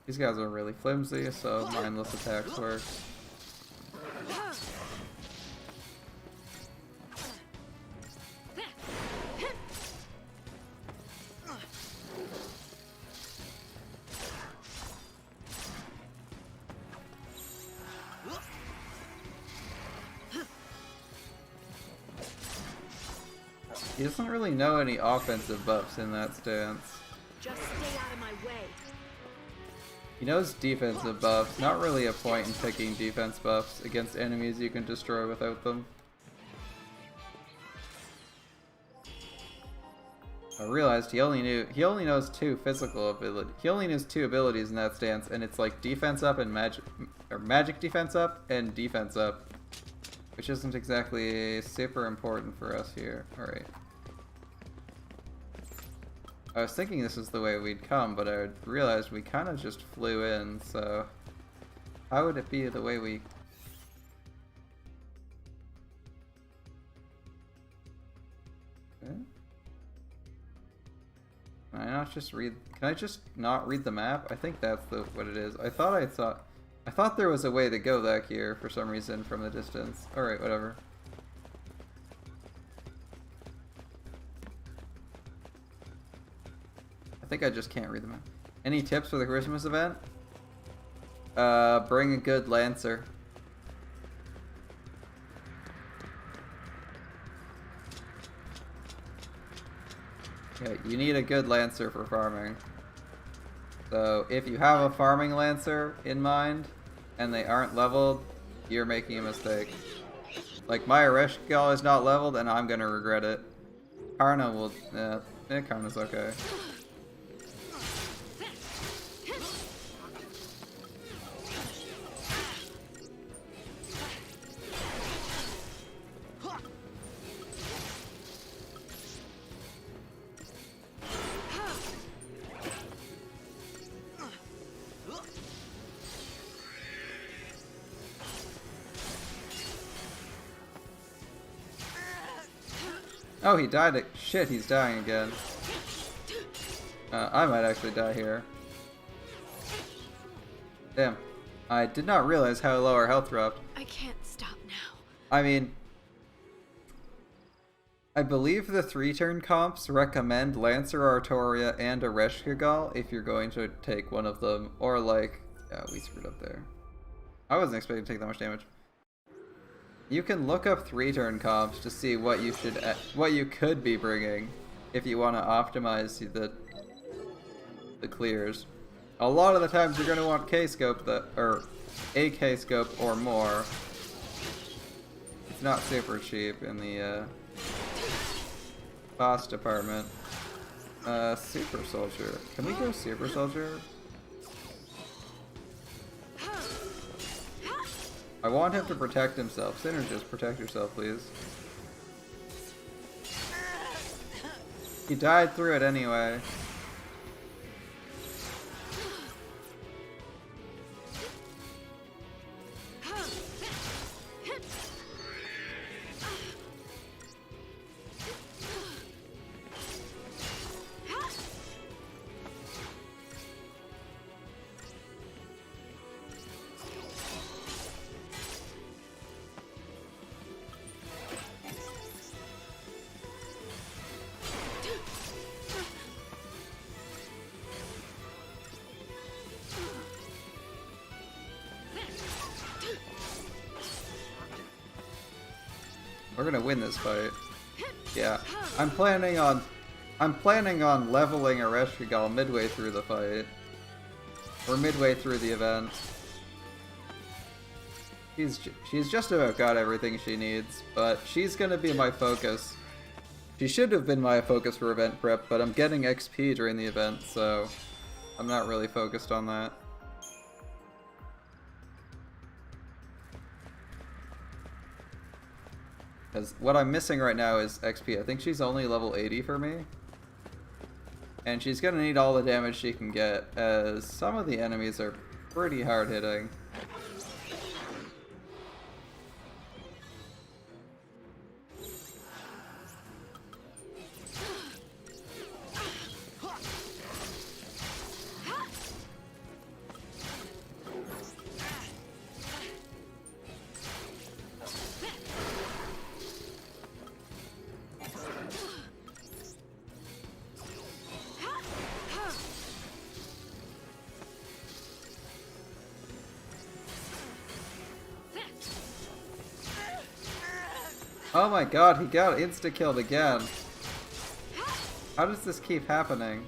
These guys are really flimsy, so mindless attacks work. He doesn't really know any offensive buffs in that stance. Just stay out of my way. He knows defensive buffs, not really a point in picking defense buffs against enemies you can destroy without them. I realized he only knows two physical abilities. He only knows two abilities in that stance, and it's like defense up and magic defense up and defense up, which isn't exactly super important for us here. All right. I was thinking this is the way we'd come, but I realized we kind of just flew in, so how would it be the way we... Okay. Can I not just read... Can I just not read the map? I think that's what it is. I thought there was a way to go back here for some reason from the distance. Alright, whatever. I think I just can't read the map. Any tips for the Christmas event? Bring a good Lancer. Yeah, you need a good Lancer for farming. So if you have a farming Lancer in mind and they aren't leveled, you're making a mistake. Like my Ereshkigal is not leveled and I'm gonna regret it. Karna will It kind of is okay. Oh, he died. Shit, he's dying again. I might actually die here. Damn. I did not realize how low our health dropped. I can't stop now. I mean, I believe the 3-turn comps recommend Lancer Artoria and Ereshkigal if you're going to take one of them. Or like, yeah, we screwed up there. I wasn't expecting to take that much damage. You can look up 3-turn comps to see what you could be bringing if you want to optimize the clears. A lot of the times you're going to want K-scope or a K-scope or more. It's not super cheap in the boss department. Super Soldier. Can we go Super Soldier? I want him to protect himself. Synergist, protect yourself, please. He died through it anyway. We're gonna win this fight. Yeah, I'm planning on leveling Ereshkigal midway through the fight, or midway through the event. She's just about got everything she needs, but she's gonna be my focus. She should have been my focus for event prep, but I'm getting XP during the event, so I'm not really focused on that. Because what I'm missing right now is XP. I think she's only level 80 for me. And she's gonna need all the damage she can get, as some of the enemies are pretty hard hitting. Oh my god, he got insta-killed again. How does this keep happening?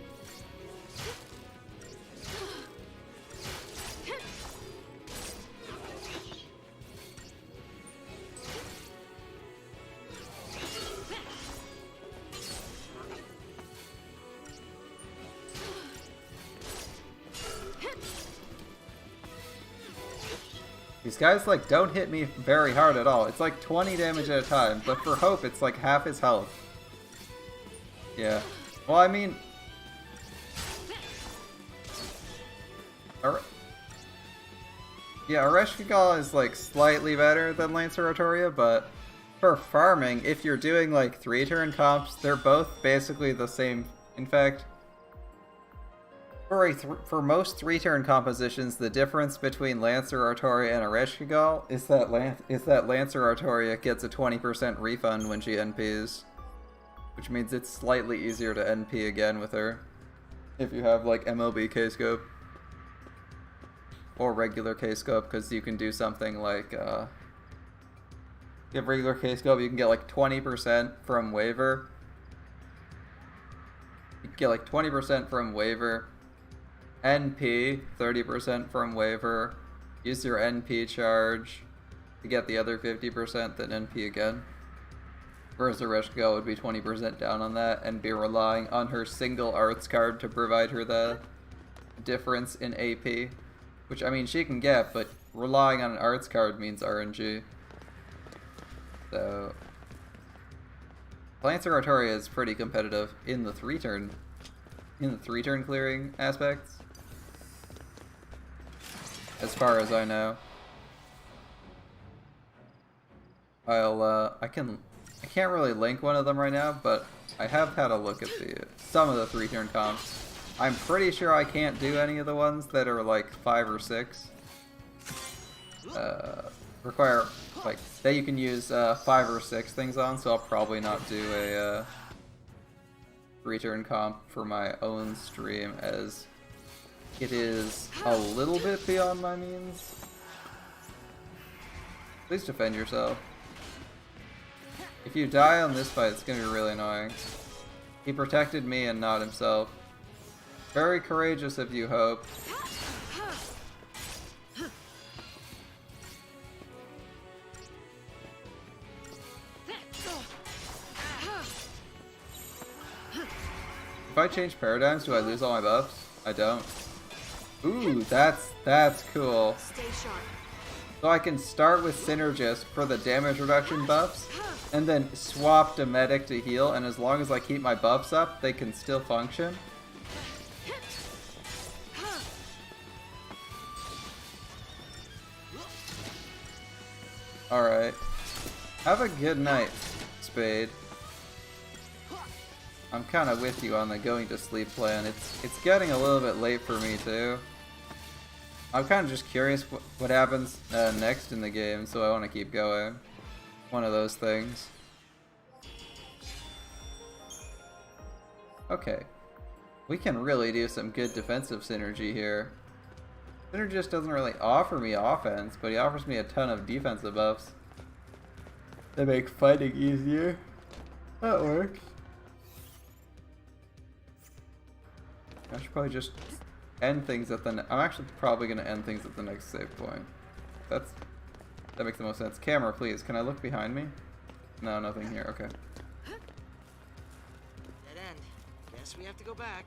These guys, like, don't hit me very hard at all. It's like 20 damage at a time, but for Hope, it's like half his health. Yeah. Well, I mean... Yeah, Ereshkigal is, like, slightly better than Lancer Artoria, but for farming, if you're doing, like, 3-turn comps, they're both basically the same. In fact... For most 3-turn compositions, the difference between Lancer Artoria and Ereshkigal is that Lancer Artoria gets a 20% refund when she NPs. Which means it's slightly easier to NP again with her. If you have like MLB K-Scope. Or regular K-Scope, because you can do something like, if you have regular K-Scope, you can get like 20% from waiver. You can get like 20% from waiver. NP, 30% from waiver. Use your NP charge to get the other 50%, then NP again. Whereas Ereshkigal would be 20% down on that and be relying on her single arts card to provide her the difference in AP. Which, I mean, she can get, but relying on an arts card means RNG. So... Lancer Artoria is pretty competitive in the 3-turn clearing aspects. As far as I know. I can't really link one of them right now, but I have had a look at some of the 3-turn comps. I'm pretty sure I can't do any of the ones that are like 5 or 6. Require, like, that you can use 5 or 6 things on, so I'll probably not do a 3-turn comp for my own stream, as it is a little bit beyond my means. Please defend yourself. If you die on this fight, it's gonna be really annoying. He protected me and not himself. Very courageous of you, Hope. If I change paradigms, do I lose all my buffs? I don't. Ooh, that's cool. Stay sharp. So I can start with Synergist for the damage reduction buffs, and then swap to Medic to heal, and as long as I keep my buffs up, they can still function. Alright. Have a good night, Spade. I'm kind of with you on the going to sleep plan. It's getting a little bit late for me too. I'm kind of just curious what happens next in the game, so I want to keep going. One of those things. Okay. We can really do some good defensive synergy here. Synergist doesn't really offer me offense, but he offers me a ton of defensive buffs. They make fighting easier. That works. I should probably just end things at the... I'm actually probably going to end things at the next save point. That makes the most sense. Camera, please. Can I look behind me? No, nothing here. Okay. Dead end. Guess we have to go back.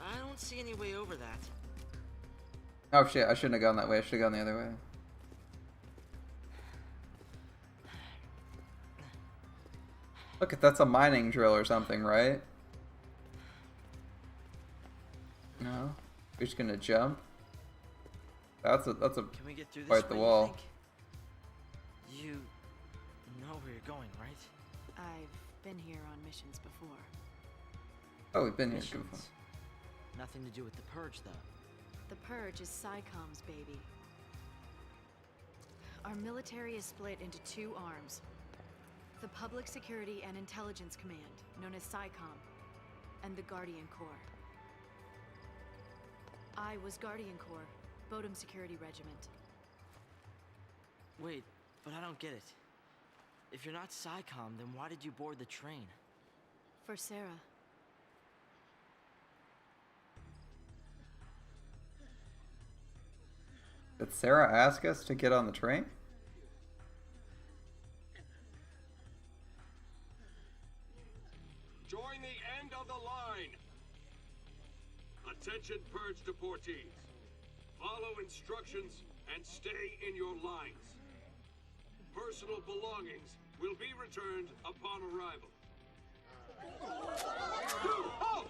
I don't see any way over that. Oh shit, I shouldn't have gone that way. I should have gone the other way. Look, if that's a mining drill or something, right? No? You're just gonna jump? That's a Can we get through this fight the way, wall. You know where you're going, right? I've been here on missions before. Oh, we've been here Missions. before. Nothing to do with the purge, though. The Purge is PSICOM's baby. Our military is split into 2 arms. The Public Security and Intelligence Command, known as PSICOM, and the Guardian Corps. I was Guardian Corps, Bodum Security Regiment. Wait, but I don't get it. If you're not PSICOM, then why did you board the train? For Sarah. Did Sarah ask us to get on the train? Join the end of the line. Attention, Purge deportees. Follow instructions and stay in your lines. Personal belongings will be returned upon arrival. Halt!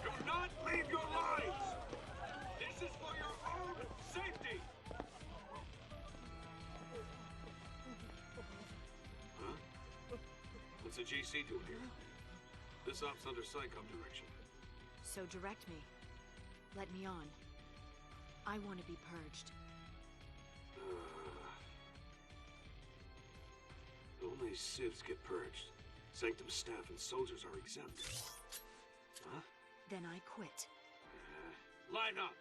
Do not leave your lines! This is for your own safety! Huh? What's the GC doing here? This op's under PSICOM direction. So direct me. Let me on. I want to be purged. Only civs get purged. Sanctum staff and soldiers are exempt. Huh? Then I quit. Line up!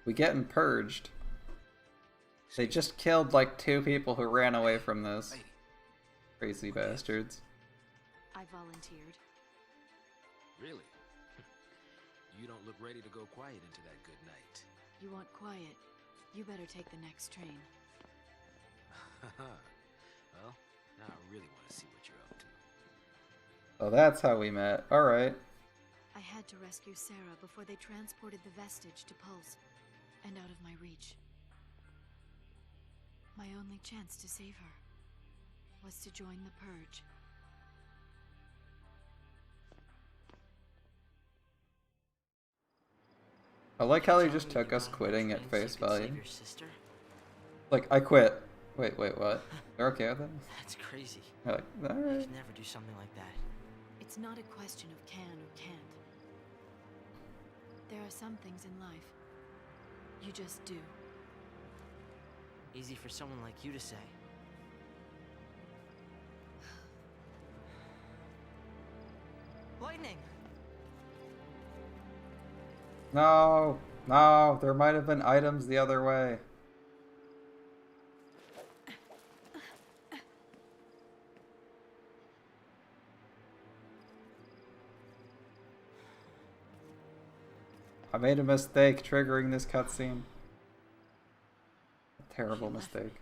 We getting purged. They just killed like 2 people who ran away from this. Crazy bastards. I volunteered. Really? You don't look ready to go quiet into that good night. You want quiet? You better take the next train. Well, now I really want to see what you're up to. Oh, that's how we met. Alright. I had to rescue Sarah before they transported the vestige to Pulse, and out of my reach. My only chance to save her was to join the Purge. I like how he just took us quitting at face value. Like, I quit. Wait, what? They're okay with it? That's crazy. They're like, alright. I'd never do something like that. It's not a question of can or can't. There are some things in life you just do. Easy for someone like you to say. Lightning! No, no, there might have been items the other way. I made a mistake triggering this cutscene. A terrible mistake.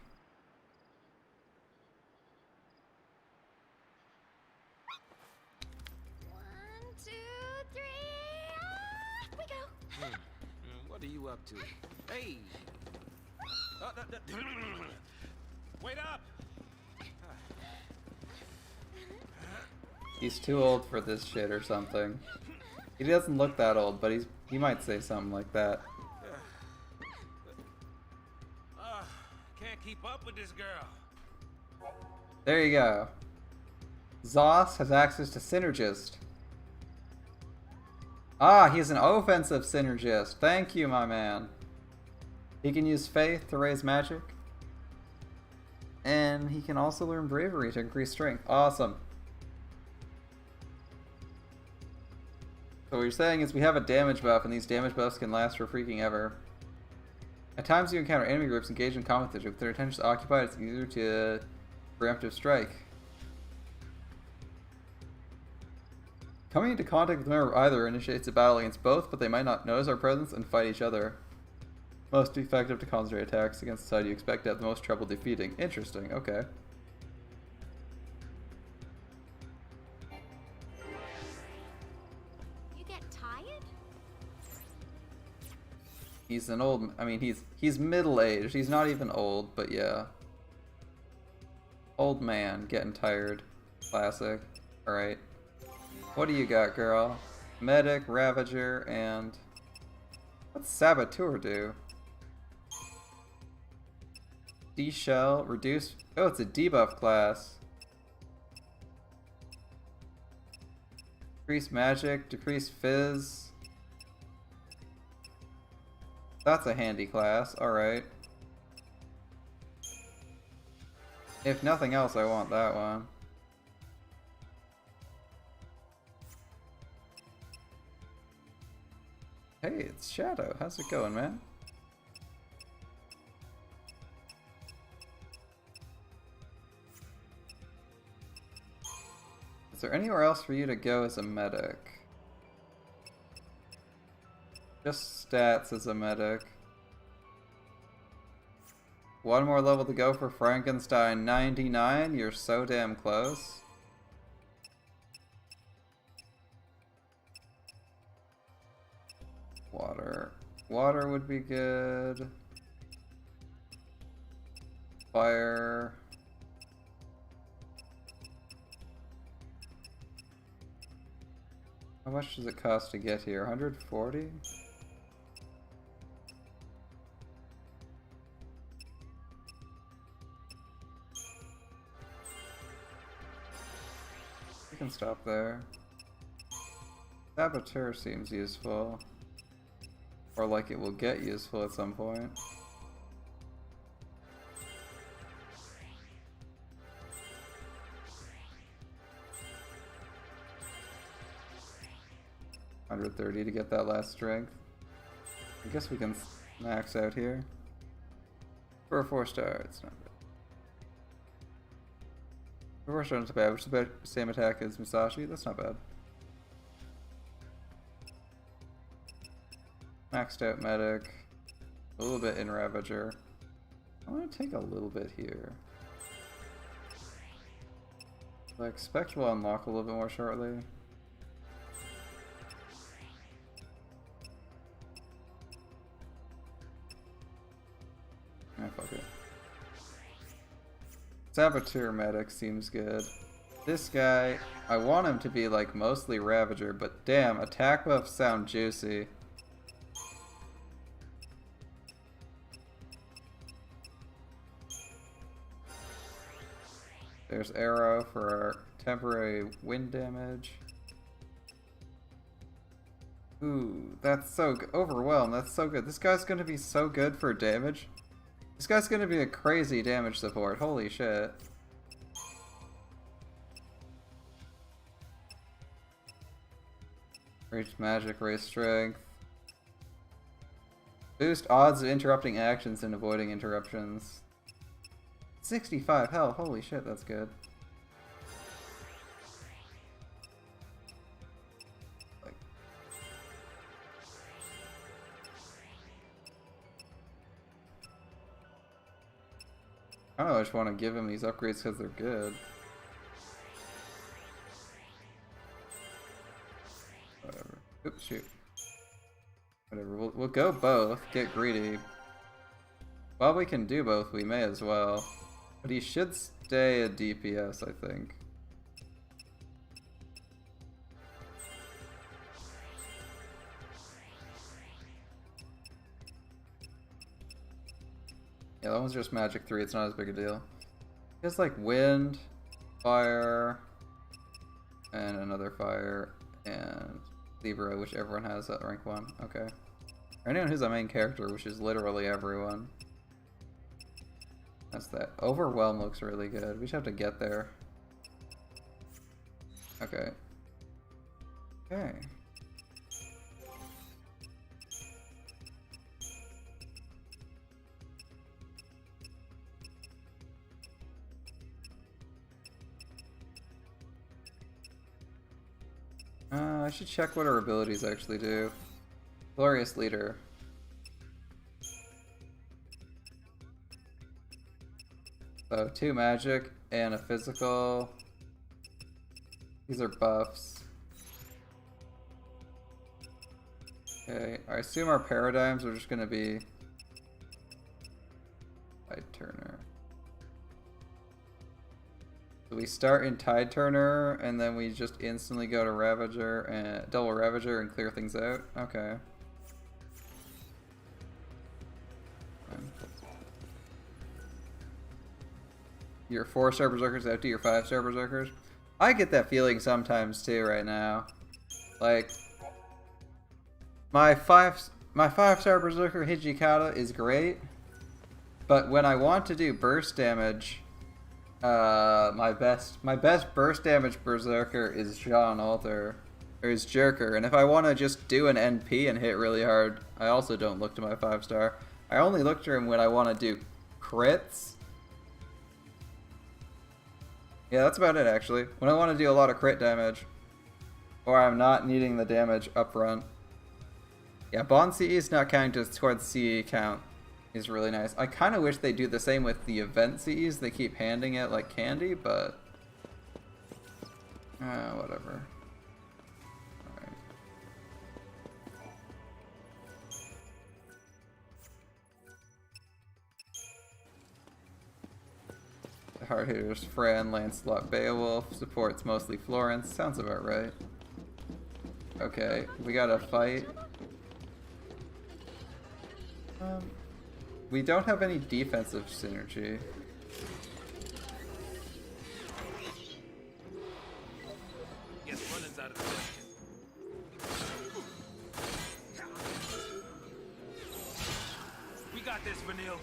What are you up to? Hey! Wait up! He's too old for this shit or something. He doesn't look that old, but he might say something like that. Can't keep up with this girl. There you go. Zoss has access to Synergist. Ah, he's an offensive Synergist. Thank you, my man. He can use Faith to raise magic. And he can also learn Bravery to increase strength. Awesome. So what you're saying is we have a damage buff, and these damage buffs can last for freaking ever. At times you encounter enemy groups engaged in combat with their attentions occupied, it's easier to preemptive strike. Coming into contact with a member of either initiates a battle against both, but they might not notice our presence and fight each other. Most effective to concentrate attacks against the side you expect to have the most trouble defeating. Interesting, okay. You get tired? He's an old, I mean, he's middle-aged. He's not even old, but yeah. Old man, getting tired. Classic. Alright. What do you got, girl? Medic, Ravager, and... what's Saboteur do? D-Shell, reduce... oh, it's a debuff class. Decrease magic, decrease fizz. That's a handy class, alright. If nothing else, I want that one. Hey, it's Shadow. How's it going, man? Is there anywhere else for you to go as a medic? Just stats as a medic. One more level to go for Frankenstein 99. You're so damn close. Water. Water would be good. Fire. How much does it cost to get here? 140? We can stop there. Saboteur seems useful. Or like it will get useful at some point. $130 to get that last strength. I guess we can Max out here. For a 4-star, it's not bad. For a 4-star, not bad, which is about the same attack as Musashi. That's not bad. Maxed out medic. A little bit in Ravager. I want to take a little bit here. I expect we'll unlock a little bit more shortly. Ah, fuck it. Saboteur medic seems good. This guy, I want him to be like mostly Ravager, but damn, attack buffs sound juicy. There's arrow for our temporary wind damage. Ooh, that's so good. Overwhelm, that's so good. This guy's gonna be so good for damage. This guy's gonna be a crazy damage support. Holy shit. Raise magic, raise strength. Boost odds of interrupting actions and avoiding interruptions. 65 health, holy shit, that's good. Like, I don't know, I just want to give him these upgrades because they're good. Whatever. Oops, shoot. Whatever, we'll go both, get greedy. While we can do both, we may as well. But he should stay a DPS, I think. Yeah, that one's just Magic 3, it's not as big a deal. He has like Wind, Fire, and another Fire, and Libra, which everyone has at rank 1. Okay. Or anyone who's a main character, which is literally everyone. That's that. Overwhelm looks really good. We just have to get there. Okay. Okay. I should check what our abilities actually do. Glorious Leader. So 2 magic and a physical. These are buffs. Okay, I assume our paradigms are just gonna be Tide Turner. So we start in Tide Turner and then we just instantly go to Ravager and double Ravager and clear things out. Okay. Your 4-star berserkers out to your 5-star berserkers. I get that feeling sometimes too right now. Like my 5-star berserker Hijikata is great, but when I want to do burst damage, my best burst damage berserker is Jean Alter, or is Jerker, and if I want to just do an NP and hit really hard, I also don't look to my 5-star. I only look to him when I want to do crits. Yeah, that's about it actually. When I want to do a lot of crit damage, or I'm not needing the damage up front. Yeah, Bond CE is not counting towards CE count. Is really nice. I kind of wish they do the same with the event CEs. They keep handing it like candy, but whatever. Alright. The hard hitters, Fran, Lancelot, Beowulf. Supports mostly Florence. Sounds about right. Okay, we gotta fight. We don't have any defensive synergy. Guess running's out of the question. We got this, Vanille.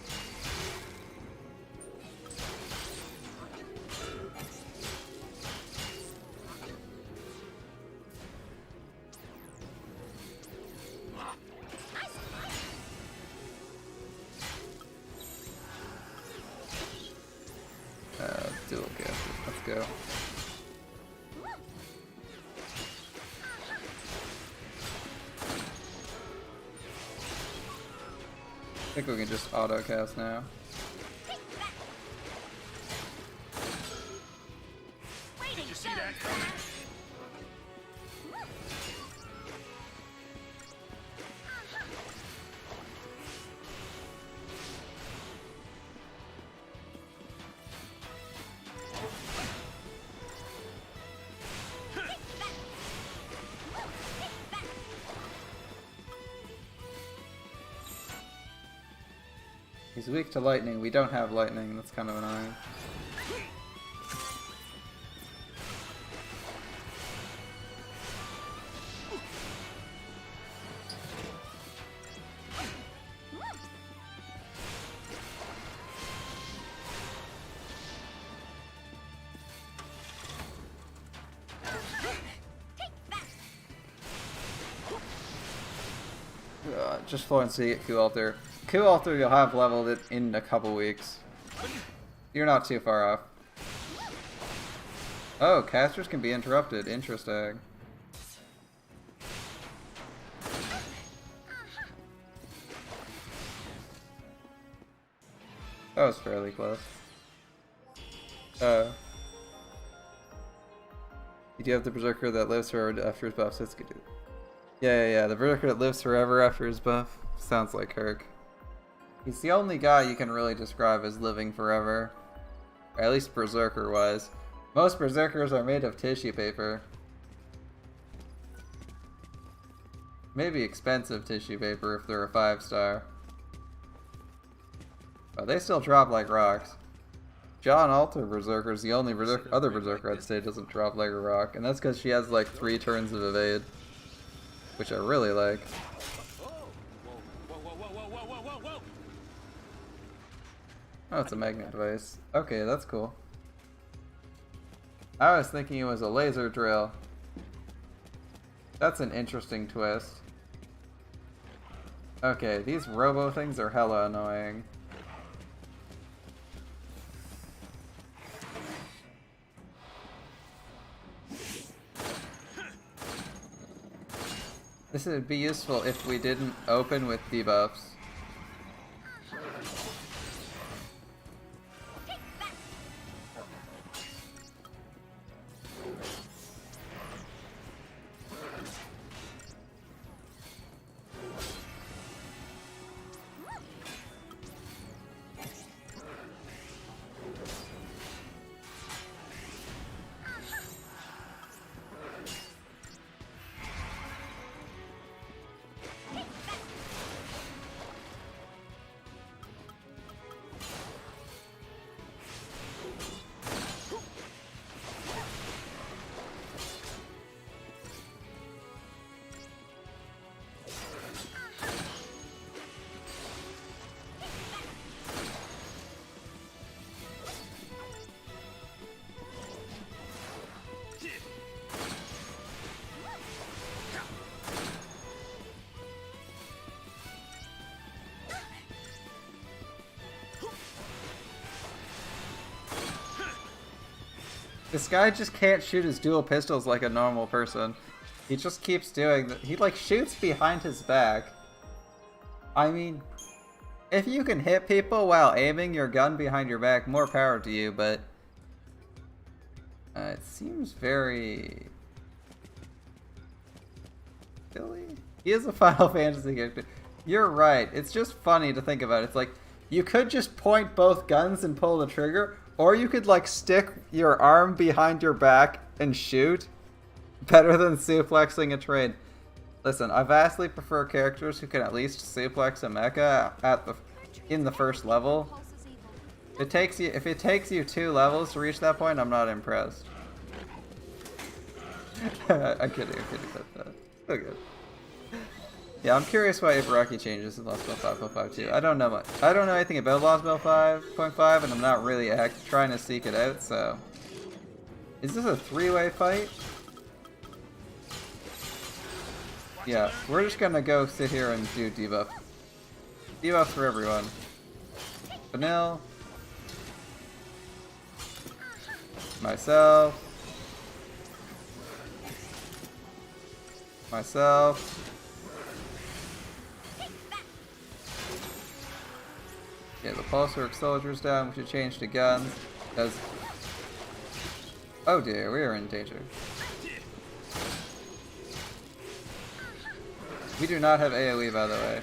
I think we can just auto cast now. Did you see that? He's weak to lightning. We don't have lightning. That's kind of annoying. Just fluency at Q-Alter. Q-Alter you'll have leveled it in a couple weeks. You're not too far off. Oh, casters can be interrupted. Interesting. That was fairly close. You do have the Berserker that lives forever after his buff, so it's good. Yeah, the Berserker that lives forever after his buff. Sounds like Kirk. He's the only guy you can really describe as living forever. Or at least Berserker-wise. Most Berserkers are made of tissue paper. Maybe expensive tissue paper if they're a 5-star. But they still drop like rocks. John Alter Berserker is the only other Berserker I'd say doesn't drop like a rock. And that's because she has like 3 turns of evade. Which I really like. Oh, it's a magnet device. Okay, that's cool. I was thinking it was a laser drill. That's an interesting twist. Okay, these robo things are hella annoying. This would be useful if we didn't open with debuffs. This guy just can't shoot his dual pistols like a normal person. He just keeps doing that. He like shoots behind his back. I mean, if you can hit people while aiming your gun behind your back, more power to you, but it seems very silly. He is a Final Fantasy character. You're right. It's just funny to think about. It's like, you could just point both guns and pull the trigger, or you could like stick your arm behind your back and shoot. Better than suplexing a train. Listen, I vastly prefer characters who can at least suplex a mecha in the first level. If it takes you 2 levels to reach that point, I'm not impressed. I'm kidding, but still good. Yeah, I'm curious why Ibaraki changes in Lost Bill 5.5 I don't know much. I don't know anything about Lost Bill 5.5, and I'm not really trying to seek it out, so... Is this a 3-way fight? Yeah, we're just gonna go sit here and do debuff. Debuffs for everyone. Vanille. Myself. Yeah, the pulse work soldiers down. We should change to guns. Because... oh dear, we are in danger. We do not have AoE, by the way.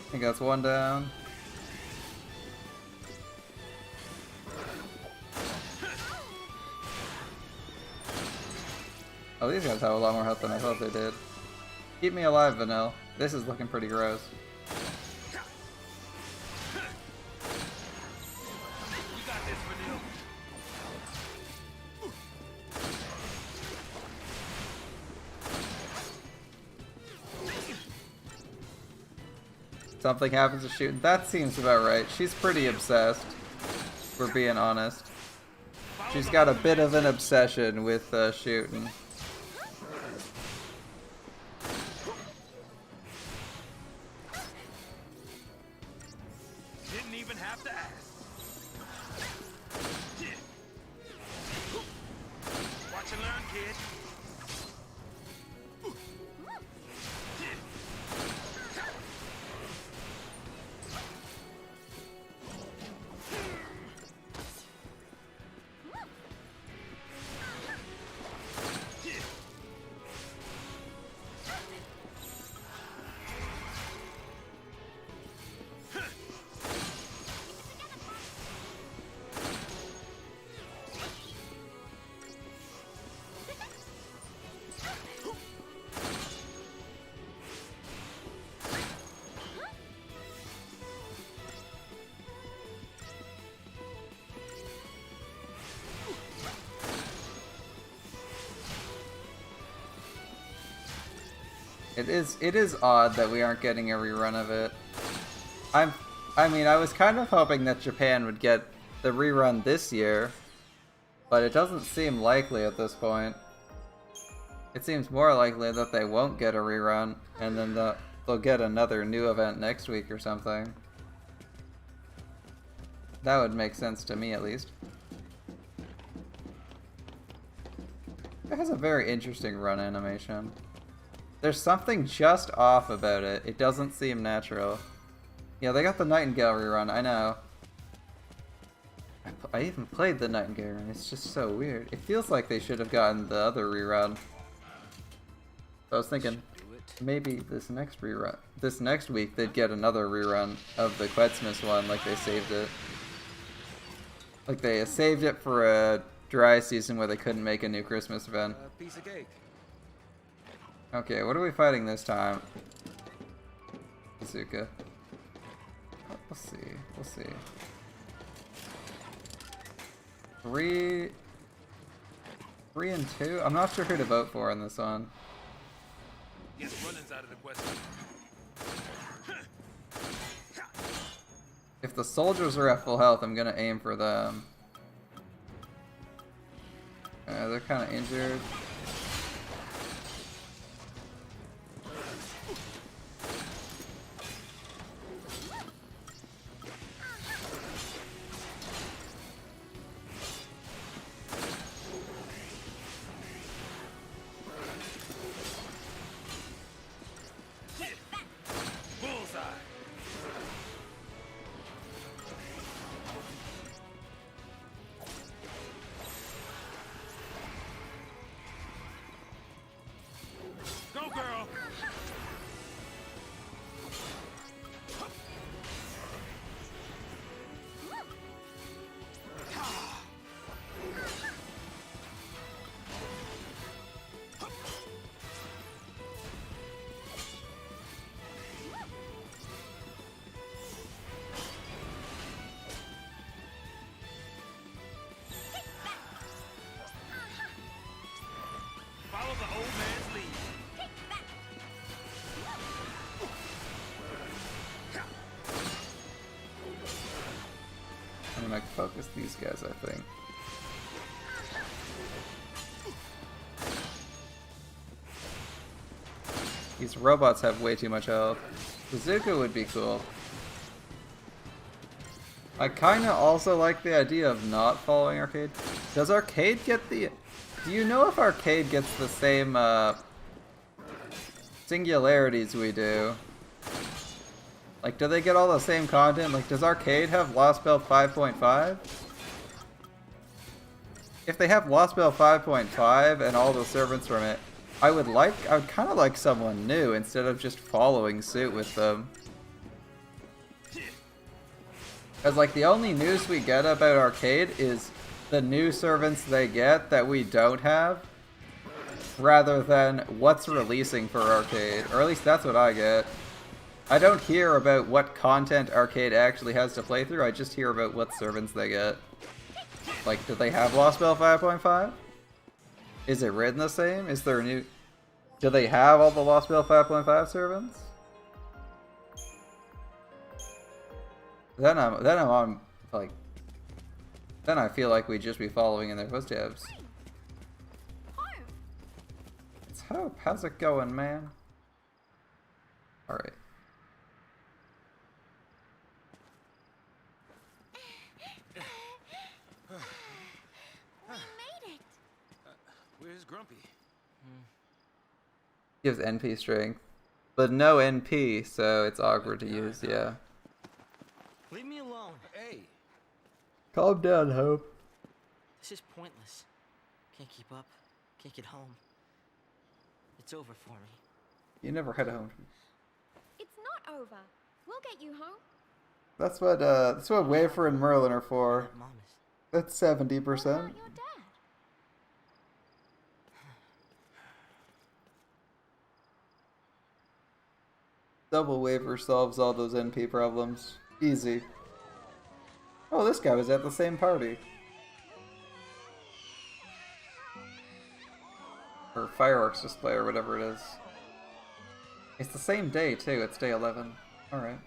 I think that's one down. Oh, these guys have a lot more health than I thought they did. Keep me alive, Vanille. This is looking pretty gross. Something happens to shooting. That seems about right. She's pretty obsessed. If we're being honest. She's got a bit of an obsession with shooting. Didn't even have to ask. Watch and learn, kid. It is odd that we aren't getting a rerun of it. I mean, I was kind of hoping that Japan would get the rerun this year, but it doesn't seem likely at this point. It seems more likely that they won't get a rerun, and then they'll get another new event next week or something. That would make sense to me, at least. It has a very interesting run animation. There's something just off about it. It doesn't seem natural. Yeah, they got the Nightingale rerun, I know. I even played the Nightingale rerun, it's just so weird. It feels like they should have gotten the other rerun. I was thinking, maybe this next week they'd get another rerun of the Quetzmas one, like they saved it. Like they saved it for a dry season where they couldn't make a new Christmas event. Piece of cake. Okay, what are we fighting this time? Bazooka. We'll see. We'll see. 3 and 2? I'm not sure who to vote for in this one. Guess running's out of the question. If the soldiers are at full health, I'm gonna aim for them. They're kind of injured. Follow the old man's lead. I'm gonna focus these guys, I think. These robots have way too much health. Bazooka would be cool. I kinda also like the idea of not following Arcade. Does Arcade get the... Do you know if Arcade gets the same, singularities we do? Like, do they get all the same content? Like, does Arcade have Lost Belt 5.5? If they have Lost Belt 5.5 and all the servants from it, I would kind of like someone new instead of just following suit with them. Because, like, the only news we get about Arcade is the new servants they get that we don't have, rather than what's releasing for Arcade. Or at least that's what I get. I don't hear about what content Arcade actually has to play through, I just hear about what servants they get. Like, do they have Lost Belt 5.5? Is it written the same? Is there a new... Do they have all the Lost Belt 5.5 servants? Then I'm on, like... Then I feel like we'd just be following in their footsteps. It's Hope. How's it going, man? Alright. Where's Grumpy? Gives NP strength. But no NP, so it's awkward to use, yeah. Leave me alone. Hey. Calm down, Hope. This is pointless. Can't keep up. Can't get home. It's over for me. You never head home. It's not over. We'll get you home. That's what Wafer and Merlin are for. That's 70%. What about your dad? Double Wafer solves all those NP problems. Easy. Oh, this guy was at the same party. Or fireworks display or whatever it is. It's the same day too, it's day 11. Alright.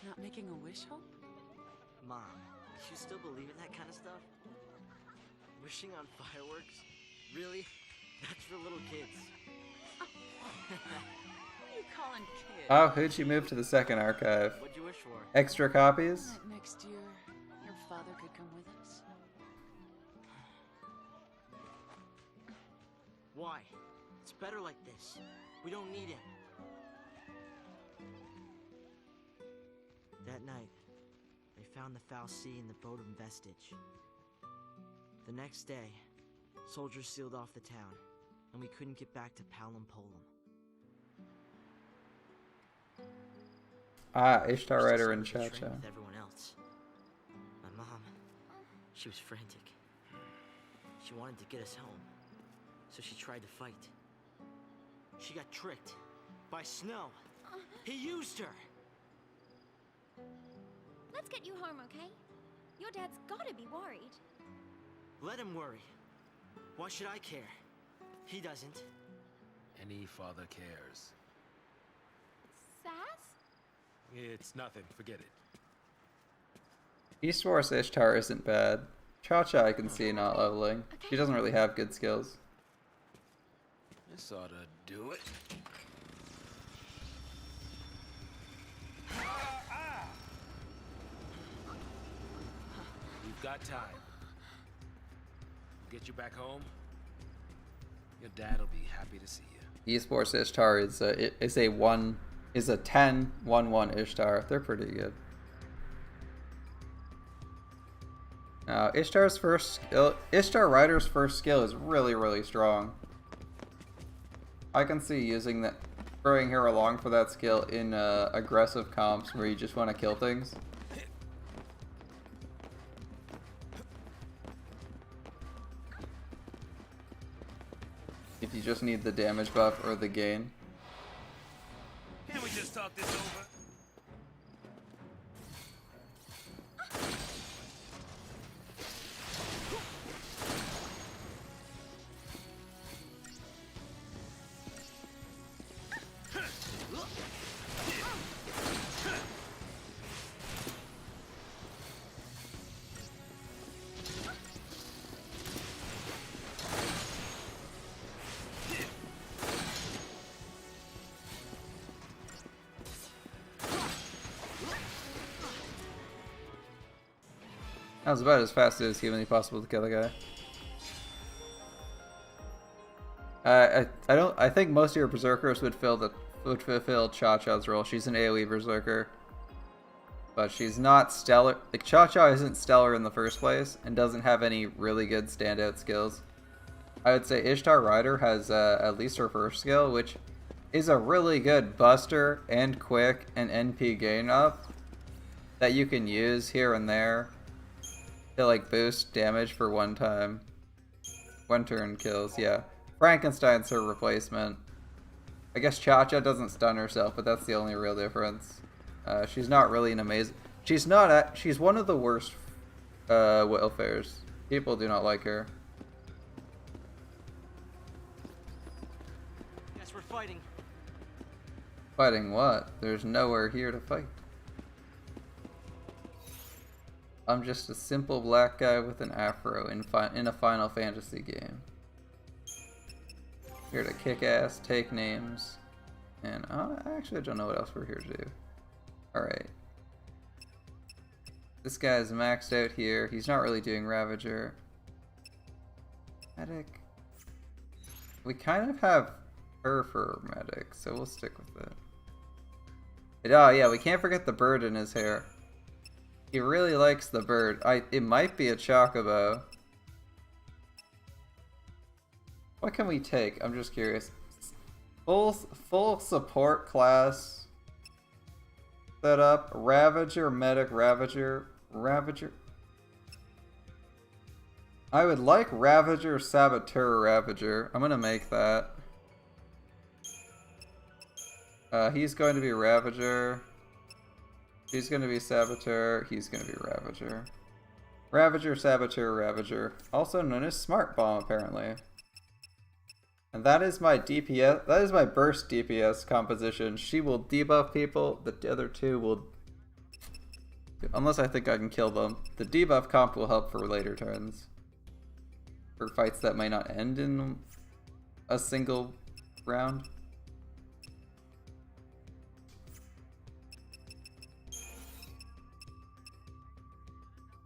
Not making a wish, Hope? Mom, you still believe in that kind of stuff? Wishing on fireworks? Really? That's for little kids. What are you calling kids? Oh, who'd you move to the second archive? What'd you wish for? Extra copies? That next year, your father could come with us. Why? It's better like this. We don't need him. That night, they found the Foul Sea in the boat of Vestige. The next day, soldiers sealed off the town, and we couldn't get back to Palom Polum. Ah, Ishtar Rider and Cha Cha. With everyone else. My mom, she was frantic. She wanted to get us home, so she tried to fight. She got tricked by Snow. He used her. Let's get you home, okay? Your dad's gotta be worried. Let him worry. Why should I care? He doesn't. Any father cares. Sass? It's nothing. Forget it. East Force Ishtar isn't bad. Cha Cha I can see not leveling. She doesn't really have good skills. This ought to do it. We've got time. We'll get you back home. Your dad'll be happy to see you. East Force Ishtar is a 10-1-1 Ishtar. They're pretty good. Now Ishtar Rider's first skill is really strong. I can see using that, throwing her along for that skill in aggressive comps where you just want to kill things. If you just need the damage buff or the gain. Can't we just talk this over? That was about as fast as humanly possible to kill the guy. I think most of your berserkers would fulfill Cha-Cha's role. She's an AoE berserker. But she's not stellar. Like, Cha-Cha isn't stellar in the first place and doesn't have any really good standout skills. I would say Ishtar Rider has at least her first skill, which is a really good buster and quick and NP gain up that you can use here and there to like boost damage for one turn kills. Yeah, Frankenstein's her replacement. I guess Cha-Cha doesn't stun herself, but that's the only real difference. She's not really an amazing. She's one of the worst welfares. People do not like her. Yes, we're fighting. Fighting what? There's nowhere here to fight. I'm just a simple black guy with an afro in a Final Fantasy game. Here to kick ass, take names, and I actually don't know what else we're here to do. Alright. This guy's maxed out here. He's not really doing Ravager. Medic. We kind of have her for medic, so we'll stick with it. Oh yeah, we can't forget the bird in his hair. He really likes the bird. It might be a chocobo. What can we take? I'm just curious. Full support class setup. Ravager, medic, Ravager. I would like Ravager, Saboteur, Ravager. I'm gonna make that. He's going to be Ravager. He's going to be Saboteur. He's going to be Ravager. Ravager, Saboteur, Ravager. Also known as Smart Bomb, apparently. And that is my DPS. That is my burst DPS composition. She will debuff people. The other two will... Unless I think I can kill them. The debuff comp will help for later turns. For fights that might not end in a single round.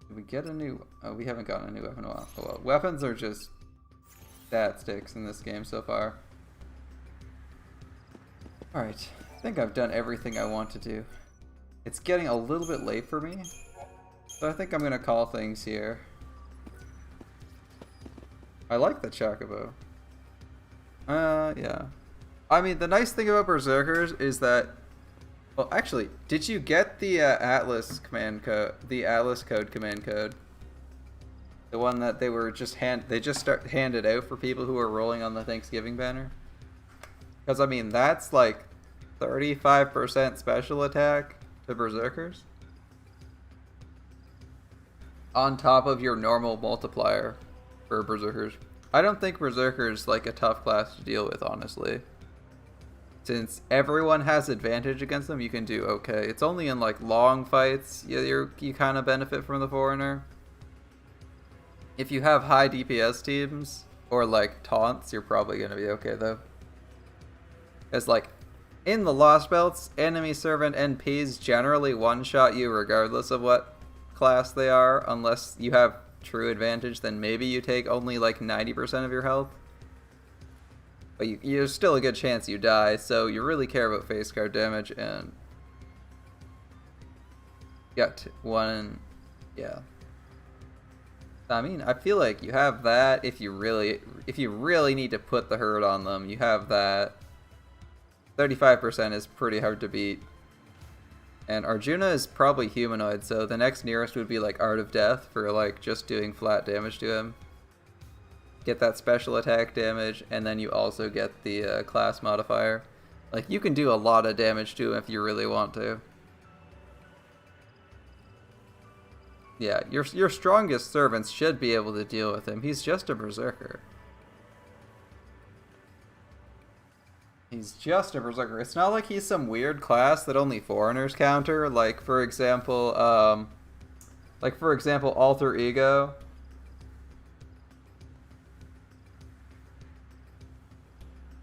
Did we get a new... Oh, we haven't gotten a new weapon in a while. Oh, well, weapons are just stat sticks in this game so far. Alright, I think I've done everything I want to do. It's getting a little bit late for me, so I think I'm going to call things here. I like the Chocobo. Yeah. I mean, the nice thing about Berserkers is that... Well, actually, did you get the Atlas command code? The Atlas code command code? The one that they were just handed out for people who were rolling on the Thanksgiving banner? Because I mean, that's like 35% special attack to Berserkers on top of your normal multiplier for Berserkers. I don't think Berserker's like a tough class to deal with, honestly. Since everyone has advantage against them, you can do okay. It's only in like long fights you kind of benefit from the Foreigner. If you have high DPS teams or like taunts, you're probably going to be okay though. It's like in the Lost Belts, enemy servant NPs generally one-shot you regardless of what class they are, unless you have true advantage, then maybe you take only like 90% of your health. But there's still a good chance you die, so you really care about face card damage, and got one, yeah. I mean, I feel like you have that if you really need to put the hurt on them. You have that. 35% is pretty hard to beat. And Arjuna is probably humanoid, so the next nearest would be like Art of Death for like just doing flat damage to him. Get that special attack damage, and then you also get the class modifier. Like, you can do a lot of damage to him if you really want to. Yeah, your strongest servants should be able to deal with him. He's just a berserker. He's just a berserker. It's not like he's some weird class that only foreigners counter. Like for example, Alter Ego.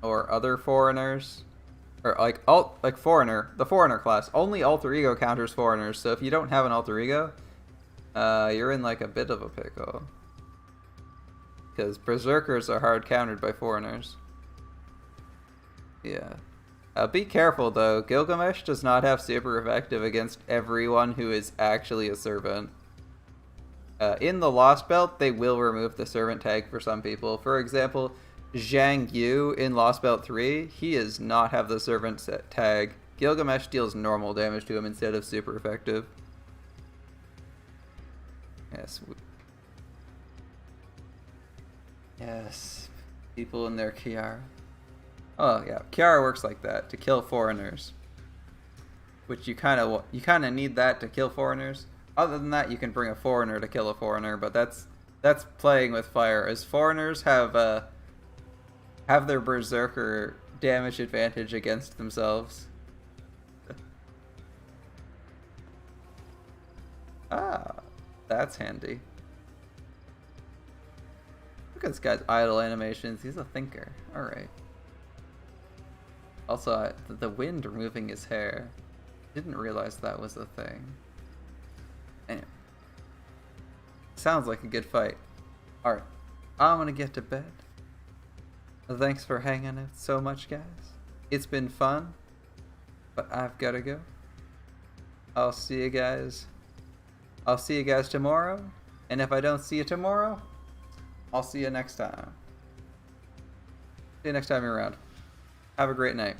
Or other foreigners, or Foreigner, the Foreigner class. Only Alter Ego counters foreigners, so if you don't have an Alter Ego, You're in like a bit of a pickle. Because berserkers are hard countered by foreigners. Yeah. Be careful though, Gilgamesh does not have super effective against everyone who is actually a servant. In the Lost Belt, they will remove the servant tag for some people. For example, Zhang Yu in Lost Belt 3, he does not have the servant tag. Gilgamesh deals normal damage to him instead of super effective. Yes. Yes. People in their Kiara. Oh yeah, Kiara works like that to kill foreigners. Which you kind of need that to kill foreigners. Other than that, you can bring a foreigner to kill a foreigner, but that's playing with fire. As foreigners have their berserker damage advantage against themselves. Ah, that's handy. Look at this guy's idle animations. He's a thinker. All right. Also, the wind removing his hair. Didn't realize that was a thing. Anyway. Sounds like a good fight. Alright. I'm gonna get to bed. Thanks for hanging out so much, guys. It's been fun. But I've gotta go. I'll see you guys tomorrow. And if I don't see you tomorrow, I'll see you next time. See you next time you're around. Have a great night.